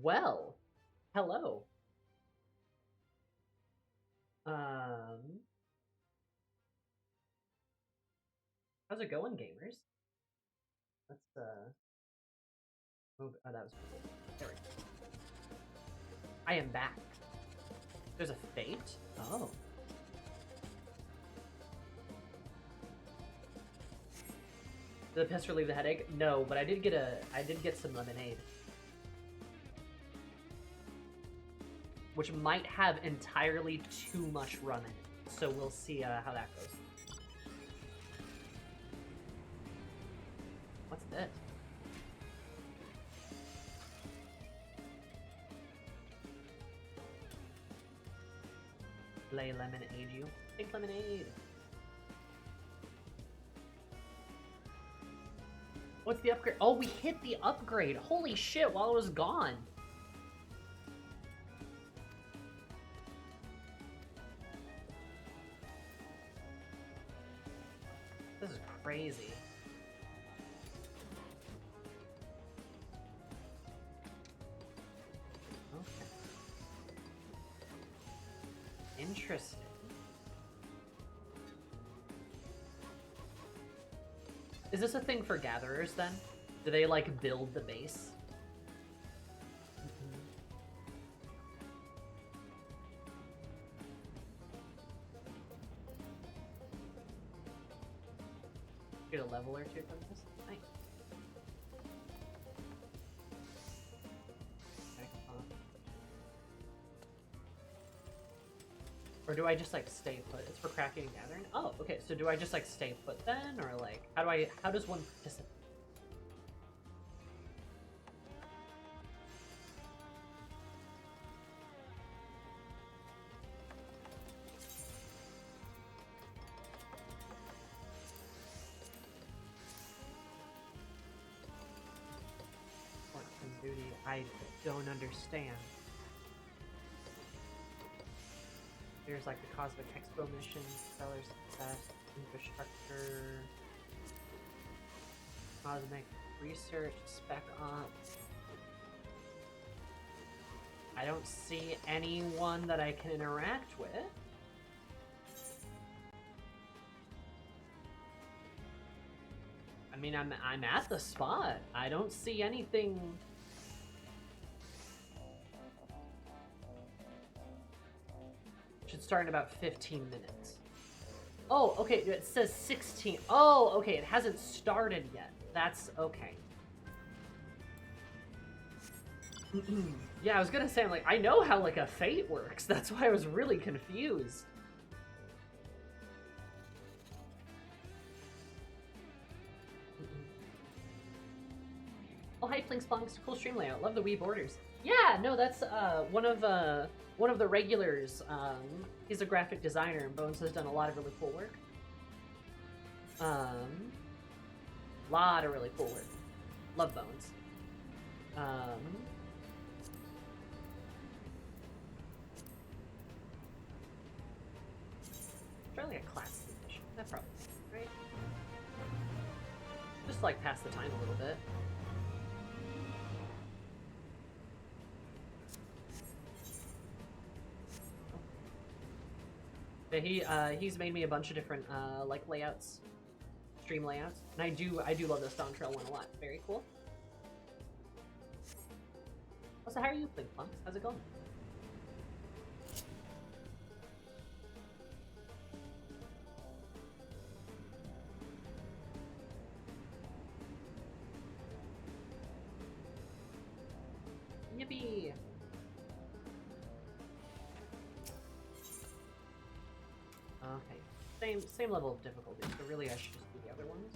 Well, hello. How's it going, gamers? Let's move. Oh, that was cool. There we go. I am back. There's a fate? Oh. Did the piss relieve the headache? No, but I did get some lemonade. Which might have entirely too much rum in it. So we'll see how that goes. What's this? Lay lemonade you. Pink lemonade. What's the upgrade? Oh, we hit the upgrade. Holy shit, while it was gone. This is crazy. Okay. Interesting. Is this a thing for gatherers, then? Do they, like, build the base? Get a level or two from this? Nice. Okay, or do I just, like, stay put? It's for crafting and gathering? Oh, okay, so do I just, like, stay put then? Or, like, how does one participate? Duty, I don't understand. There's like the Cosmic Expo mission, Stellar Success, Infrastructure, Cosmic Research, Spec Ops. I don't see anyone that I can interact with. I mean, I'm at the spot. I don't see anything. Should start in about 15 minutes. Oh, okay, it says 16. Oh, okay, it hasn't started yet. That's okay. Yeah, I was gonna say, I'm like, I know how, like, a fate works. That's why I was really confused. Oh, hi, Flinksplunks. Cool stream layout. Love the wee borders. Yeah, no, that's one of the regulars. He's a graphic designer, and Bones has done a lot of really cool work. Lot of really cool work. Love Bones. Probably a class edition. That probably is, right? Just like pass the time a little bit. Yeah, he's made me a bunch of different like layouts, stream layouts, and I do love the Stone Trail one a lot. Very cool. Also, how are you, Flinkplunks? How's it going? Yippee! Okay, same level of difficulty, so really I should just do the other ones.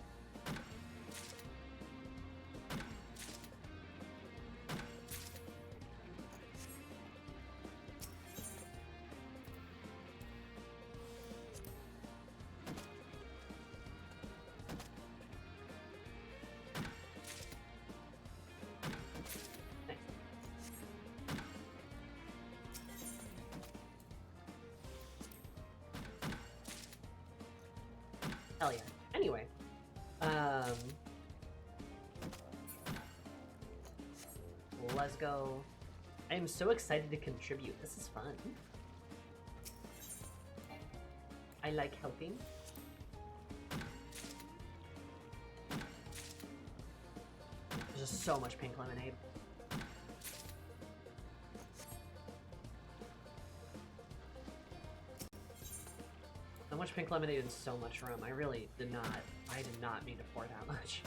Hell yeah. Anyway, let's go I am so excited to contribute. This is fun. I like helping. There's just so much pink lemonade. So much pink lemonade and so much rum. I did not mean to pour that much.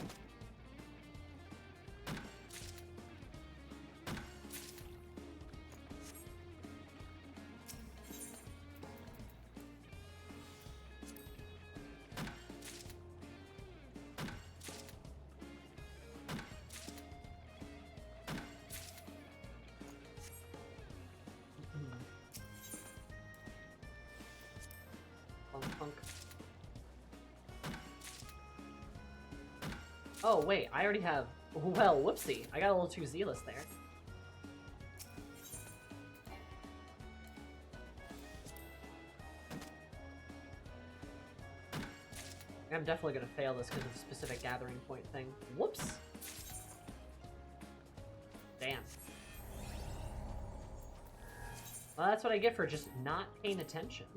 Oh, wait, I already have... Well, whoopsie. I got a little too zealous there. I'm definitely gonna fail this because of the specific gathering point thing. Whoops! Damn. Well, that's what I get for just not paying attention.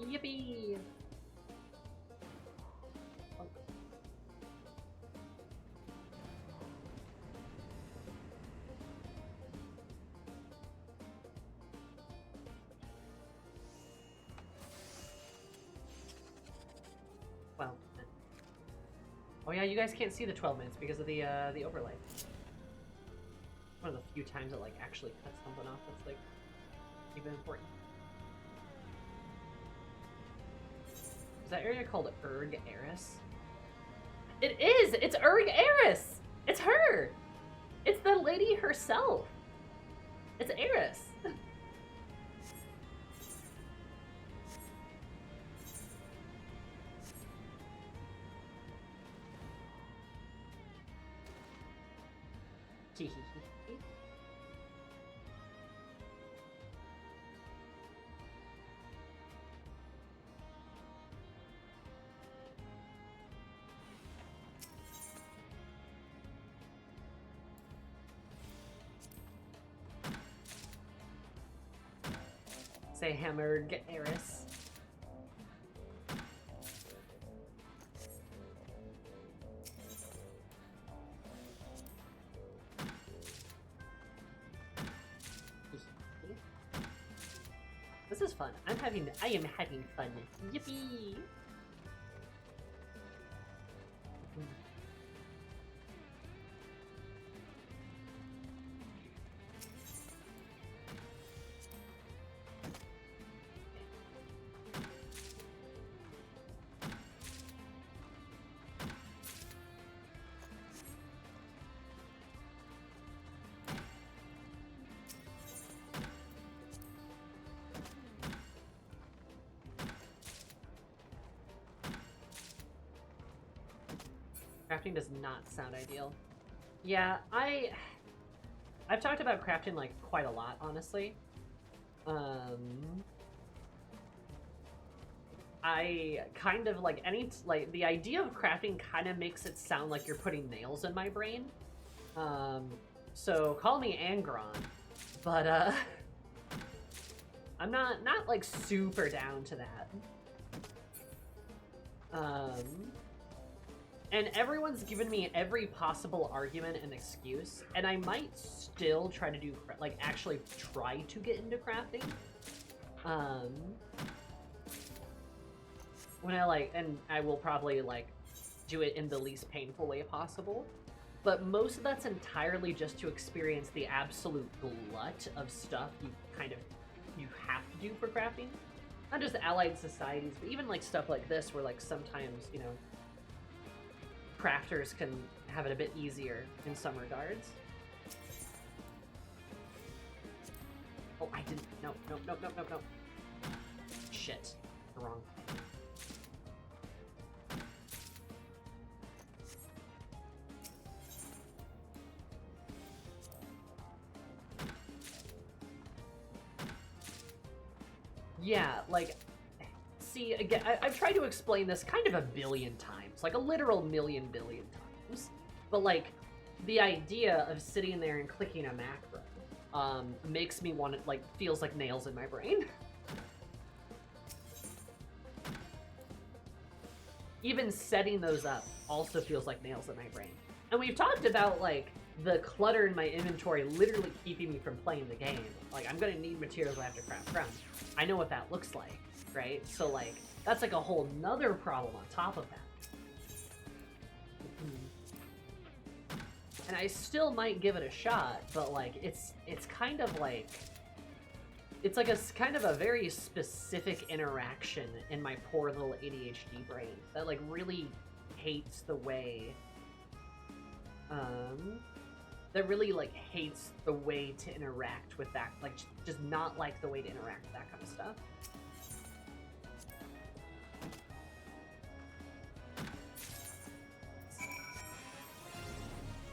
Yippee! Oh. Well. Oh yeah, you guys can't see the 12 minutes because of the overlay. One of the few times it like actually cuts something off that's like even important. Is that area called Erg Eris? It is! It's Erg Eris! It's her! It's the lady herself! It's Eris! Say hammered Eris. This is fun. I am having fun. Yippee! Crafting does not sound ideal. Yeah, I've talked about crafting like quite a lot, honestly. I kind of like the idea of crafting kind of makes it sound like you're putting nails in my brain. So call me Angron, but I'm not like super down to that. And everyone's given me every possible argument and excuse, and I might still try to do, like, actually try to get into crafting. When and I will probably, like, do it in the least painful way possible. But most of that's entirely just to experience the absolute glut of stuff you have to do for crafting. Not just allied societies, but even, like, stuff like this where, like, sometimes, you know, crafters can have it a bit easier in some regards. Oh, I didn't. No. Shit. Wrong. Yeah, like, see, again, I've tried to explain this kind of a billion times, like a literal million billion times, but like, the idea of sitting there and clicking a macro makes me want to, like, feels like nails in my brain. Even setting those up also feels like nails in my brain. And we've talked about, like, the clutter in my inventory literally keeping me from playing the game. Like, I'm gonna need materials I have to craft from. I know what that looks like, right? So, like, that's like a whole nother problem on top of that. And I still might give it a shot, but, like, it's kind of like... It's like a kind of a very specific interaction in my poor little ADHD brain that, like, really hates the way... that really, like, hates the way to interact with that. Like, just not like the way to interact with that kind of stuff.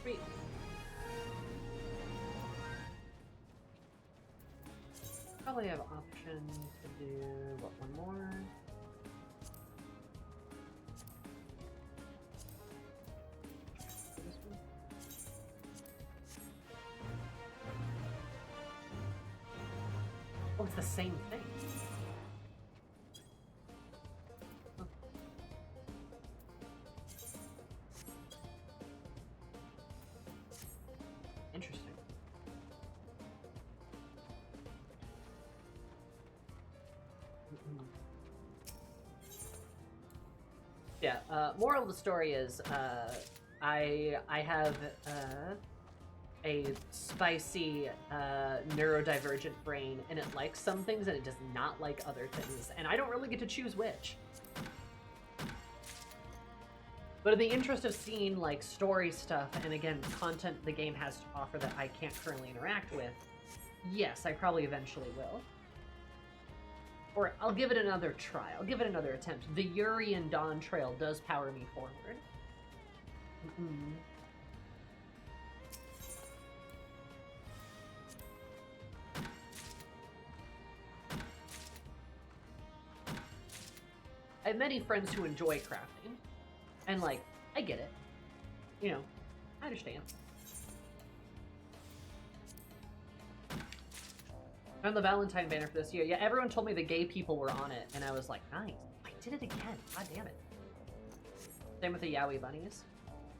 Sweet. Probably have options to do, what, one more? This one? Oh, it's the same thing. Huh. Interesting. Yeah, moral of the story is, I have, a spicy, neurodivergent brain, and it likes some things and it does not like other things, and I don't really get to choose which. But in the interest of seeing, like, story stuff, and again, content the game has to offer that I can't currently interact with, yes, I probably eventually will. Or I'll give it another try. I'll give it another attempt. The Yuri and Dawn Trail does power me forward. I have many friends who enjoy crafting. And, like, I get it. You know, I understand. On the Valentine banner for this year, yeah, everyone told me the gay people were on it, and I was like, nice. I did it again. God damn it. Same with the Yowie bunnies.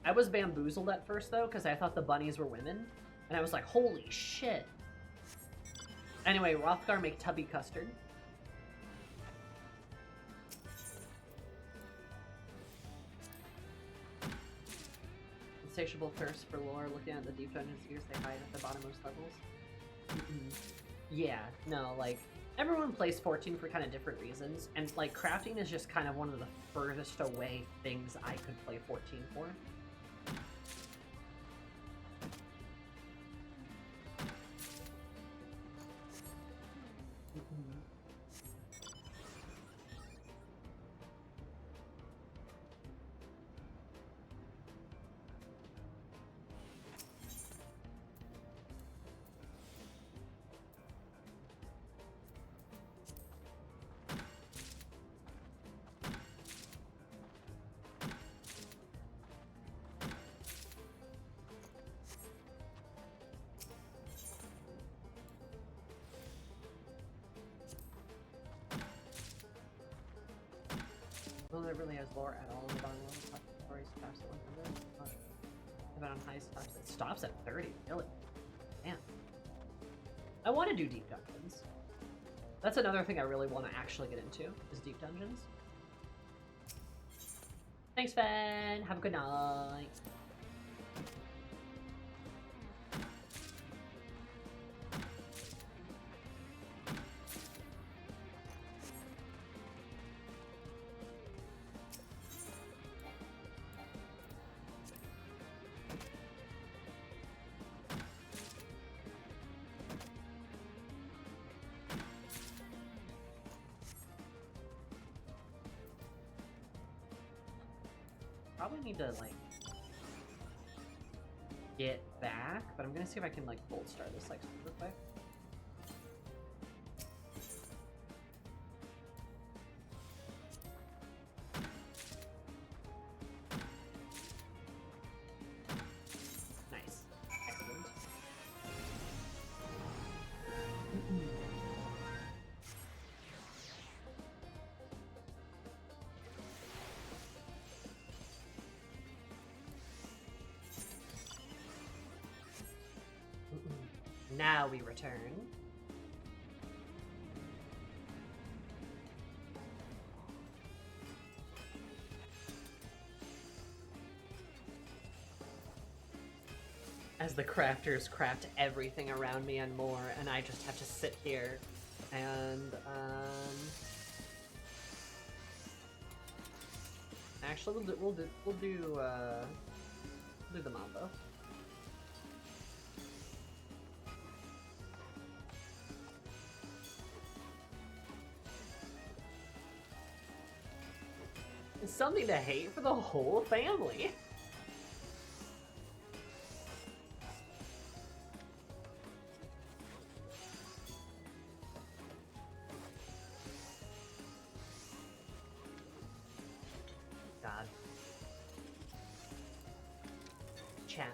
I was bamboozled at first, though, because I thought the bunnies were women, and I was like, holy shit. Anyway, Rothgar make tubby custard. Insatiable thirst for lore, looking at the deep dungeon spheres they hide at the bottommost levels. Yeah, no, like, everyone plays 14 for kind of different reasons, and, like, crafting is just kind of one of the furthest away things I could play 14 for. Well, it really has lore at all in the bottom level. Top story stops at 100. But on high stops at 30. Really? Man. I want to do deep dungeons. That's another thing I really want to actually get into, is deep dungeons. Thanks, Fen. Have a good night. Probably need to, like, get back, but I'm gonna see if I can, like, bolt start this, like, super quick. Now we return. As the crafters craft everything around me and more, and I just have to sit here and, actually, we'll do the mambo. It's something to hate for the whole family. God. Chat.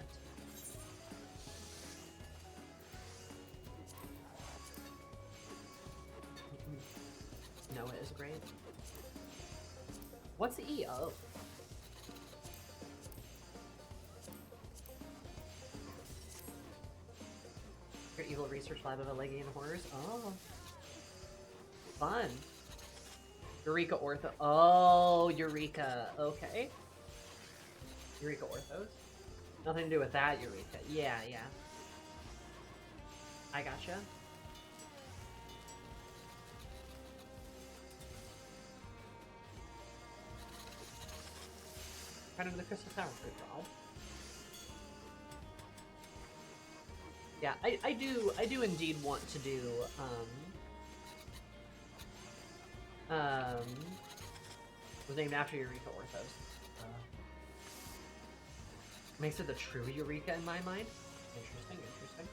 Noah is great. What's the E? Oh. Your evil research lab of a leggy and horrors? Oh. Fun. Eureka Ortho. Oh, Eureka. Okay. Eureka Orthos? Nothing to do with that, Eureka. Yeah, yeah. I gotcha. Kind of the Crystal Tower. Good job. Yeah, I do indeed want to do, was named after Eureka Orthos. Makes it the true Eureka in my mind. Interesting, interesting.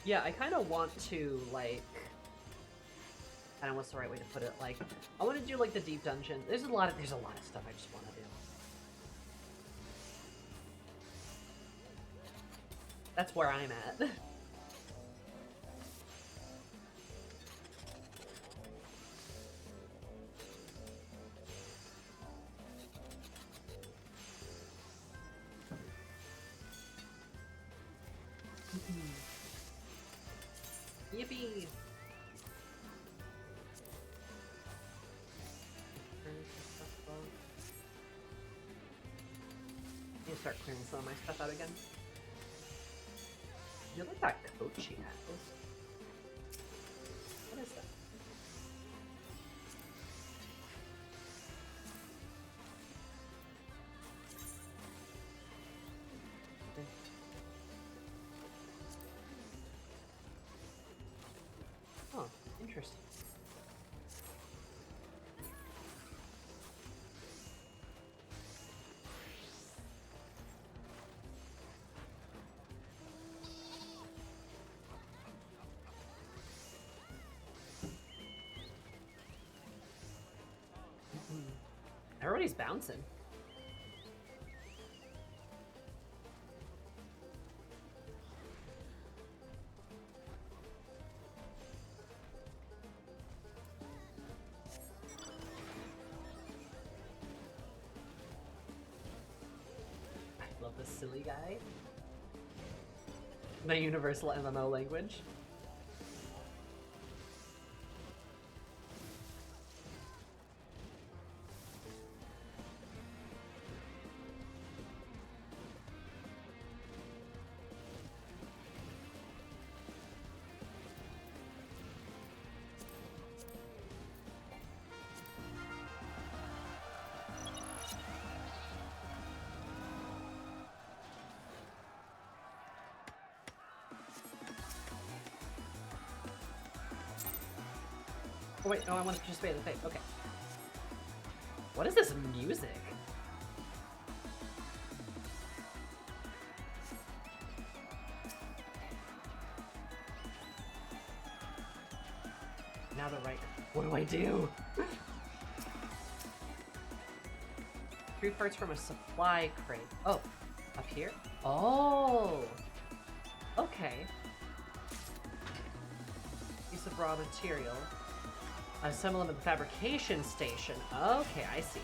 Yeah, I kind of want to, like, I don't know what's the right way to put it. Like, I want to do like the deep dungeon. There's a lot of stuff I just want to do. That's where I'm at. Yippee! I need to start clearing some of my stuff out again. You like that coat she has? What is that? Oh, interesting. Everybody's bouncing. I love this silly guy. My universal MMO language. Oh wait, no, I want to participate in the thing. Okay. What is this music? Now the right. What do I do? 3 parts from a supply crate. Oh, up here? Oh! Okay. Piece of raw material. Assemble them at the fabrication station. Okay, I see.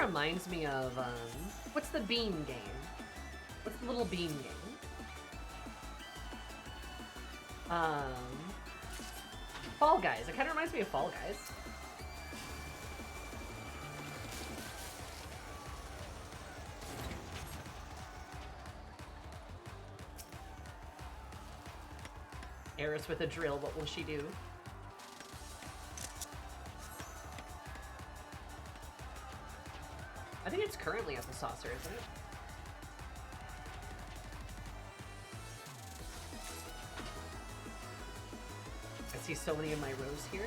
reminds me of, what's the bean game? What's the little bean game? Fall Guys. It kind of reminds me of Fall Guys. Eris with a drill, what will she do? I think it's currently at the saucer, isn't it? I see so many of my rows here.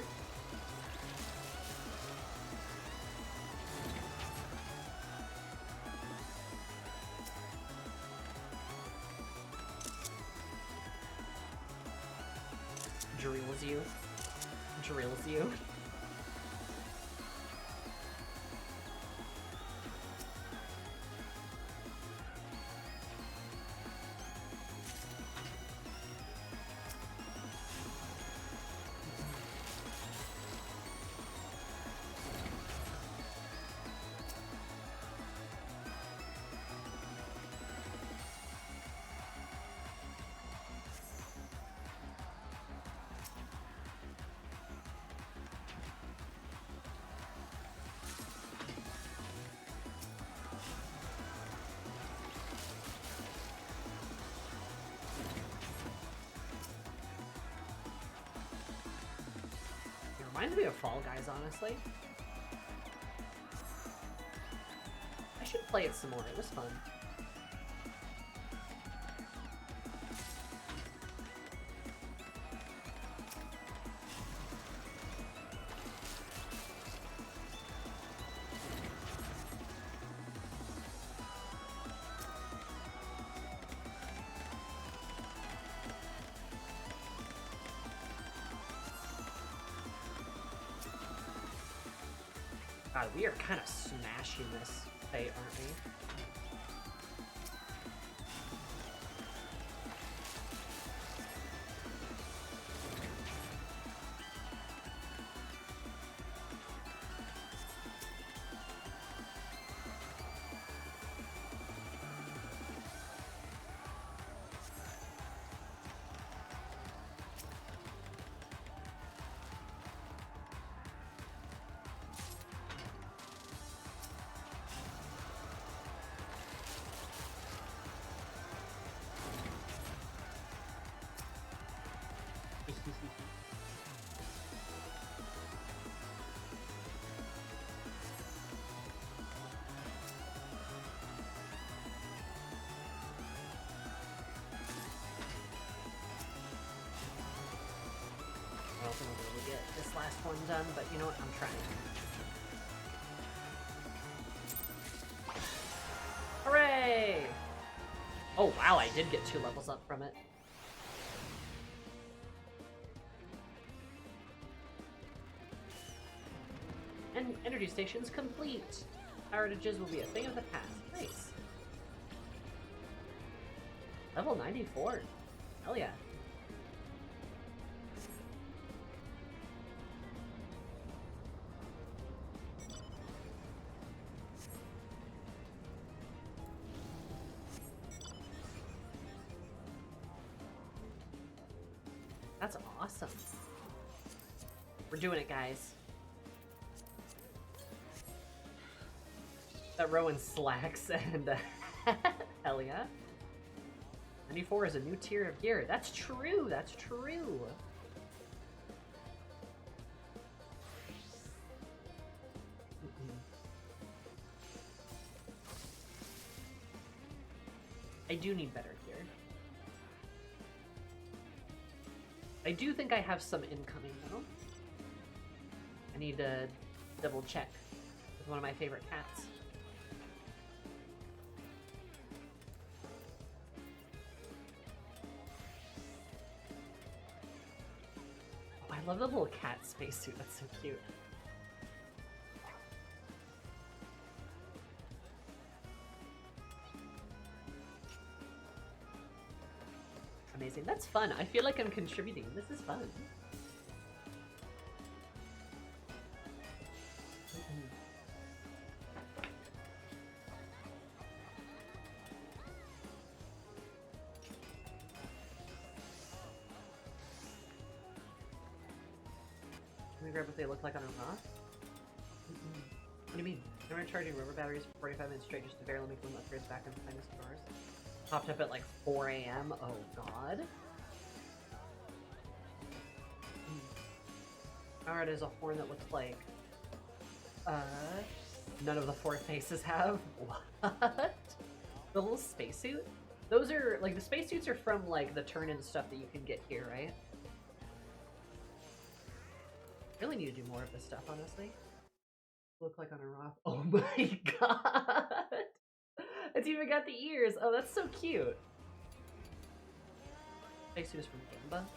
Drills you. Drills you. Reminds me of Fall Guys, honestly. I should play it some more. It was fun. God, we are kind of smashing this fate, aren't we? I don't think we'll be able to get this last one done, but you know what? I'm trying. Hooray! Oh wow, I did get 2 levels up from it. And energy station's complete. Outages will be a thing of the past. Nice. Level 94. Hell yeah. That's awesome. We're doing it, guys. That Rowan slacks and hell yeah. 94 is a new tier of gear. That's true, that's true. I do need better gear. I do think I have some incoming, though. I need to double check with one of my favorite cats. Oh, I love the little cat spacesuit. That's so cute. Amazing. That's fun. I feel like I'm contributing. This is fun. me grab what they look like on a rock? What do you mean? I remember charging rubber batteries for 45 minutes straight just to barely make them upgrades back in behind the stores. Popped up at like 4 a.m. Oh god. Alright, is a horn that looks like none of the four faces have. What? The little spacesuit? Those are like the spacesuits are from like the turn-in stuff that you can get here, right? Really need to do more of this stuff, honestly. Look like on a rock. Oh my god! It's even got the ears. Oh, that's so cute. Spacesuit is from Gamba.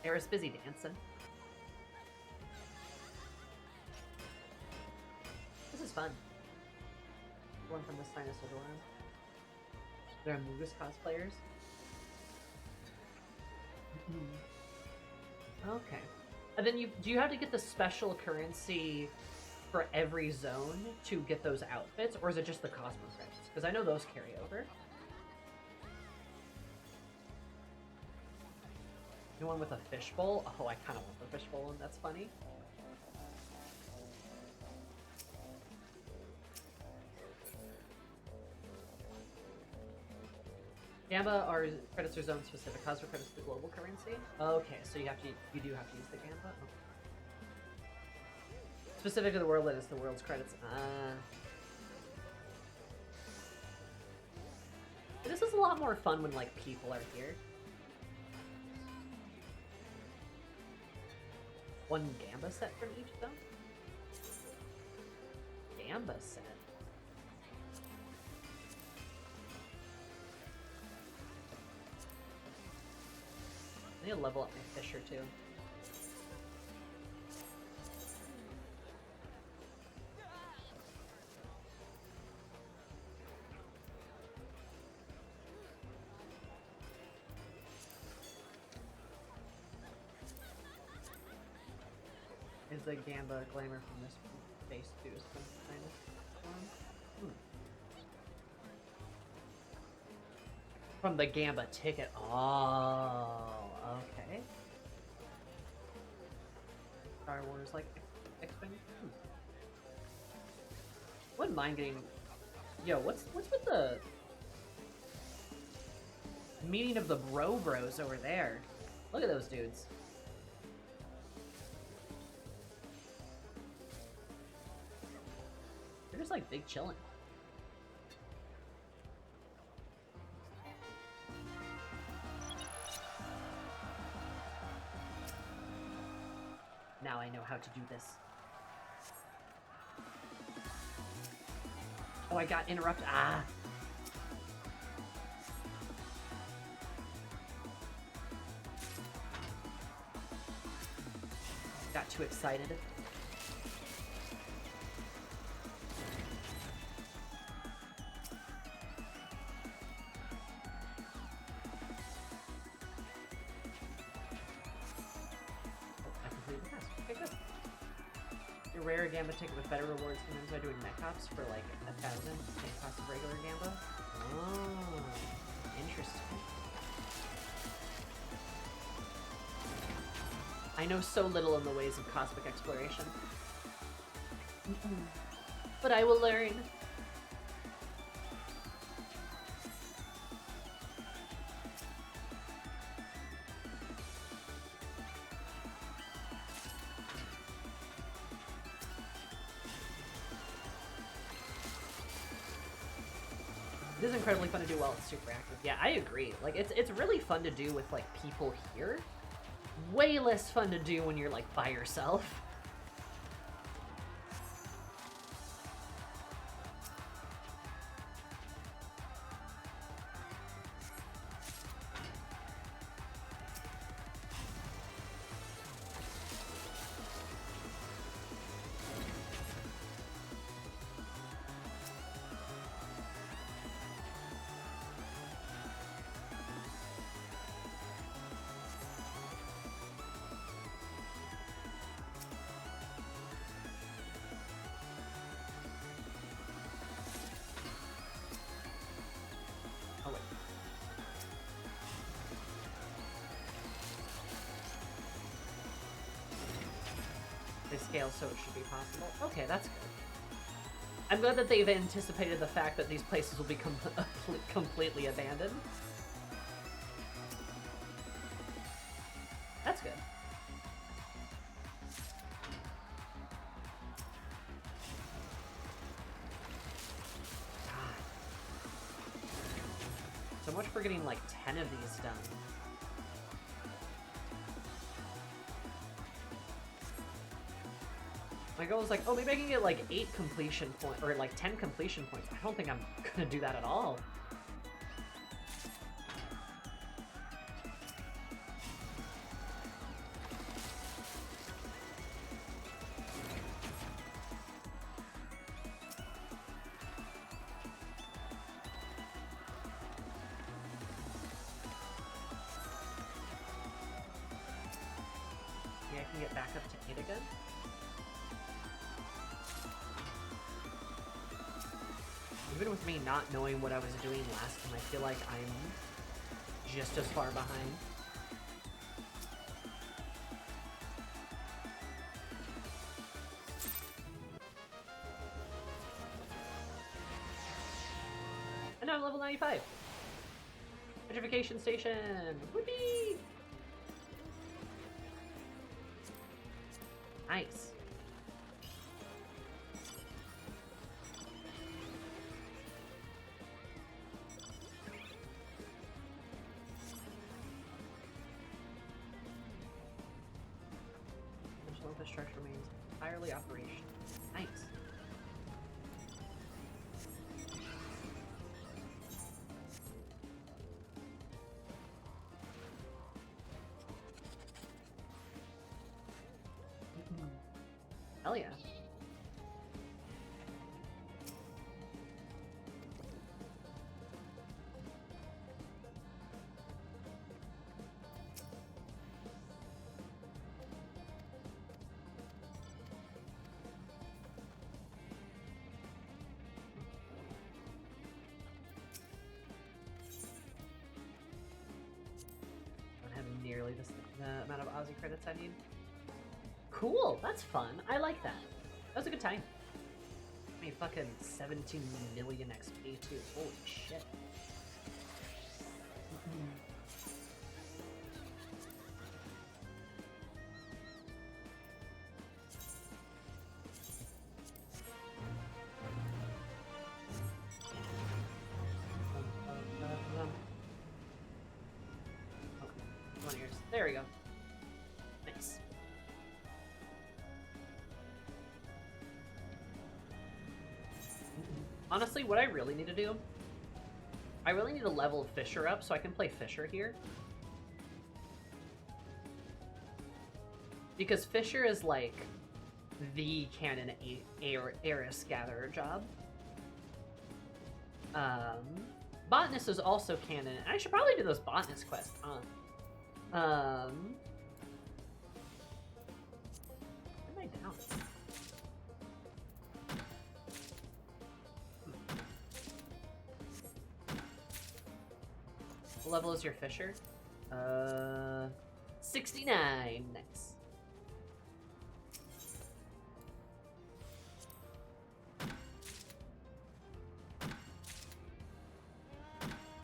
Era's busy dancing. This is fun. One from the Sinus Adorum. They're Amogus cosplayers. Okay. And then do you have to get the special currency for every zone to get those outfits, or is it just the Cosmo credits? Because I know those carry over. The one with a fishbowl? Oh, I kind of want the fishbowl one. That's funny. Gamba are credits are zone specific. Cosmo credits the global currency. Okay, so you do have to use the Gamba. Okay. Specific to the world, that is the world's credits. This is a lot more fun when like people are here. One Gamba set from each zone? Gamba set? I need to level up my Fisher too. Is the Gamba glamour from this face too? Some kind of From the Gamba ticket. Oh, okay. Star Wars like X-Wing. Wouldn't mind getting. Yo, what's with the meeting of the bros over there? Look at those dudes. They're just like Big Chillin. Now I know how to do this. Oh, I got interrupted. Ah! Got too excited. Rare Gamba ticket with better rewards sometimes by doing mech ops for like 1,000 same cost of regular Gamba. Oh, interesting. I know so little in the ways of cosmic exploration. But I will learn. It is incredibly fun to do while it's super active. Yeah, I agree. Like, it's really fun to do with, like, people here. Way less fun to do when you're, like, by yourself. They scale so it should be possible. Okay, that's good. I'm glad that they've anticipated the fact that these places will become completely abandoned. That's good. God. So much for getting like 10 of these done. My goal is like, oh, maybe I can get like 8 completion points, or like 10 completion points. I don't think I'm gonna do that at all. Maybe I can get back up to 8 again. Even with me not knowing what I was doing last time, I feel like I'm just as far behind. And now I'm level 95. Petrification station! Whoopee! Nice. Infrastructure remains entirely operational. Nice. Hell yeah. Nearly the amount of Aussie credits I need. Cool, that's fun. I like that. That was a good time. I mean, fucking 17 million XP too. Holy shit. There we go. Nice. Honestly, what I really need to do, I really need to level Fisher up so I can play Fisher here. Because Fisher is like the canon Eris Gatherer job. Botanist is also canon. I should probably do those Botanist quests, huh? Where am I down? What level is your Fisher? 69. Nice.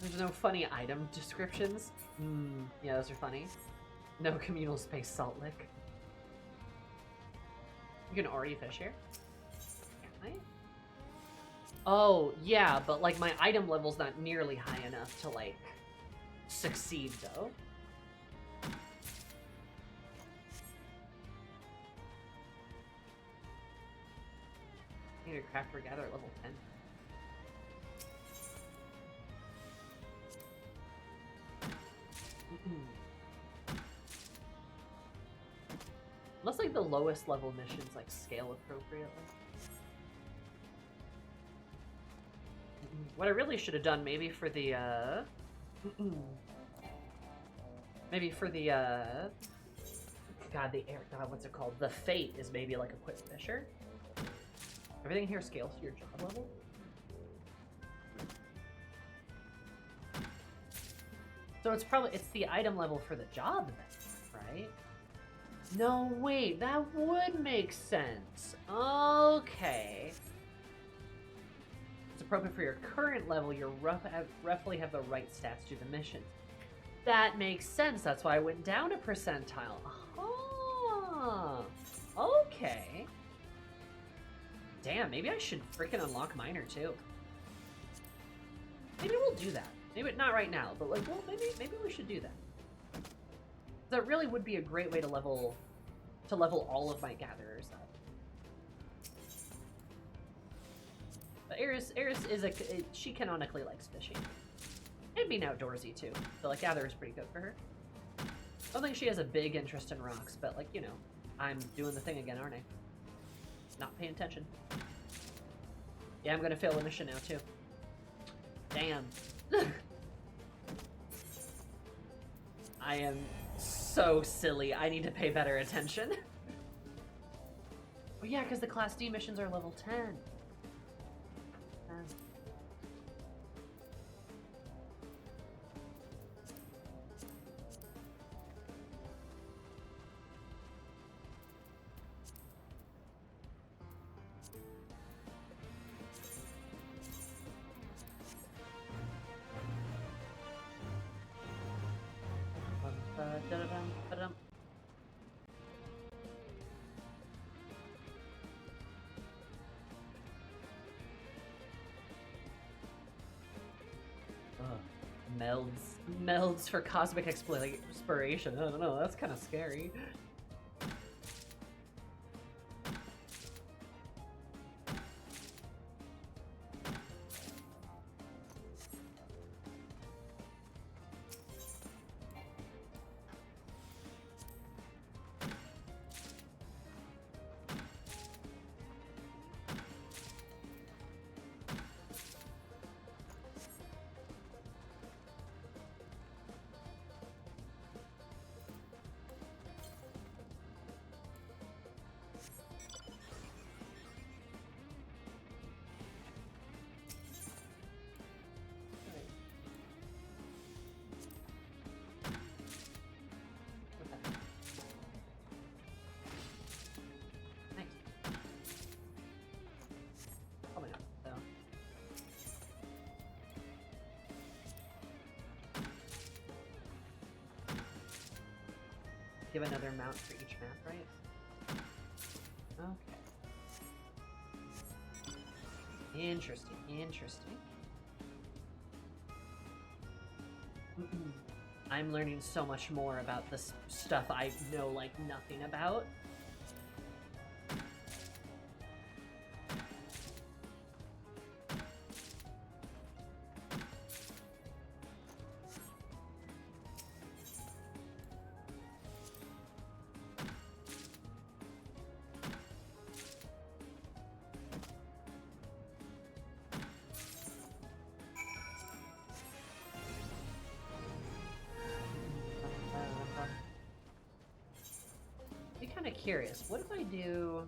There's no funny item descriptions. Yeah, those are funny. No communal space salt lick. You can already fish here? Can I? Oh, yeah, but like my item level's not nearly high enough to like succeed though. I need a crafter gather at level 10. Unless like the lowest level missions like scale appropriately. What I really should have done maybe for the God, what's it called? The Fate is maybe like a quick Fisher. Everything here scales to your job level. So it's the item level for the job then, right? No, wait, that would make sense. Okay. It's appropriate for your current level. You roughly have the right stats to do the mission. That makes sense. That's why I went down a percentile. Oh, okay. Damn, maybe I should freaking unlock Minor too. Maybe we'll do that. Maybe not right now, but like, well, maybe we should do that. That really would be a great way to level all of my gatherers up. But Eris is she canonically likes fishing. And being outdoorsy too. So like gatherer's pretty good for her. I don't think she has a big interest in rocks, but like, you know, I'm doing the thing again, aren't I? Not paying attention. Yeah, I'm gonna fail the mission now too. Damn. I am so silly. I need to pay better attention. Oh yeah, because the Class D missions are level 10. Melds for cosmic exploration. I don't know, that's kind of scary. Give another mount for each map, right? Okay. Interesting, interesting. I'm learning so much more about this stuff I know like nothing about. Curious, what if I do...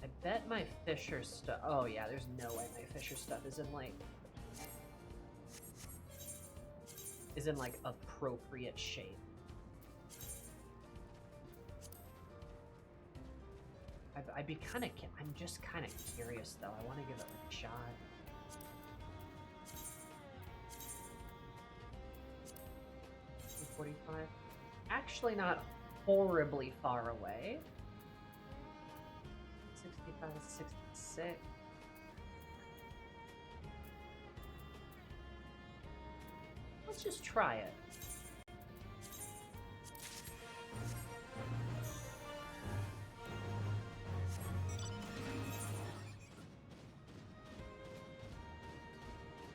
I bet my Fisher stuff... Oh yeah, there's no way my Fisher stuff is in like appropriate shape. I'd be kind of... I'm just kind of curious though. I want to give it like a shot. $45. Actually not horribly far away. 65, 66. Let's just try it.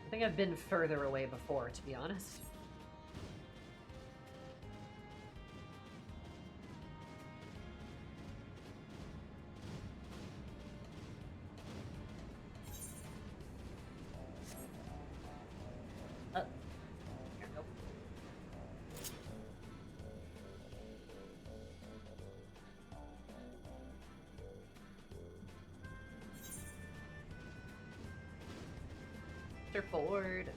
I think I've been further away before, to be honest. Forward.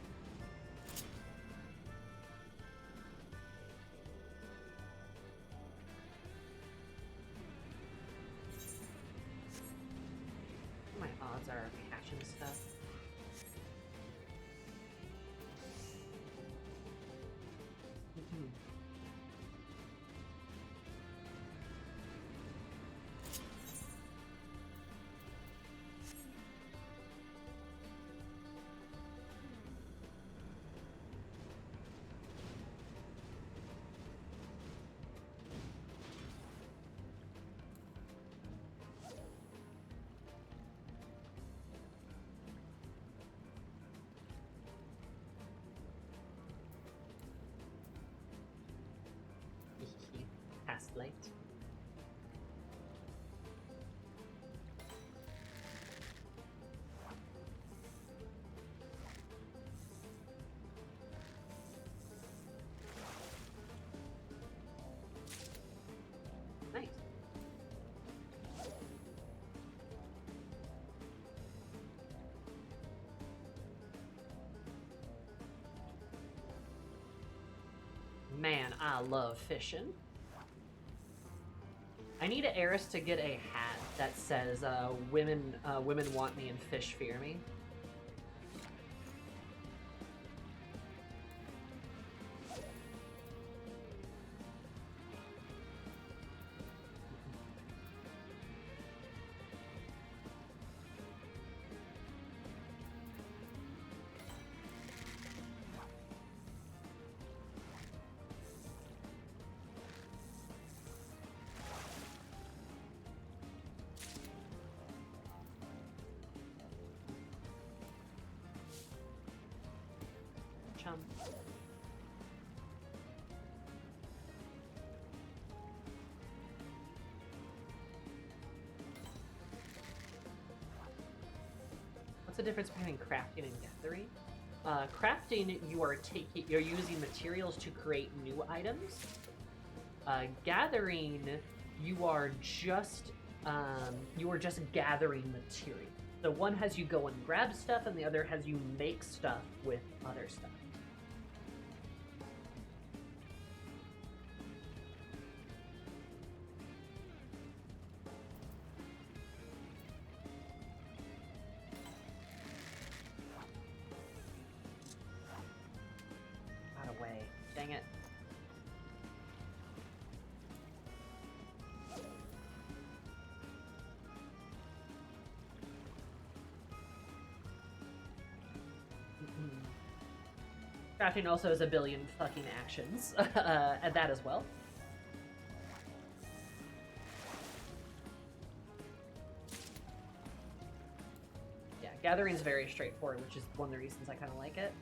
Man, I love fishing. I need Eris to get a hat that says, women want me and fish fear me. What's the difference between crafting and gathering? Crafting, you're using materials to create new items. Gathering, you are just gathering material. So one has you go and grab stuff, and the other has you make stuff with other stuff. Got away. Dang it. Crafting also has a billion fucking actions, and that as well. Yeah, gathering's very straightforward, which is one of the reasons I kind of like it.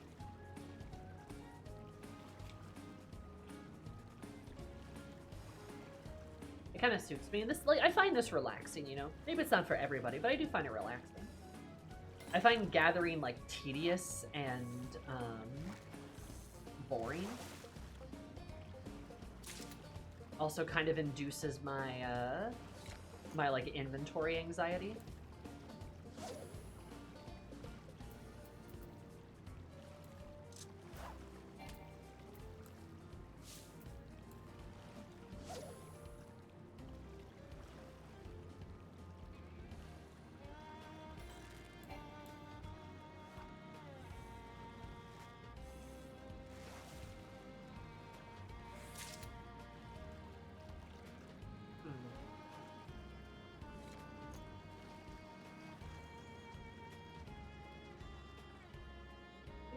It kind of suits me. This, like, I find this relaxing, you know? Maybe it's not for everybody, but I do find it relaxing. I find gathering, like, tedious and, boring. Also kind of induces my, my, like, inventory anxiety.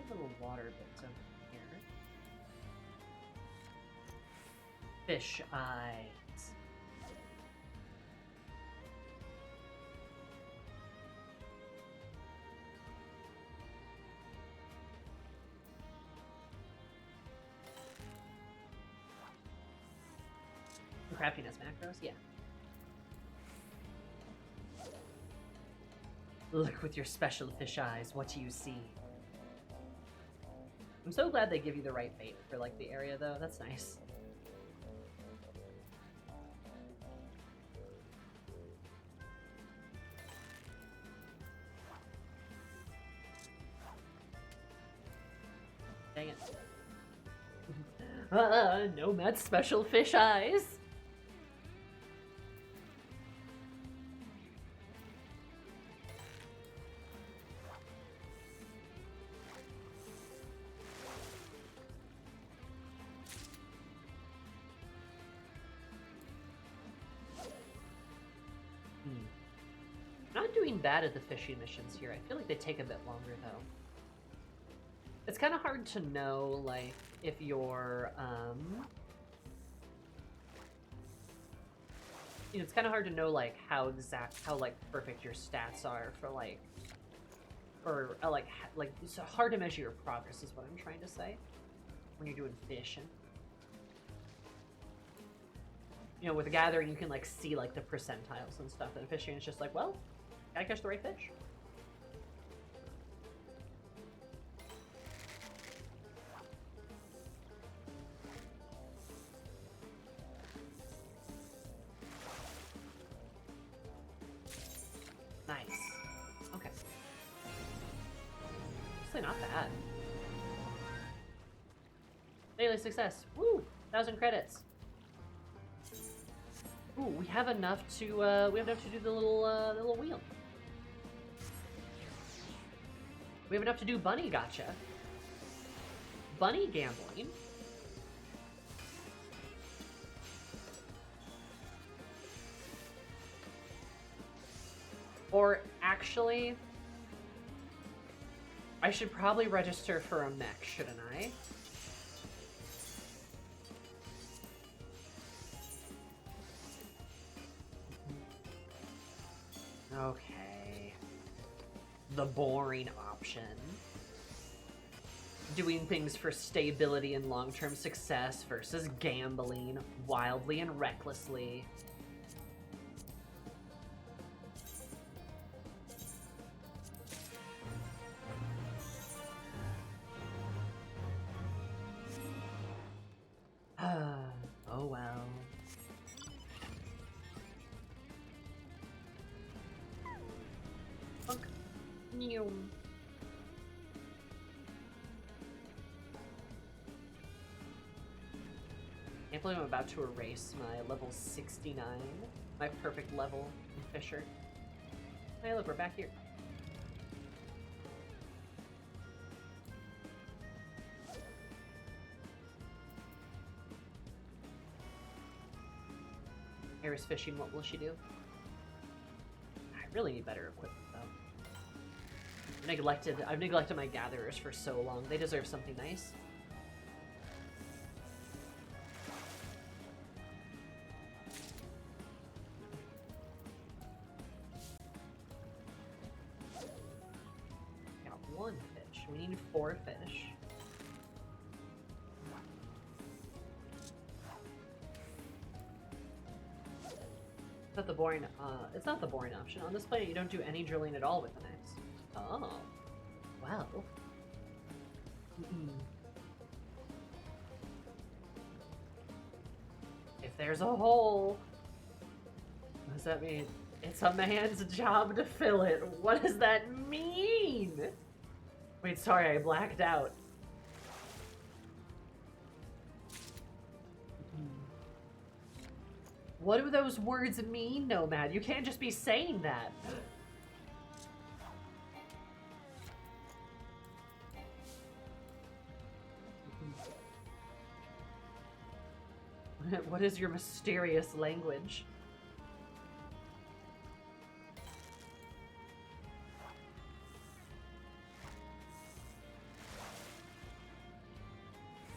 Little water bits over here. Fish eyes. Craftiness macros, yeah. Look with your special fish eyes, what do you see? I'm so glad they give you the right bait for, like, the area, though. That's nice. Dang it. Nomad's special fish eyes. Not doing bad at the fishing missions here. I feel like they take a bit longer, though. It's kind of hard to know, like, if you're, you know, it's kind of hard to know, like, how, like, perfect your stats are for, like, or, like, it's hard to measure your progress is what I'm trying to say when you're doing fishing. You know, with the gathering, you can, like, see, like, the percentiles and stuff, and fishing is just like, well, gotta catch the right fish. Nice. Okay. Actually not bad. Daily success. Woo! 1,000 credits. Ooh, we have enough to do the little wheel. We have enough to do bunny gotcha. Bunny gambling. Or actually, I should probably register for a mech, shouldn't I? Okay. The boring option. Doing things for stability and long-term success versus gambling wildly and recklessly. Oh well. Funk. New. Can't believe I'm about to erase my level 69, my perfect level in Fisher. Hey, look, we're back here. Iris fishing, what will she do? I really need better equipment, though. I've neglected my gatherers for so long. They deserve something nice. Got 1 fish. We need 4 fish. Not the boring, it's not the boring option. On this planet, you don't do any drilling at all with the knives. Oh. Well. If there's a hole, what does that mean? It's a man's job to fill it. What does that mean? Wait, sorry, I blacked out. What do those words mean, Nomad? You can't just be saying that. What is your mysterious language?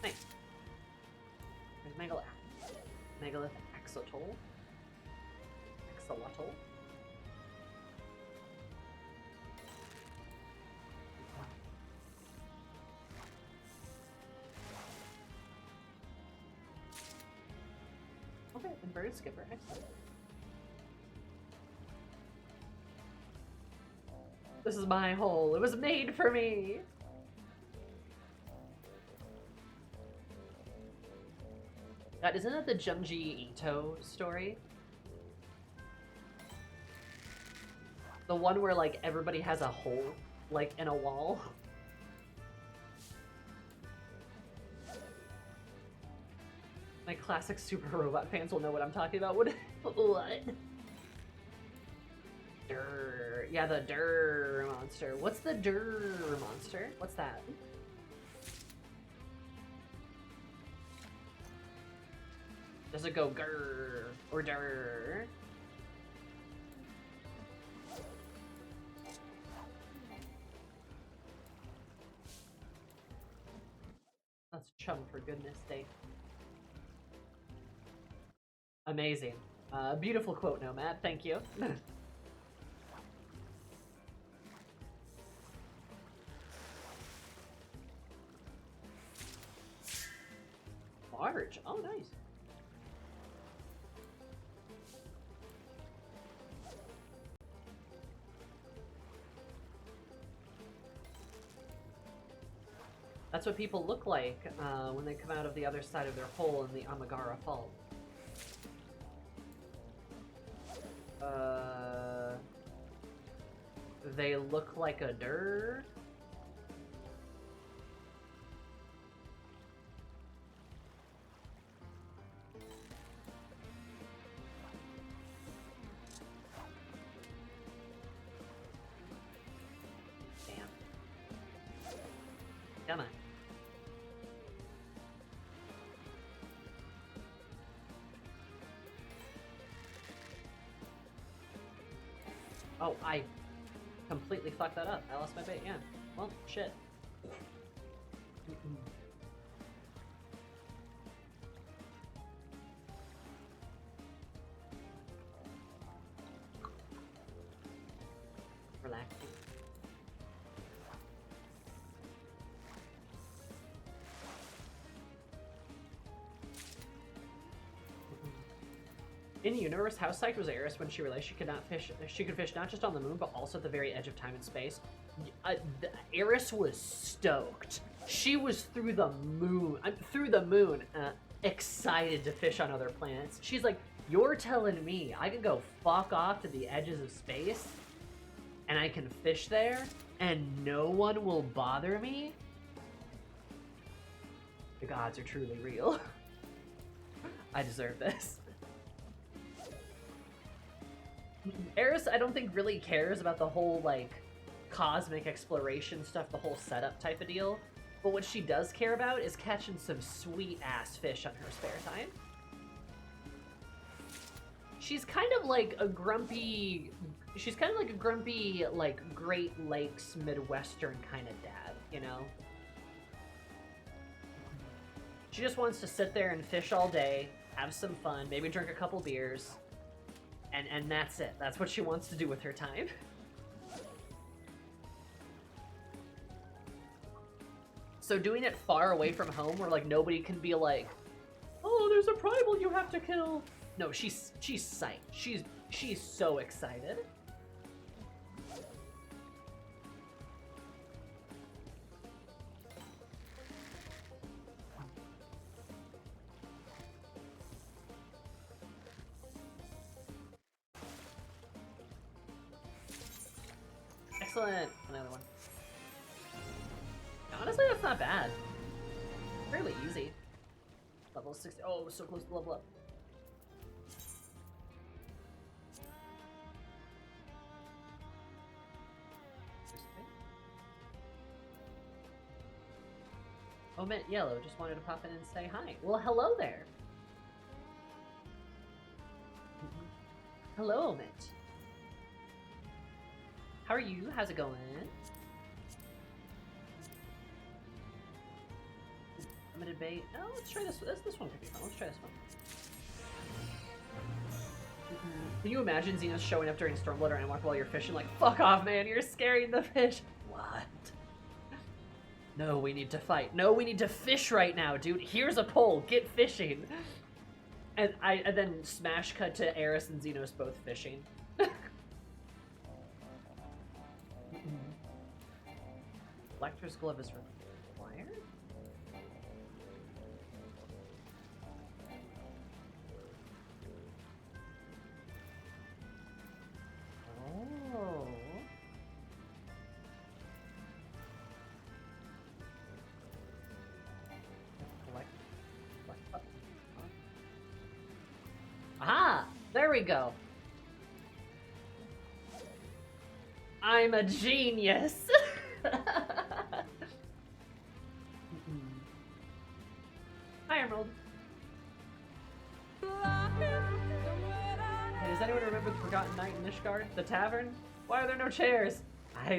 Nice. There's Megalith Axolotl. Axolotl. Okay, inverted skipper. Excellent. This is my hole. It was made for me. God, isn't that the Junji Ito story? The one where, like, everybody has a hole, like, in a wall? My classic super robot fans will know what I'm talking about. What? Durr. Yeah, the Durr monster. What's the Durr monster? What's that? Does it go grrr or durr? That's chum, for goodness sake. Amazing. Beautiful quote, Nomad. Thank you. Large. Oh, nice. That's what people look like when they come out of the other side of their hole in the Amagara Fault. They look like a Durr. Oh, I completely fucked that up. I lost my bait, yeah. Well, shit. Relaxing. In universe, how psyched was Eris when she realized she could not fish? She could fish not just on the moon, but also at the very edge of time and space. Eris was stoked. She was through the moon. Excited to fish on other planets. She's like, "You're telling me I can go fuck off to the edges of space, and I can fish there, and no one will bother me? The gods are truly real. I deserve this." Eris, I don't think really cares about the whole, like, cosmic exploration stuff, the whole setup type of deal. But what she does care about is catching some sweet-ass fish on her spare time. She's kind of like a grumpy... She's kind of like a grumpy, like, Great Lakes Midwestern kind of dad, you know? She just wants to sit there and fish all day, have some fun, maybe drink a couple beers, and that's it. That's what she wants to do with her time. So doing it far away from home where, like, nobody can be like, "Oh, there's a primal you have to kill." No, she's psyched. She's so excited. Excellent. Another one. Honestly, that's not bad. Fairly easy. Level 60. Oh, so close to level up. Oh, Mint Yellow just wanted to pop in and say hi. Well, hello there. Hello, Mint. How are you? How's it going? Limited bait. No, let's try this. This one could be fun. Let's try this one. Can you imagine Xenos showing up during Stormblood or Anwalk while you're fishing? Like, fuck off, man. You're scaring the fish. What? No, we need to fight. No, we need to fish right now, dude. Here's a pole. Get fishing. And then smash cut to Eris and Xenos both fishing. Collector's glove is required? Oh. Aha! There we go. I'm a genius. Hi, Emerald. Hey, does anyone remember the Forgotten Night in Nishgard? The tavern? Why are there no chairs?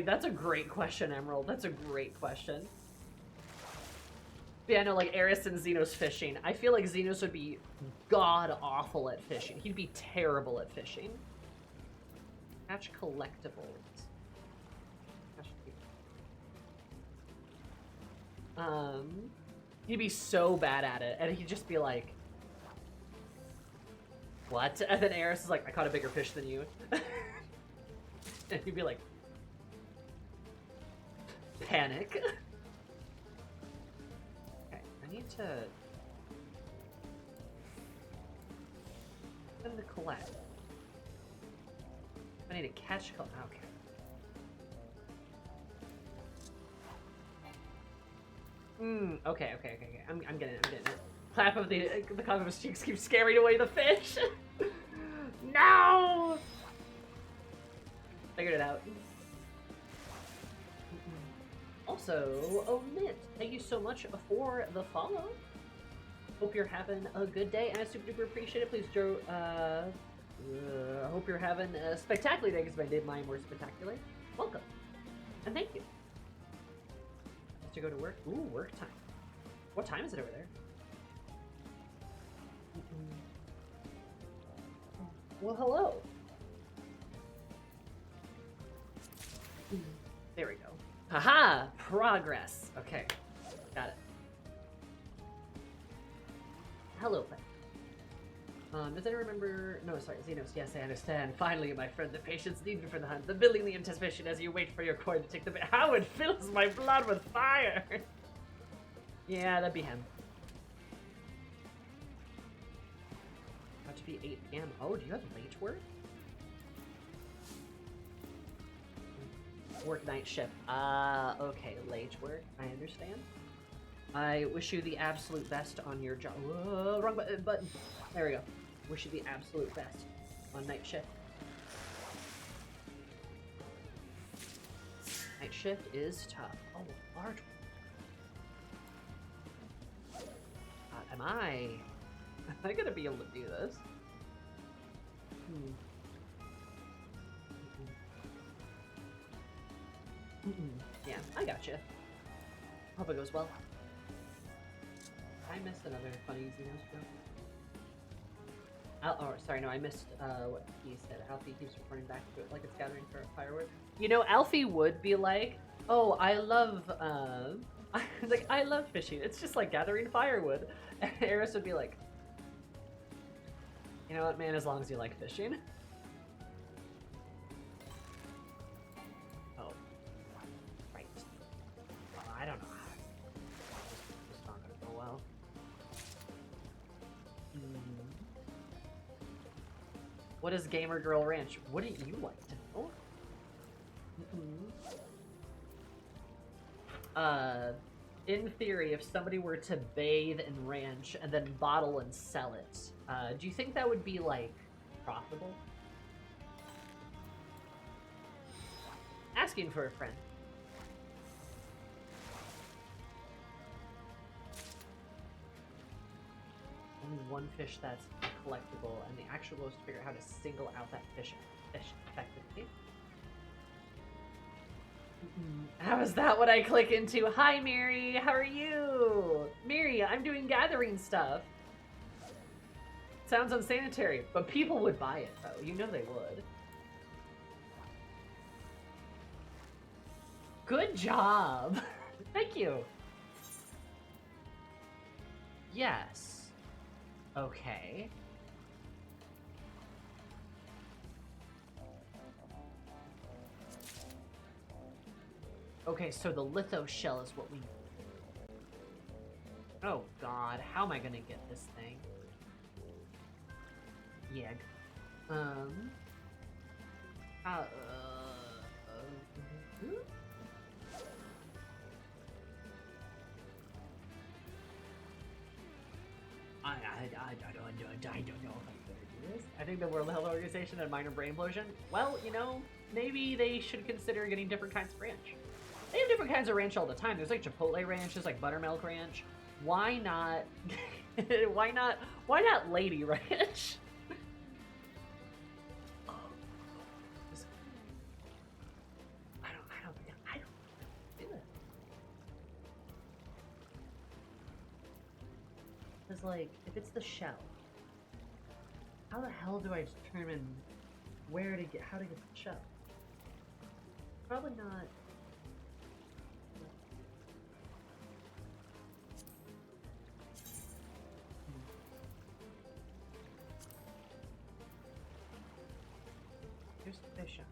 That's a great question, Emerald. That's a great question. But yeah, no, like Eris and Xenos fishing. I feel like Xenos would be god-awful at fishing. He'd be terrible at fishing. Catch collectibles. He'd be so bad at it, and he'd just be like, "What?" And then Eris is like, "I caught a bigger fish than you." And he'd be like, panic. Okay, I need to send the collect. I need to catch okay. Okay. I'm getting it. Clap of the cock of his cheeks keeps scaring away the fish. No! Figured it out. Also, Omit, thank you so much for the follow. Hope you're having a good day, and I super duper appreciate it. Please I hope you're having a spectacular day because if I did mine more spectacular. Welcome. And thank you. To go to work. Ooh, work time. What time is it over there? Well, hello. There we go. Haha! Progress. Okay. Got it. Hello, pet. Does anyone remember? No, sorry, Xenos. Yes, I understand. Finally, my friend, the patience needed for the hunt, the building, the anticipation as you wait for your coin to take the. How it fills my blood with fire! Yeah, that'd be him. About to be 8 p.m. Oh, do you have late work? Work night shift. Okay, late work. I understand. I wish you the absolute best on your job. Whoa, wrong button. There we go. Wish you the absolute best on night shift. Night shift is tough. Oh, large one. Am I gonna be able to do this? Yeah, I gotcha. Hope it goes well. I missed another funny Xenos joke. Oh, sorry, no, I missed what he said. Alfie keeps reporting back to it like it's gathering for firewood. You know, Alfie would be like, oh, I love, like, I love fishing. It's just like gathering firewood. And Eris would be like, you know what, man, as long as you like fishing. Oh. Right. Well, I don't know. It's not gonna go well. What is Gamer Girl Ranch? What do you like to know? In theory, if somebody were to bathe in ranch and then bottle and sell it, do you think that would be, like, profitable? Asking for a friend. Only one fish that's collectible, and the actual goal is to figure out how to single out that fish effectively. How is that what I click into? Hi, Mary. How are you? Mary, I'm doing gathering stuff. Sounds unsanitary, but people would buy it, though. You know they would. Good job. Thank you. Yes. Okay. Okay, so the litho shell is what we need. Oh god, how am I gonna get this thing? Yeg. I don't know if I'm gonna do this. I think the World Health Organization had a minor brain implosion. Well, you know, maybe they should consider getting different kinds of ranch. They have different kinds of ranch all the time. There's like Chipotle ranch, there's like buttermilk ranch. Why not? why not lady ranch? I don't do it. Because like, if it's the shell, how the hell do I determine how to get the shell? Probably not. Here's the fish shell.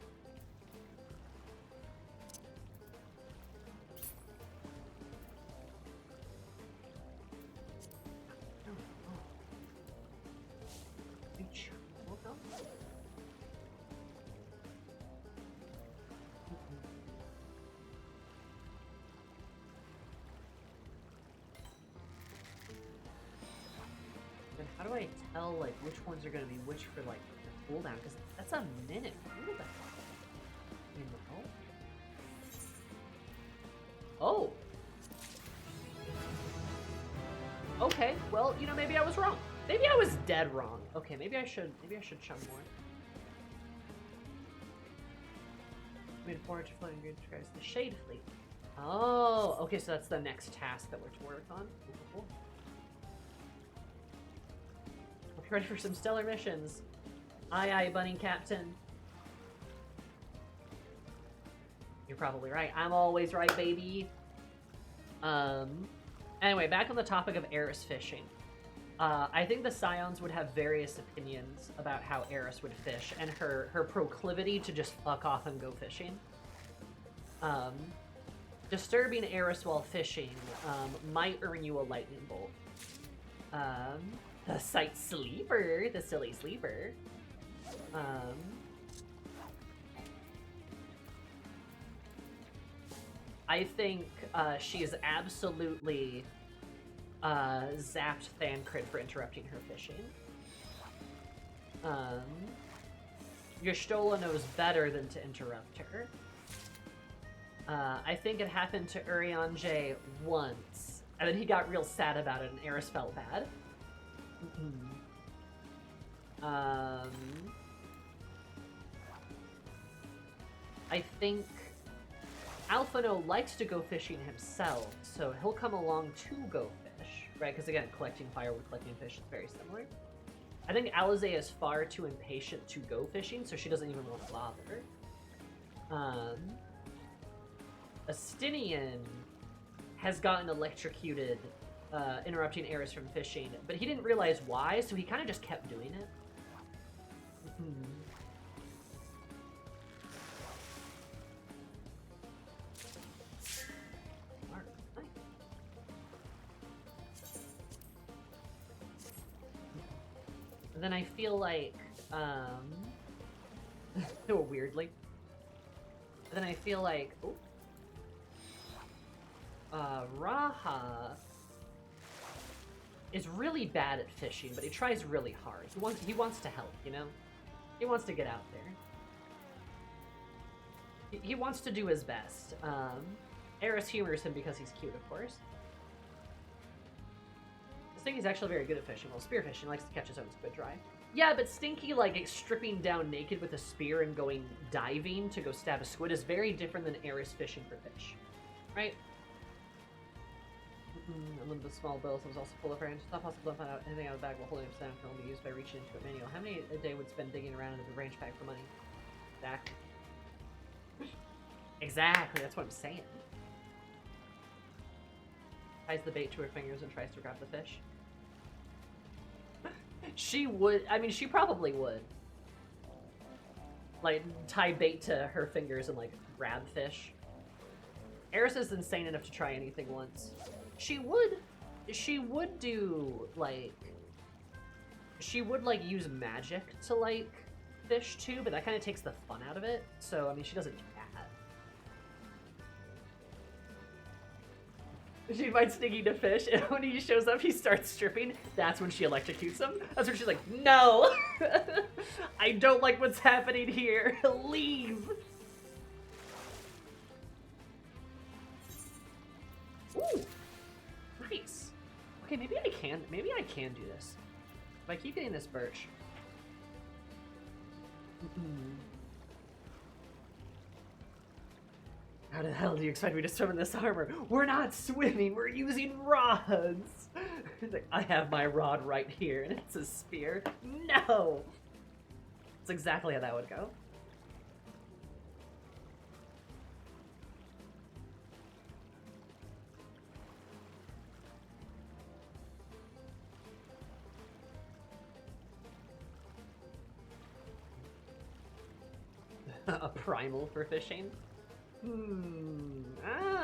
How do I tell, like, which ones are going to be which for, like, the cooldown? Because that's a minute cooldown. You know? Oh! Okay, well, you know, maybe I was wrong. Maybe I was dead wrong. Okay, maybe I should chum more. Made 400 floating grid describes the Shade Fleet. Oh, okay, so that's the next task that we're to work on. Cool. Hope you're ready for some stellar missions. Aye, aye, Bunny Captain. You're probably right. I'm always right, baby. Anyway, back on the topic of Eris fishing. I think the Scions would have various opinions about how Eris would fish and her proclivity to just fuck off and go fishing. Disturbing Eris while fishing might earn you a lightning bolt. The sight sleeper, the silly sleeper. I think she is absolutely zapped Thancred for interrupting her fishing. Y'shtola knows better than to interrupt her. I think it happened to Urianger once, and then he got real sad about it, and Eris felt bad. I think Alphino likes to go fishing himself, so he'll come along to go fish, right? Because again, collecting firewood, collecting fish is very similar. I think Alizé is far too impatient to go fishing, so she doesn't even want to bother. Astinian has gotten electrocuted, interrupting Eris from fishing, but he didn't realize why, so he kind of just kept doing it. And then I feel like, weirdly. Then I feel like, Raha is really bad at fishing, but he tries really hard. He wants to help, you know? He wants to get out there. He wants to do his best. Eris humors him because he's cute, of course. Stinky's actually very good at fishing. Well, spearfishing, likes to catch his own squid dry. Yeah, but Stinky, like, stripping down naked with a spear and going diving to go stab a squid is very different than Eris fishing for fish. Right? I'm one of the small bills. I was also full of range. It's not possible to find out anything out of the bag while holding up stand can only be used by reaching into a manual. How many a day would spend digging around into the range bag for money? Exactly. Exactly, that's what I'm saying. Ties the bait to her fingers and tries to grab the fish. She would, I mean, she probably would. Like, tie bait to her fingers and, like, grab fish. Eris is insane enough to try anything once. She would do, like, use magic to, like, fish, too, but that kind of takes the fun out of it. So, I mean, she doesn't do that. She invites Stinky to fish, and when he shows up, he starts stripping. That's when she electrocutes him. That's when she's like, no! I don't like what's happening here. Leave! Ooh! Nice. Okay, maybe I can do this. If I keep getting this birch. How the hell do you expect me to swim in this armor? We're not swimming, we're using rods! He's like, I have my rod right here, and it's a spear. No! That's exactly how that would go. A primal for fishing? I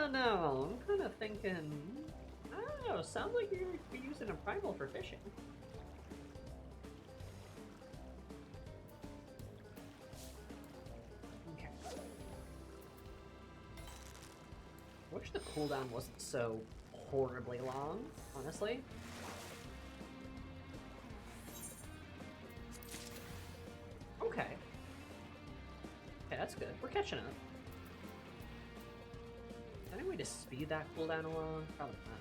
don't know. I'm kind of thinking... I don't know. Sounds like you're using a primal for fishing. Okay. I wish the cooldown wasn't so horribly long, honestly. Okay. Okay, that's good. We're catching up. Any way to speed that cooldown along? Probably not.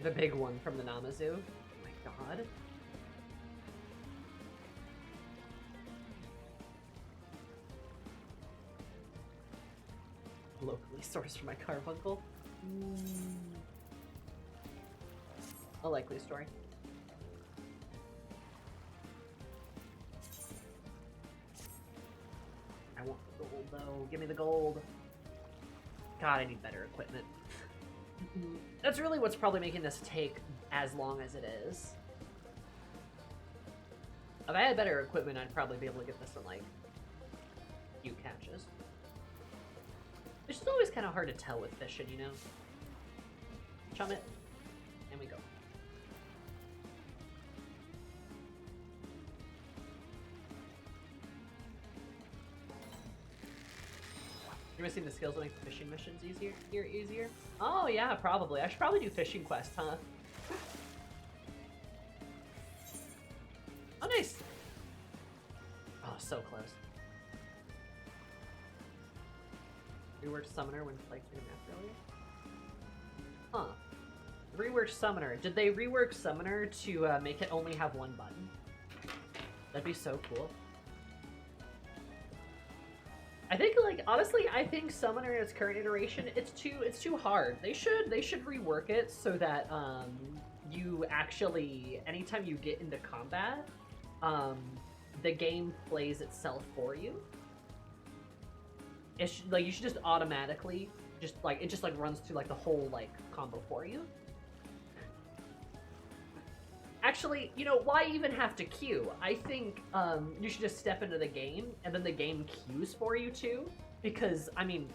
The big one from the Namazu. Oh my god. resource for my carbuncle. A likely story. I want the gold though. Give me the gold. God, I need better equipment. That's really what's probably making this take as long as it is. If I had better equipment, I'd probably be able to get this in, like, a few catches. It's just always kind of hard to tell with fishing, you know? Chum it. And we go. You're missing the skills that make the fishing missions easier? Oh yeah, probably. I should probably do fishing quests, huh? Oh, nice! Oh, so close. Reworked Summoner when like doing that earlier? Huh. Reworked Summoner. Did they rework Summoner to make it only have one button? That'd be so cool. I think, like, honestly, I think Summoner in its current iteration, it's too hard. They should rework it so that you actually, anytime you get into combat, the game plays itself for you. It should, like, you should just automatically it just runs through like the whole like combo for you. Actually, you know, why even have to queue? I think you should just step into the game, and then the game queues for you too. Because, I mean,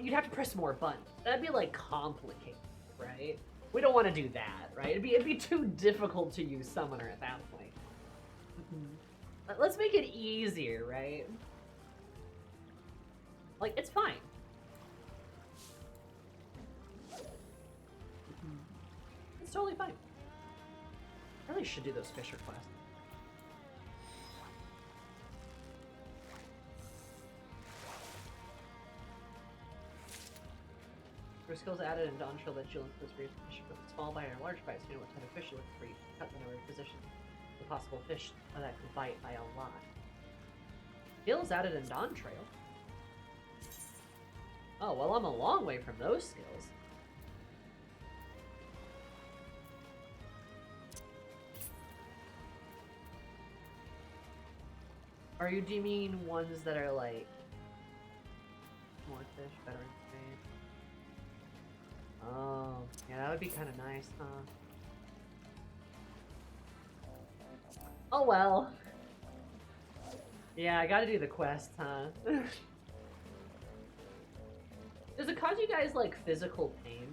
you'd have to press more buttons. That'd be, like, complicated, right? We don't want to do that, right? It'd be too difficult to use Summoner at that point. Let's make it easier, right? Like, it's fine. It's totally fine. I really should do those Fisher quests. For skills added in Dawn Trail that you'll influence for fish with small bite or large bites, you know what type of fish you look for. You cut them or position the possible fish that could bite by a lot. Skills added in Dawn Trail. Oh, well, I'm a long way from those skills. Are you, do you mean ones that are like more fish, better in space? Oh, yeah, that would be kind of nice, huh? Oh well. Yeah, I gotta do the quest, huh? Does it cause you guys like physical pain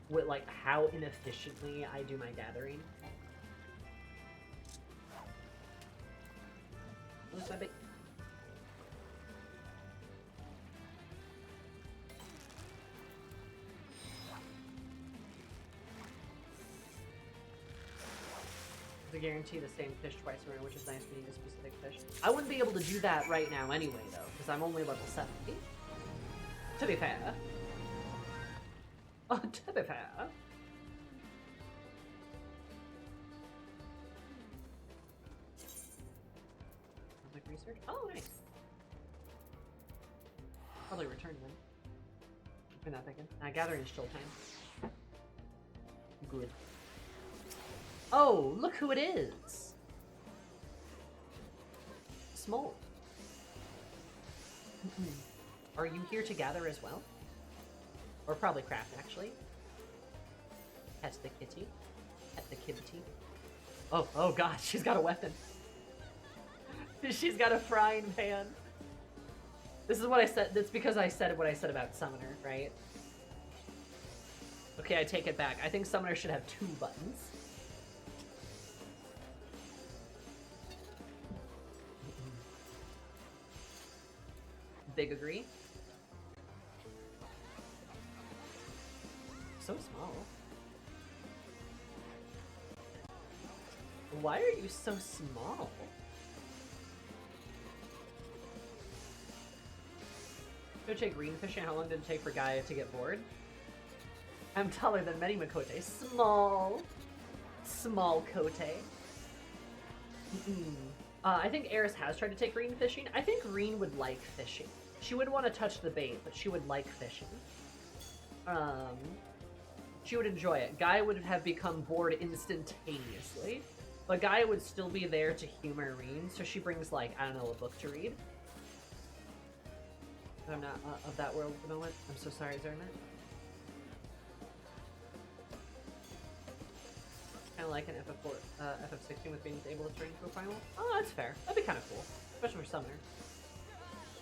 with like how inefficiently I do my gathering? What's my big... To guarantee the same fish twice a round, which is nice when you need a specific fish. I wouldn't be able to do that right now anyway, though, because I'm only level 70. To be fair. Oh, to be fair. Public research? Oh, nice. Probably return then. We're not thinking. Gathering is still time. Good. Oh, look who it is! Small. Are you here to gather as well? Or probably craft, actually. Pet the kitty. Pet the kitty. Oh god, she's got a weapon. She's got a frying pan. This is what I said. That's because I said what I said about Summoner, right? Okay, I take it back. I think Summoner should have 2 buttons. Big agree. So small. Why are you so small? Go take green fishing. How long did it take for Gaia to get bored? I'm taller than many Makote. Small. Small Kote. I think Eris has tried to take green fishing. I think Green would like fishing. She wouldn't want to touch the bait, but she would like fishing. She would enjoy it. Guy would have become bored instantaneously, but Guy would still be there to humor Reen, so she brings, like, I don't know, a book to read. I'm not of that world at the moment. I'm so sorry, Zernet. Kind of like an FF16 with being able to turn into a primal. Oh, that's fair. That'd be kind of cool, especially for Summoner.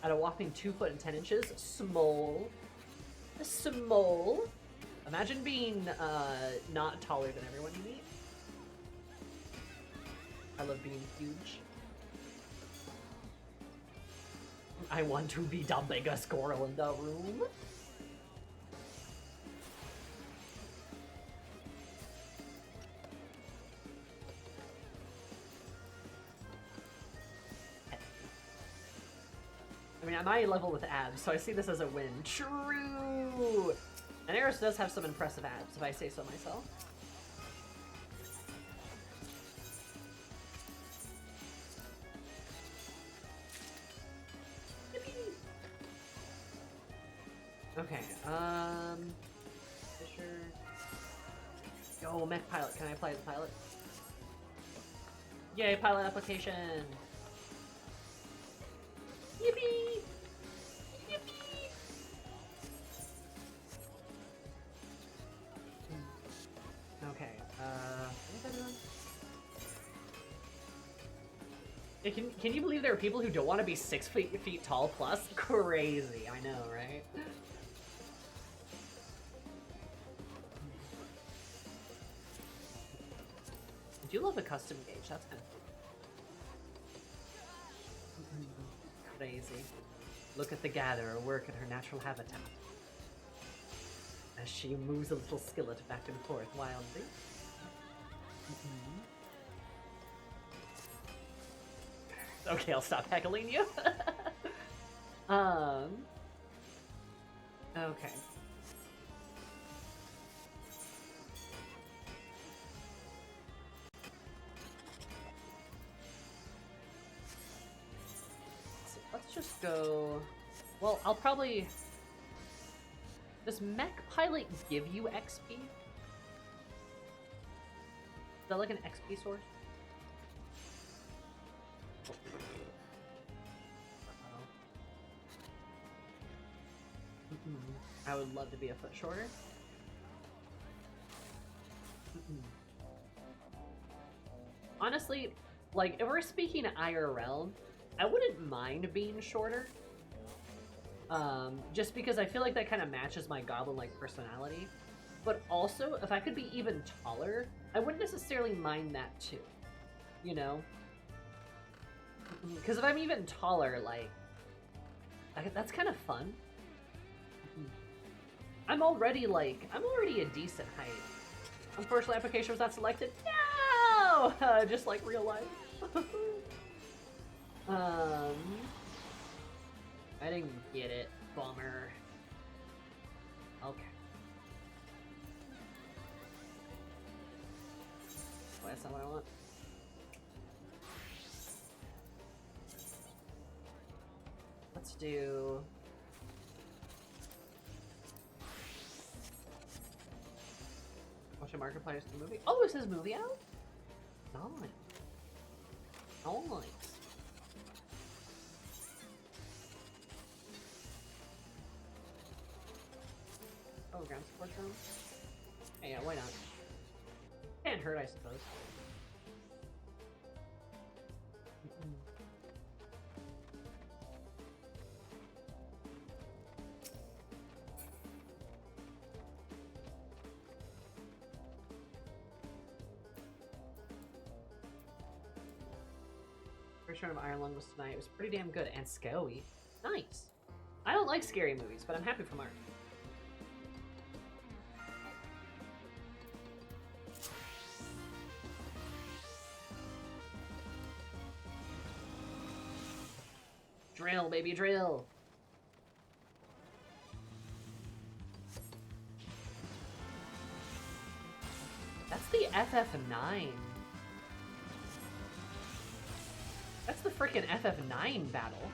At a whopping 2 foot and 10 inches, small. Small. Imagine being not taller than everyone you meet. I love being huge. I want to be the biggest squirrel in the room. I mean, I'm high level with abs, so I see this as a win. True! And Eris does have some impressive abs, if I say so myself. Yippee! Okay, Fisher. Yo, mech pilot. Can I apply the pilot? Yay, pilot application! Yippee! Yippee! Okay, yeah, can you believe there are people who don't want to be 6 feet tall plus? Crazy, I know, right? I do love a custom gauge, that's kind of cool. Crazy. Look at the gatherer work in her natural habitat. As she moves a little skillet back and forth wildly. Okay, I'll stop heckling you. Okay. So let's just go... Well, I'll probably... Does Mech Pilot give you XP? Is that like an XP source? I would love to be a foot shorter. Honestly, like, if we're speaking IRL, I wouldn't mind being shorter. Just because I feel like that kind of matches my goblin-like personality. But also, if I could be even taller, I wouldn't necessarily mind that too. You know? Because if I'm even taller, like, that's kind of fun. I'm already a decent height. Unfortunately, application was not selected. No! Just like real life. I didn't get it. Bummer. Okay. Well, that's not what I want. Let's do... Watching Markiplier's the movie. Oh, it says movie out? Nice. Nice. Oh, ground support room? Hey, yeah, why not? Can't hurt, I suppose. First round of Iron Lung was tonight. It was pretty damn good and scary. Nice. I don't like scary movies, but I'm happy for Mark. Drill, baby, drill. That's the FF9. That's the frickin' FF9 battle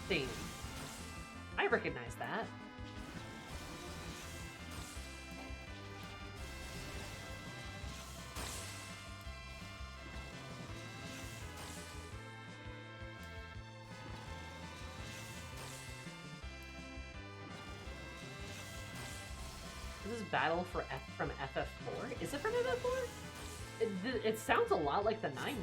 theme. I recognize that. This is battle for from FF4. Is it from FF4? It sounds a lot like the 9 one.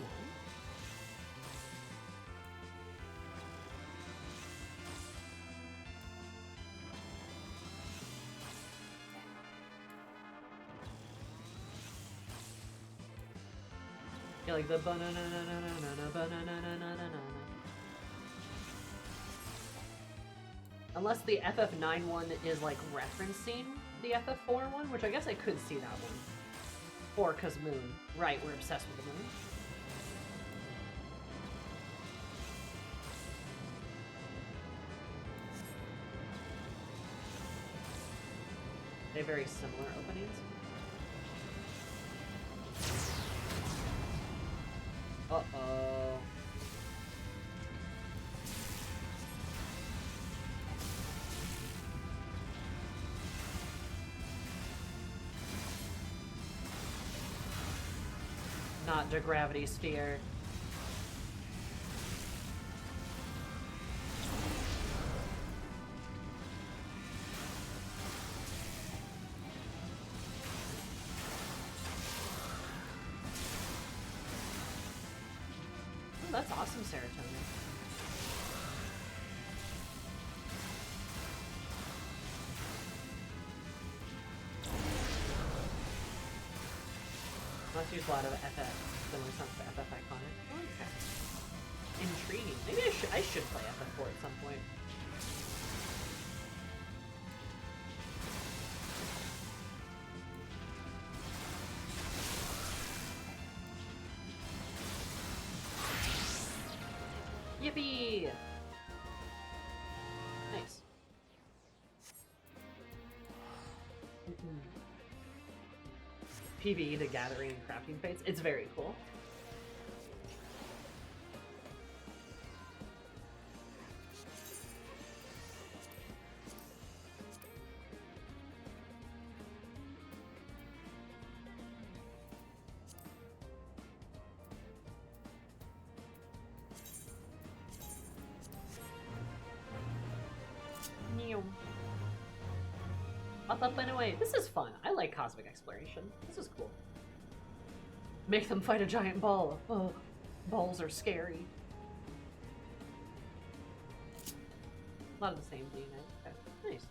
Yeah, like the banana. Unless the FF9 one is like referencing the FF4 one, which I guess I could see that one. Or cause Moon. Right, we're obsessed with the Moon. They have very similar openings. Uh-oh. Not the gravity sphere. Oh, that's awesome, serotonin. Let's use a lot of FF, similar sounds to FF Iconic. Okay. Intriguing. Maybe I should play FF4 at some point. Yippee! Nice. PvE to gathering and crafting fates. It's very cool. Up and away. This is fun. I like cosmic exploration. This is cool. Make them fight a giant ball. Oh, balls are scary. A lot of the same DNA. Okay. Nice.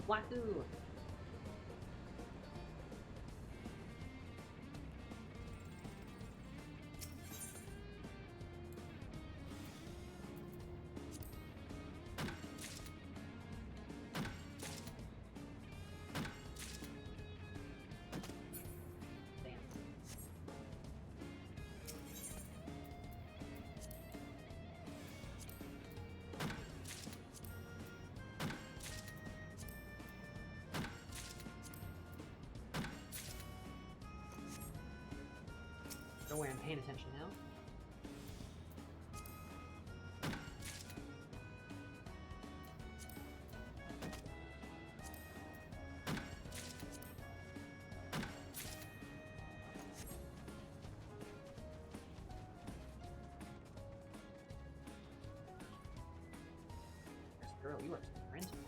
Wahoo! Don't worry, I'm paying attention now. Girl, you are sprinting.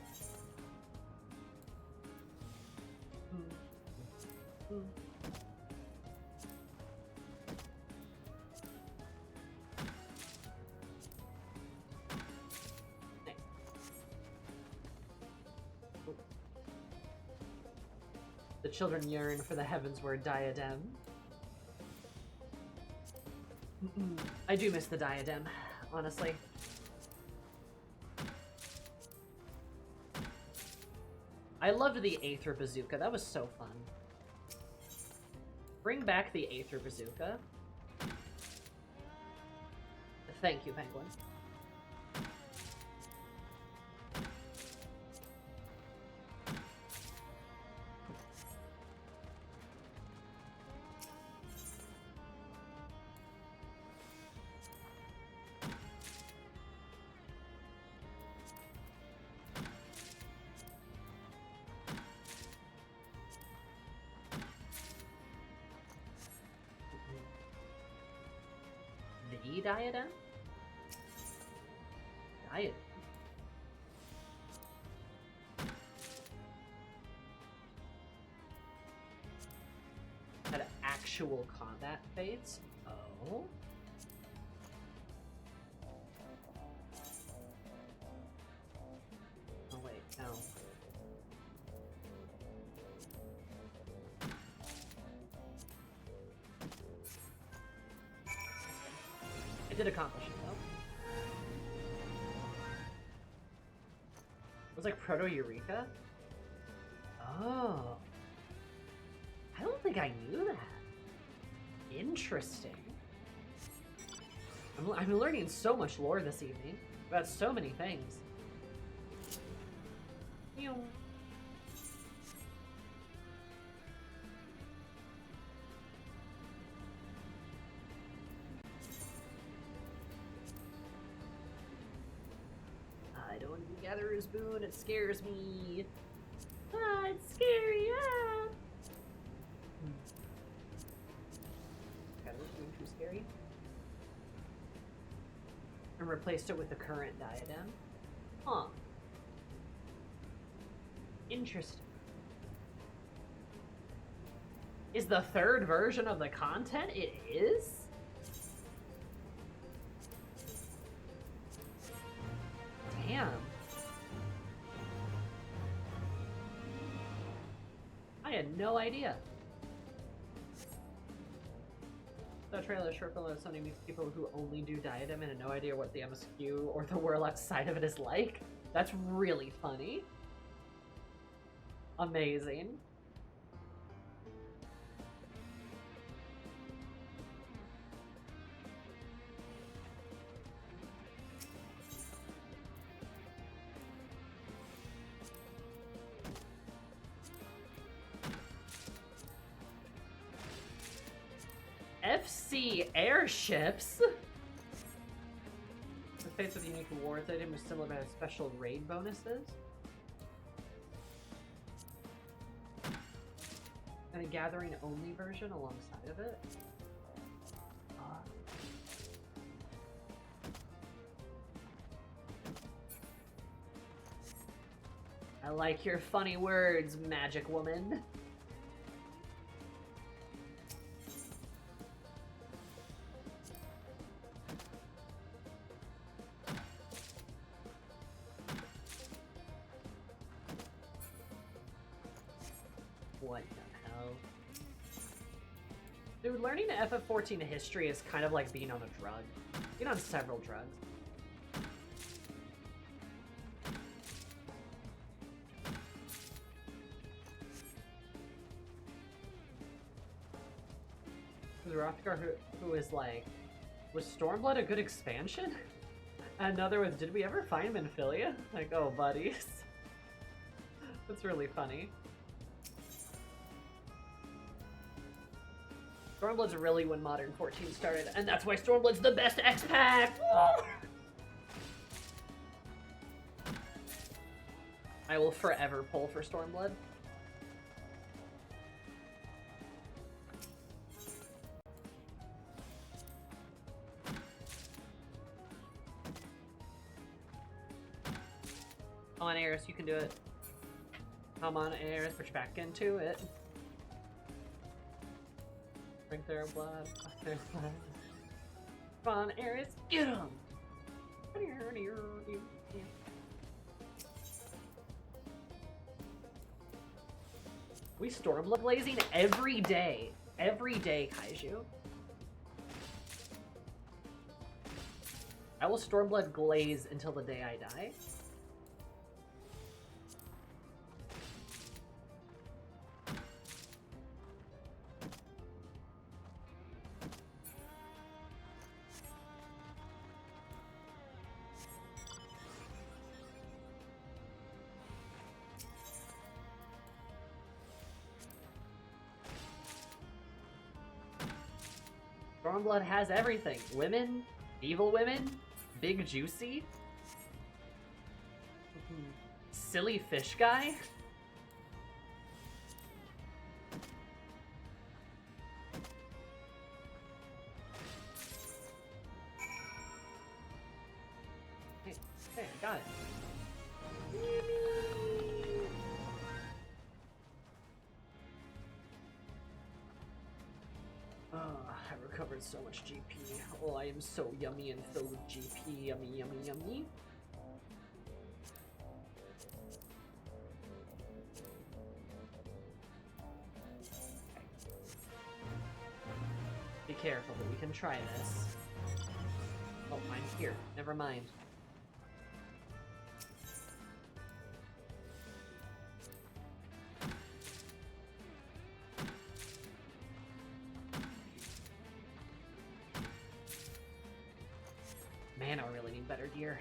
The children yearn for the heavensward diadem. I do miss the diadem, honestly. I loved the Aether Bazooka. That was so fun. Bring back the Aether Bazooka. Thank you, Penguin. the diadem? Diadem. Had actual combat fates? Oh. Oh wait, no. I did accomplish it though. It was like Proto-Eureka? Oh. I don't think I knew that. Interesting. I'm learning so much lore this evening about so many things. Meow. I don't want to be Gatherer's Boon, it scares me. Ah, it's scary, ah! Gatherer's Boon too scary? And replaced it with the current diadem? Huh. Interesting. Is the third version of the content? It is? Damn. I had no idea. That trailer short film of somebody meets people who only do diadem and have no idea what the MSQ or the Warlock side of it is like. That's really funny. Amazing. FC airships? The face of the unique rewards item is similar to special raid bonuses. And a gathering only version alongside of it. I like your funny words, magic woman. What the hell? Dude, learning FF14 history is kind of like being on a drug. Being on several drugs. Rothgar who is like, was Stormblood a good expansion? Another was, did we ever find Minfilia? Like, oh buddies. That's really funny. Stormblood's really when Modern 14 started, and that's why Stormblood's the best X-Pack! I will forever pull for Stormblood. Come on, Aeris, you can do it. Come on, Aeris, put your back into it. Drink their blood. Come on, Aeris, get him! We Stormblood blazing every day. Every day, Kaiju. I will Stormblood glaze until the day I die. Stormblood has everything. Women, evil women, big juicy, silly fish guy. Okay, I got it. Oh, I recovered so much GP. Oh, I am so yummy and filled with GP. Yummy, yummy, yummy. Be careful, but we can try this. Oh, mine's here. Never mind. Man, I really need better gear.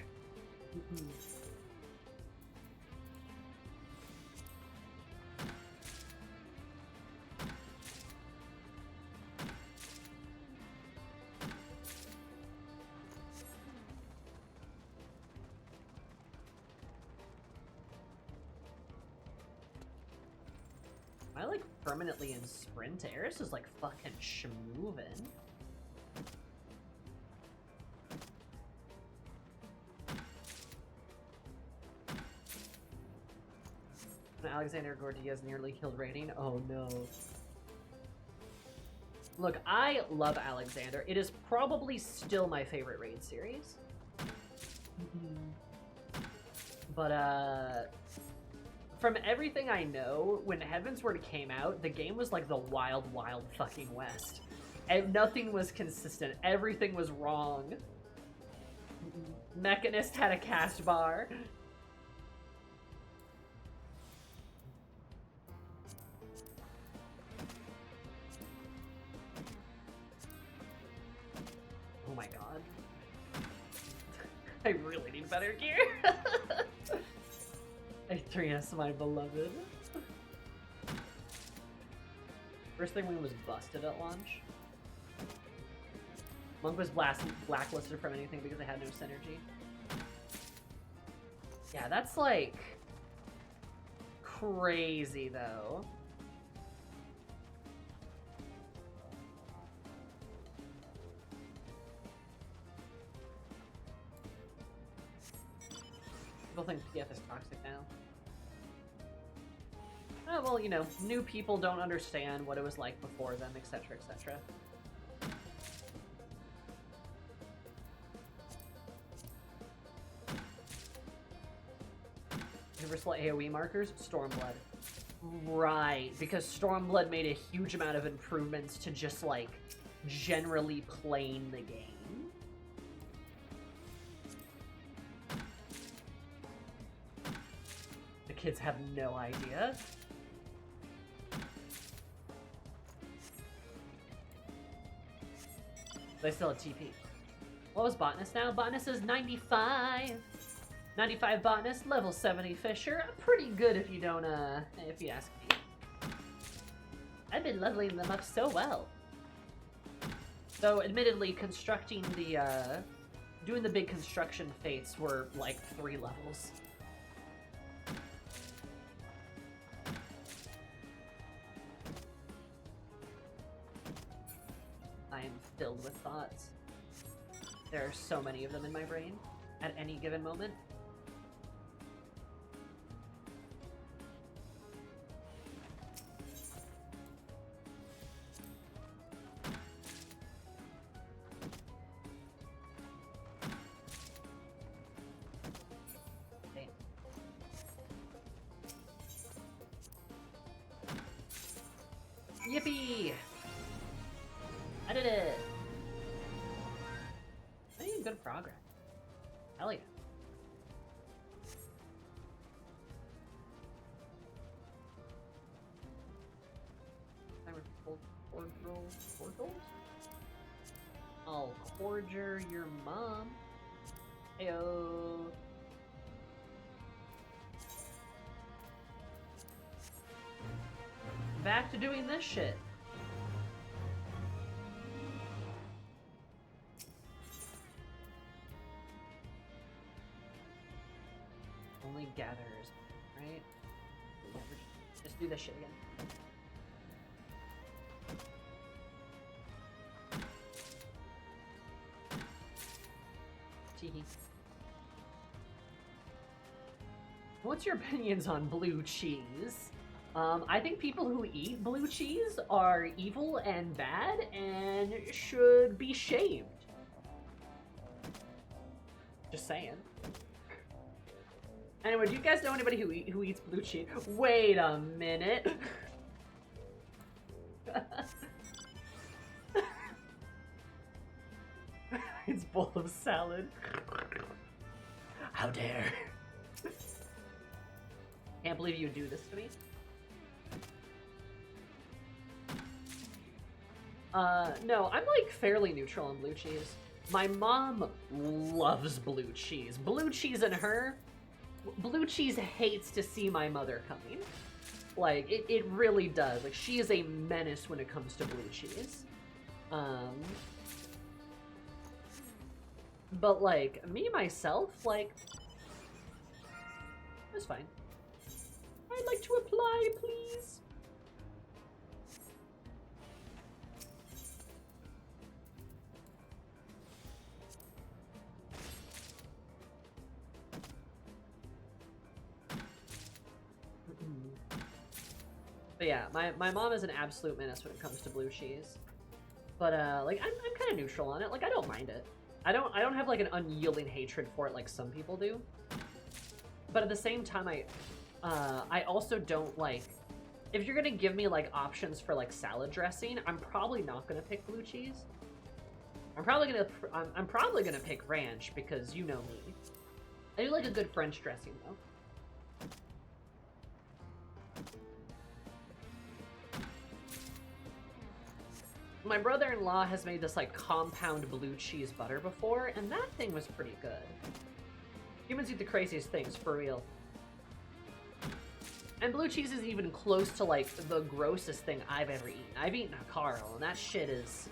Am I like permanently in sprint? Eris is like fucking schmoovin'. Alexander Gordia's nearly killed rating. Oh no. Look, I love Alexander. It is probably still my favorite raid series. But from everything I know, when Heavensward came out, the game was like the wild, wild fucking west. And nothing was consistent. Everything was wrong. Mechanist had a cast bar. Oh my god. I really need better gear. A3S, my beloved. First thing was busted at launch. Monk was blacklisted from anything because they had no synergy. Yeah, that's like crazy though. People think PF is toxic now. Oh, well, you know, new people don't understand what it was like before them, etc., etc. Universal AoE markers? Stormblood. Right, because Stormblood made a huge amount of improvements to just, like, generally playing the game. The kids have no idea. They still have TP. What was Botanist now? Botanist is 95. 95 Botanist, level 70 Fisher. Pretty good if you don't, if you ask me. I've been leveling them up so well. Though, admittedly, constructing the, doing the big construction fates were, like, 3 levels. I am filled with thoughts. There are so many of them in my brain at any given moment. Okay. Yippee! I did it! I'm making good progress. Hell yeah. I'll cordier your mom. Heyo. Back to doing this shit. Only gatherers, right? Yeah, just do this shit again. Teehee. What's your opinions on blue cheese? I think people who eat blue cheese are evil and bad and should be shamed. Just saying. Anyway, do you guys know anybody who eats blue cheese? Wait a minute. It's bowl of salad. How dare. Can't believe you would do this to me. No, I'm like fairly neutral on blue cheese. My mom loves blue cheese. Blue cheese and her, blue cheese hates to see my mother coming. Like, it really does. Like, she is a menace when it comes to blue cheese. But like, me, myself, like, that's fine. I'd like to apply, please. But yeah, my mom is an absolute menace when it comes to blue cheese. But like I'm kind of neutral on it. Like I don't mind it. I don't have like an unyielding hatred for it like some people do. But at the same time, I also don't like, if you're gonna give me like options for like salad dressing, I'm probably not gonna pick blue cheese. I'm probably gonna pick ranch because you know me. I do like a good French dressing though. My brother-in-law has made this like compound blue cheese butter before, and that thing was pretty good. Humans eat the craziest things, for real. And blue cheese is even close to like the grossest thing I've ever eaten. I've eaten a Carl, and that shit is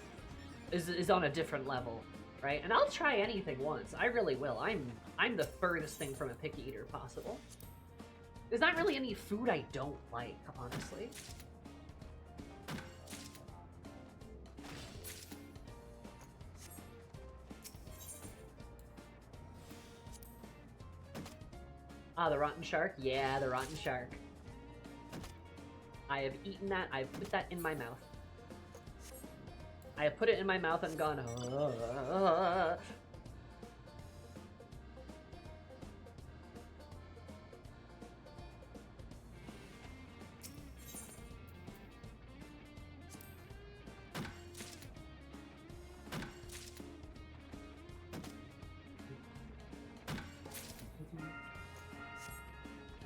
on a different level, right? And I'll try anything once. I really will. I'm the furthest thing from a picky eater possible. There's not really any food I don't like, honestly. Ah, the rotten shark? Yeah, the rotten shark. I have eaten that. I've put that in my mouth. I have put it in my mouth and gone, Oh,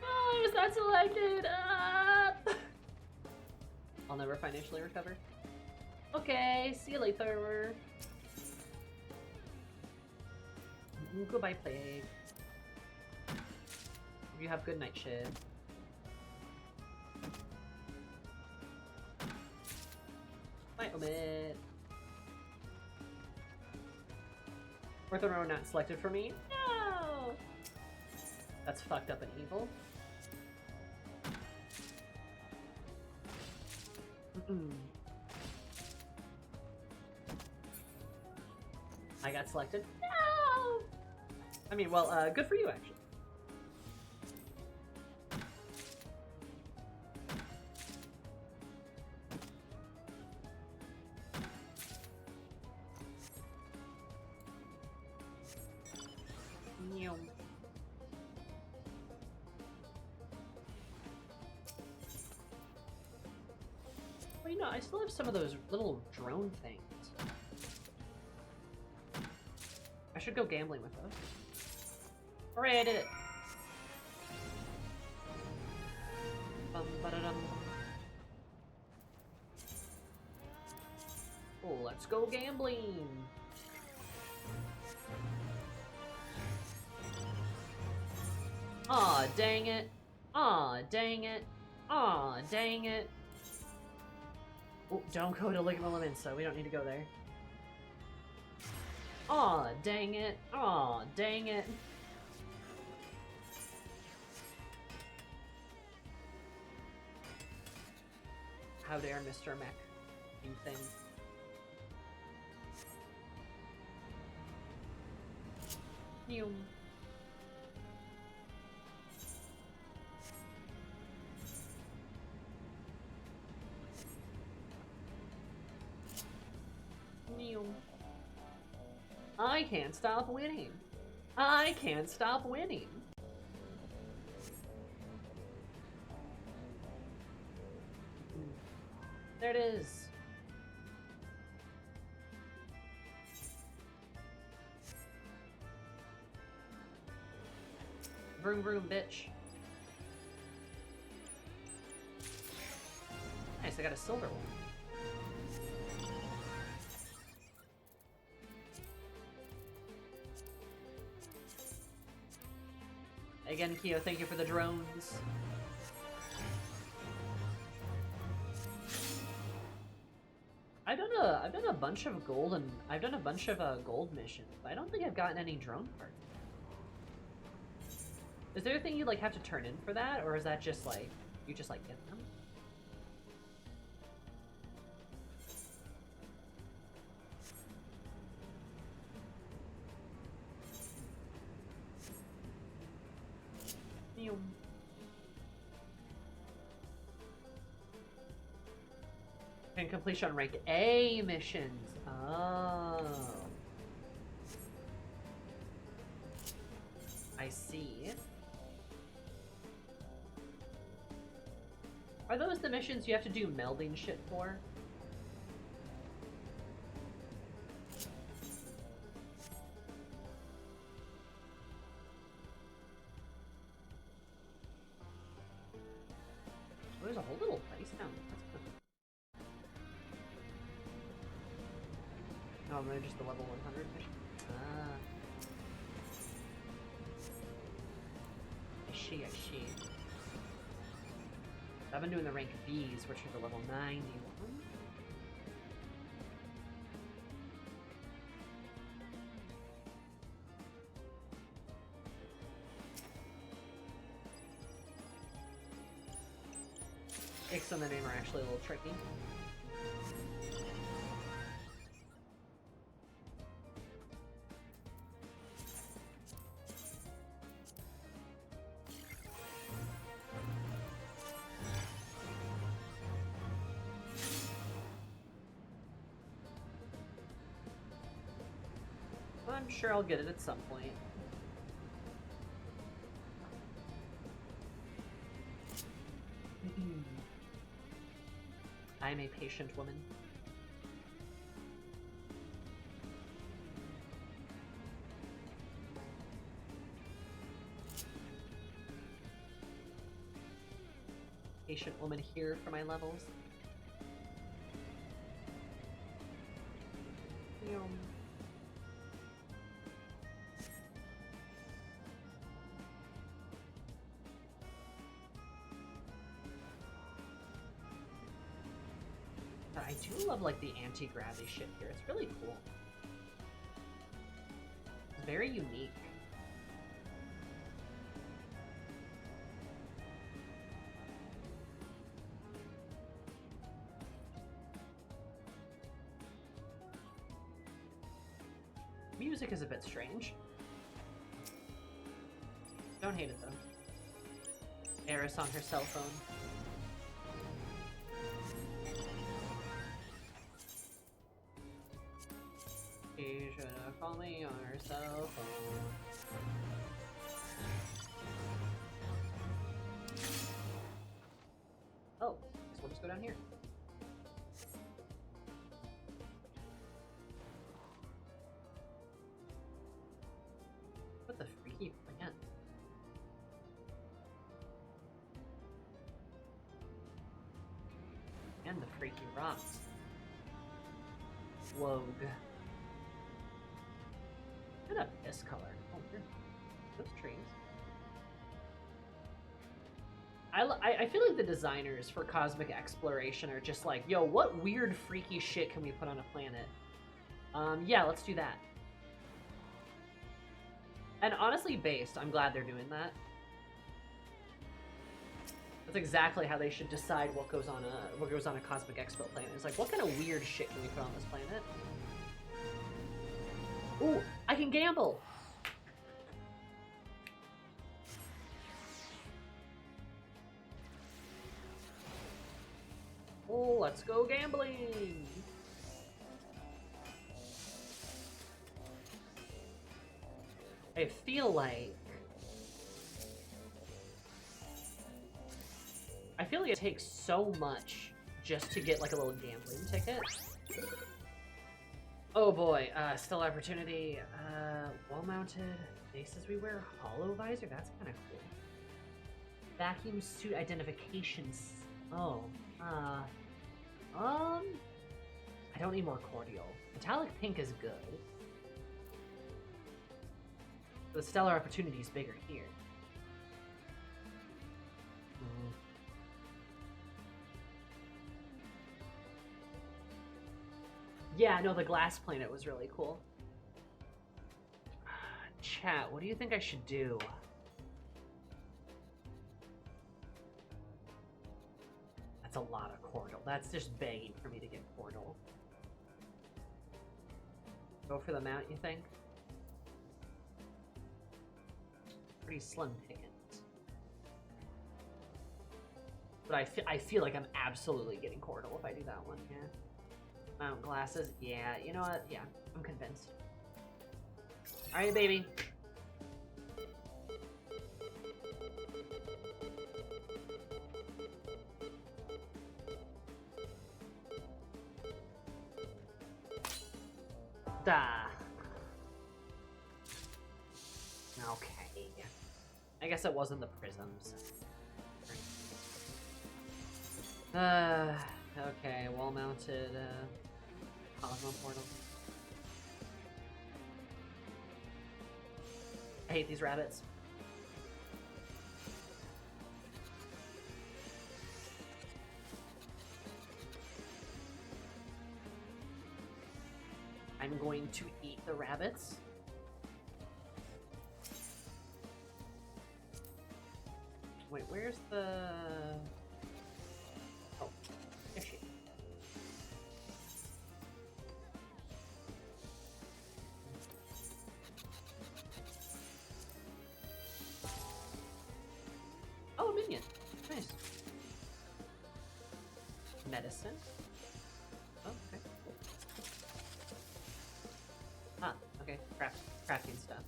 I was not selected! I'll never financially recover. Okay, see you later. Goodbye, plague. You have good night shift. Bye, Omit. Fourth row not selected for me? No! That's fucked up and evil. I got selected. No! I mean, well, good for you, actually. Well, you know, I still have some of those little drone things. I should go gambling with those. Hooray, I did it! Bum-ba-da-dum. Oh, let's go gambling! Aw, dang it! Aw, dang it! Aw, dang it! Oh, don't go to Ligma Laminsa. We don't need to go there. Aw, dang it. Aw, dang it. How dare Mr. Mech do things. I can't stop winning. I can't stop winning. There it is. Vroom vroom, bitch. Nice, I got a silver one. Again, Kyo, thank you for the drones. I've done a bunch of gold and I've done a bunch of gold missions, but I don't think I've gotten any drone parts. Is there a thing you like have to turn in for that, or is that just like you just like get them? And completion on rank A missions. Oh. I see. Are those the missions you have to do melding shit for? Oh, there's a whole little place down there. That's cool. Oh, they're just the level 100 mission. Ah. I see. I've been doing the rank Bs, which are the level 91. X and the name are actually a little tricky. I'm sure I'll get it at some point. I'm a patient woman. Patient woman here for my levels. I do love like the anti-gravity shit here. It's really cool. It's very unique. Music is a bit strange. Don't hate it though. Eris on her cell phone. She should have called me on her cell phone. Oh, guess we'll just go down here. What the freaky plant? And the freaky rocks. Wogue. Look at this color. Oh, weird. Those trees. I feel like the designers for cosmic exploration are just like, yo, what weird freaky shit can we put on a planet? Yeah, let's do that. And honestly, based, I'm glad they're doing that. That's exactly how they should decide what goes on a cosmic expo planet. It's like, what kind of weird shit can we put on this planet? Ooh, I can gamble! Oh, let's go gambling! I feel like it takes so much just to get like a little gambling ticket. Oh boy, still opportunity. Wall-mounted faces we wear, hollow visor. That's kind of cool. Vacuum suit identifications. Oh, I don't need more cordial. Metallic pink is good. The stellar opportunity is bigger here. Yeah, no, the glass planet was really cool. Chat, what do you think I should do? That's a lot of cordial. That's just begging for me to get cordial. Go for the mount, you think? Pretty slim pickings. But I feel like I'm absolutely getting cordial if I do that one, yeah. Mount glasses, yeah, you know what? Yeah, I'm convinced. Alright, baby. Da. Okay. I guess it wasn't the prisms. Okay, wall-mounted, Cosmo portal. I hate these rabbits. I'm going to eat the rabbits. Wait, where's the... Oh, there she is. Oh, a minion. Nice. Medicine. Oh, okay. Ah, okay. Crafting stuff.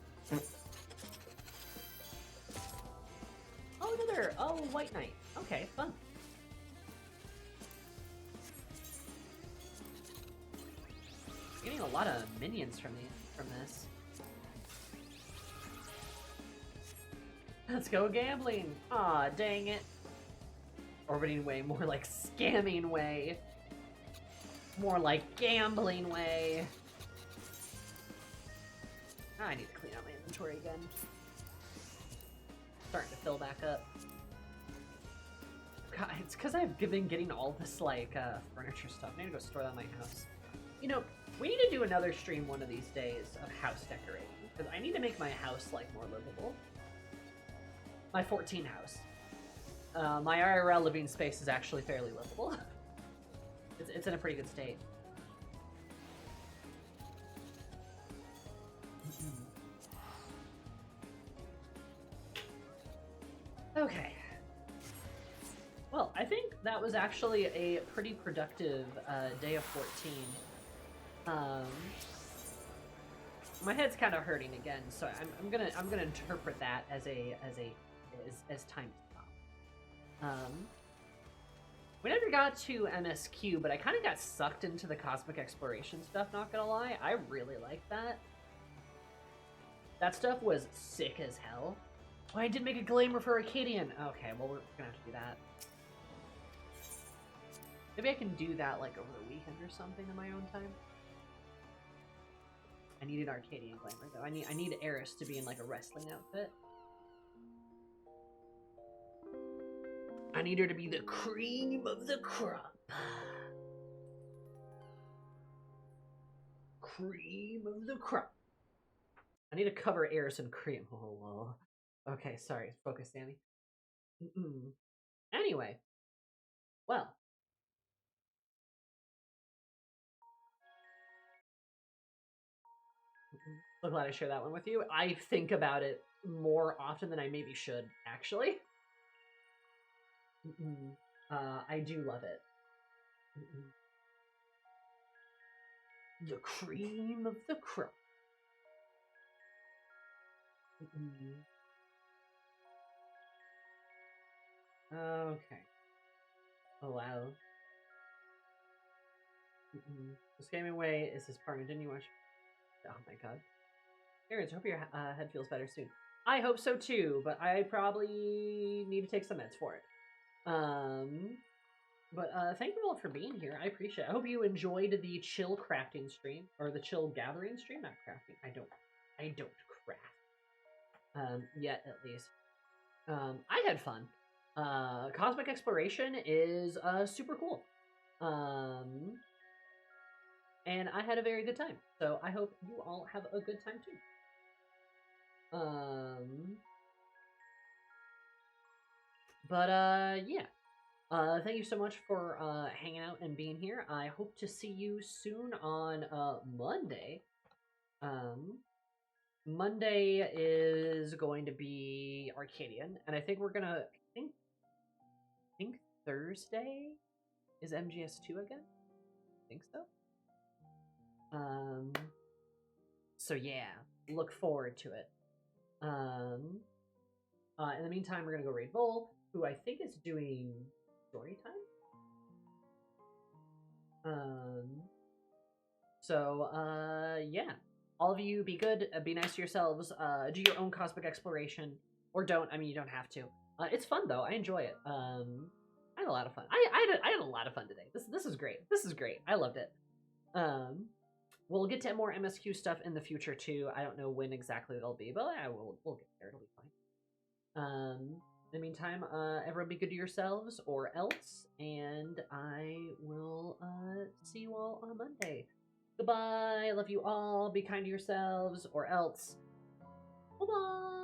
Oh, another. Oh, White Knight. Okay, fun. Getting a lot of minions from this. Let's go gambling. Aw, dang it. Orbiting way, more like scamming way. More like gambling way. I need to clean out my inventory again. Starting to fill back up. God, it's because I've been getting all this, like, furniture stuff. I need to go store that in my house. You know, we need to do another stream one of these days of house decorating. Because I need to make my house, like, more livable. My 14 house. My IRL living space is actually fairly livable. It's in a pretty good state. Okay. Well, I think that was actually a pretty productive day of 14. My head's kind of hurting again, so I'm gonna interpret that as time to stop. We never got to MSQ, but I kind of got sucked into the cosmic exploration stuff. Not gonna lie, I really liked that. That stuff was sick as hell. Oh, I did make a glamour for Arcadian. Okay, well, we're gonna have to do that. Maybe I can do that, like, over the weekend or something in my own time. I need an Arcadian glamour, though. I need Eris to be in, like, a wrestling outfit. I need her to be the cream of the crop. Cream of the crop. I need to cover Eris in cream. Oh, well. Okay, sorry. Focus, Sammy. Anyway. Well. So glad I share that one with you. I think about it more often than I maybe should, actually. I do love it. The cream of the crop. Okay. Allow. This gaming way is his partner. Didn't you watch? Oh my god. Terrence, hope your head feels better soon. I hope so too, but I probably need to take some meds for it. But thank you all for being here. I appreciate it. I hope you enjoyed the chill crafting stream, or the chill gathering stream. Not crafting. I don't craft. Yet at least. I had fun. Cosmic exploration is super cool. And I had a very good time. So I hope you all have a good time too. Yeah. Thank you so much for hanging out and being here. I hope to see you soon on Monday. Monday is going to be Arcadian, and I think we're gonna I think Thursday is MGS2 again. I think so. So yeah, look forward to it. In the meantime, we're gonna go raid Bull, who I think is doing story time. Yeah. All of you, be good, be nice to yourselves, do your own cosmic exploration, or don't. I mean, you don't have to. It's fun though. I enjoy it. I had a lot of fun. I had a lot of fun today. This is great. This is great. I loved it. We'll get to more MSQ stuff in the future too. I don't know when exactly it'll be, but we'll get there. It'll be fine. In the meantime, everyone be good to yourselves or else, and I will see you all on Monday. Goodbye. I love you all. Be kind to yourselves or else. Bye-bye.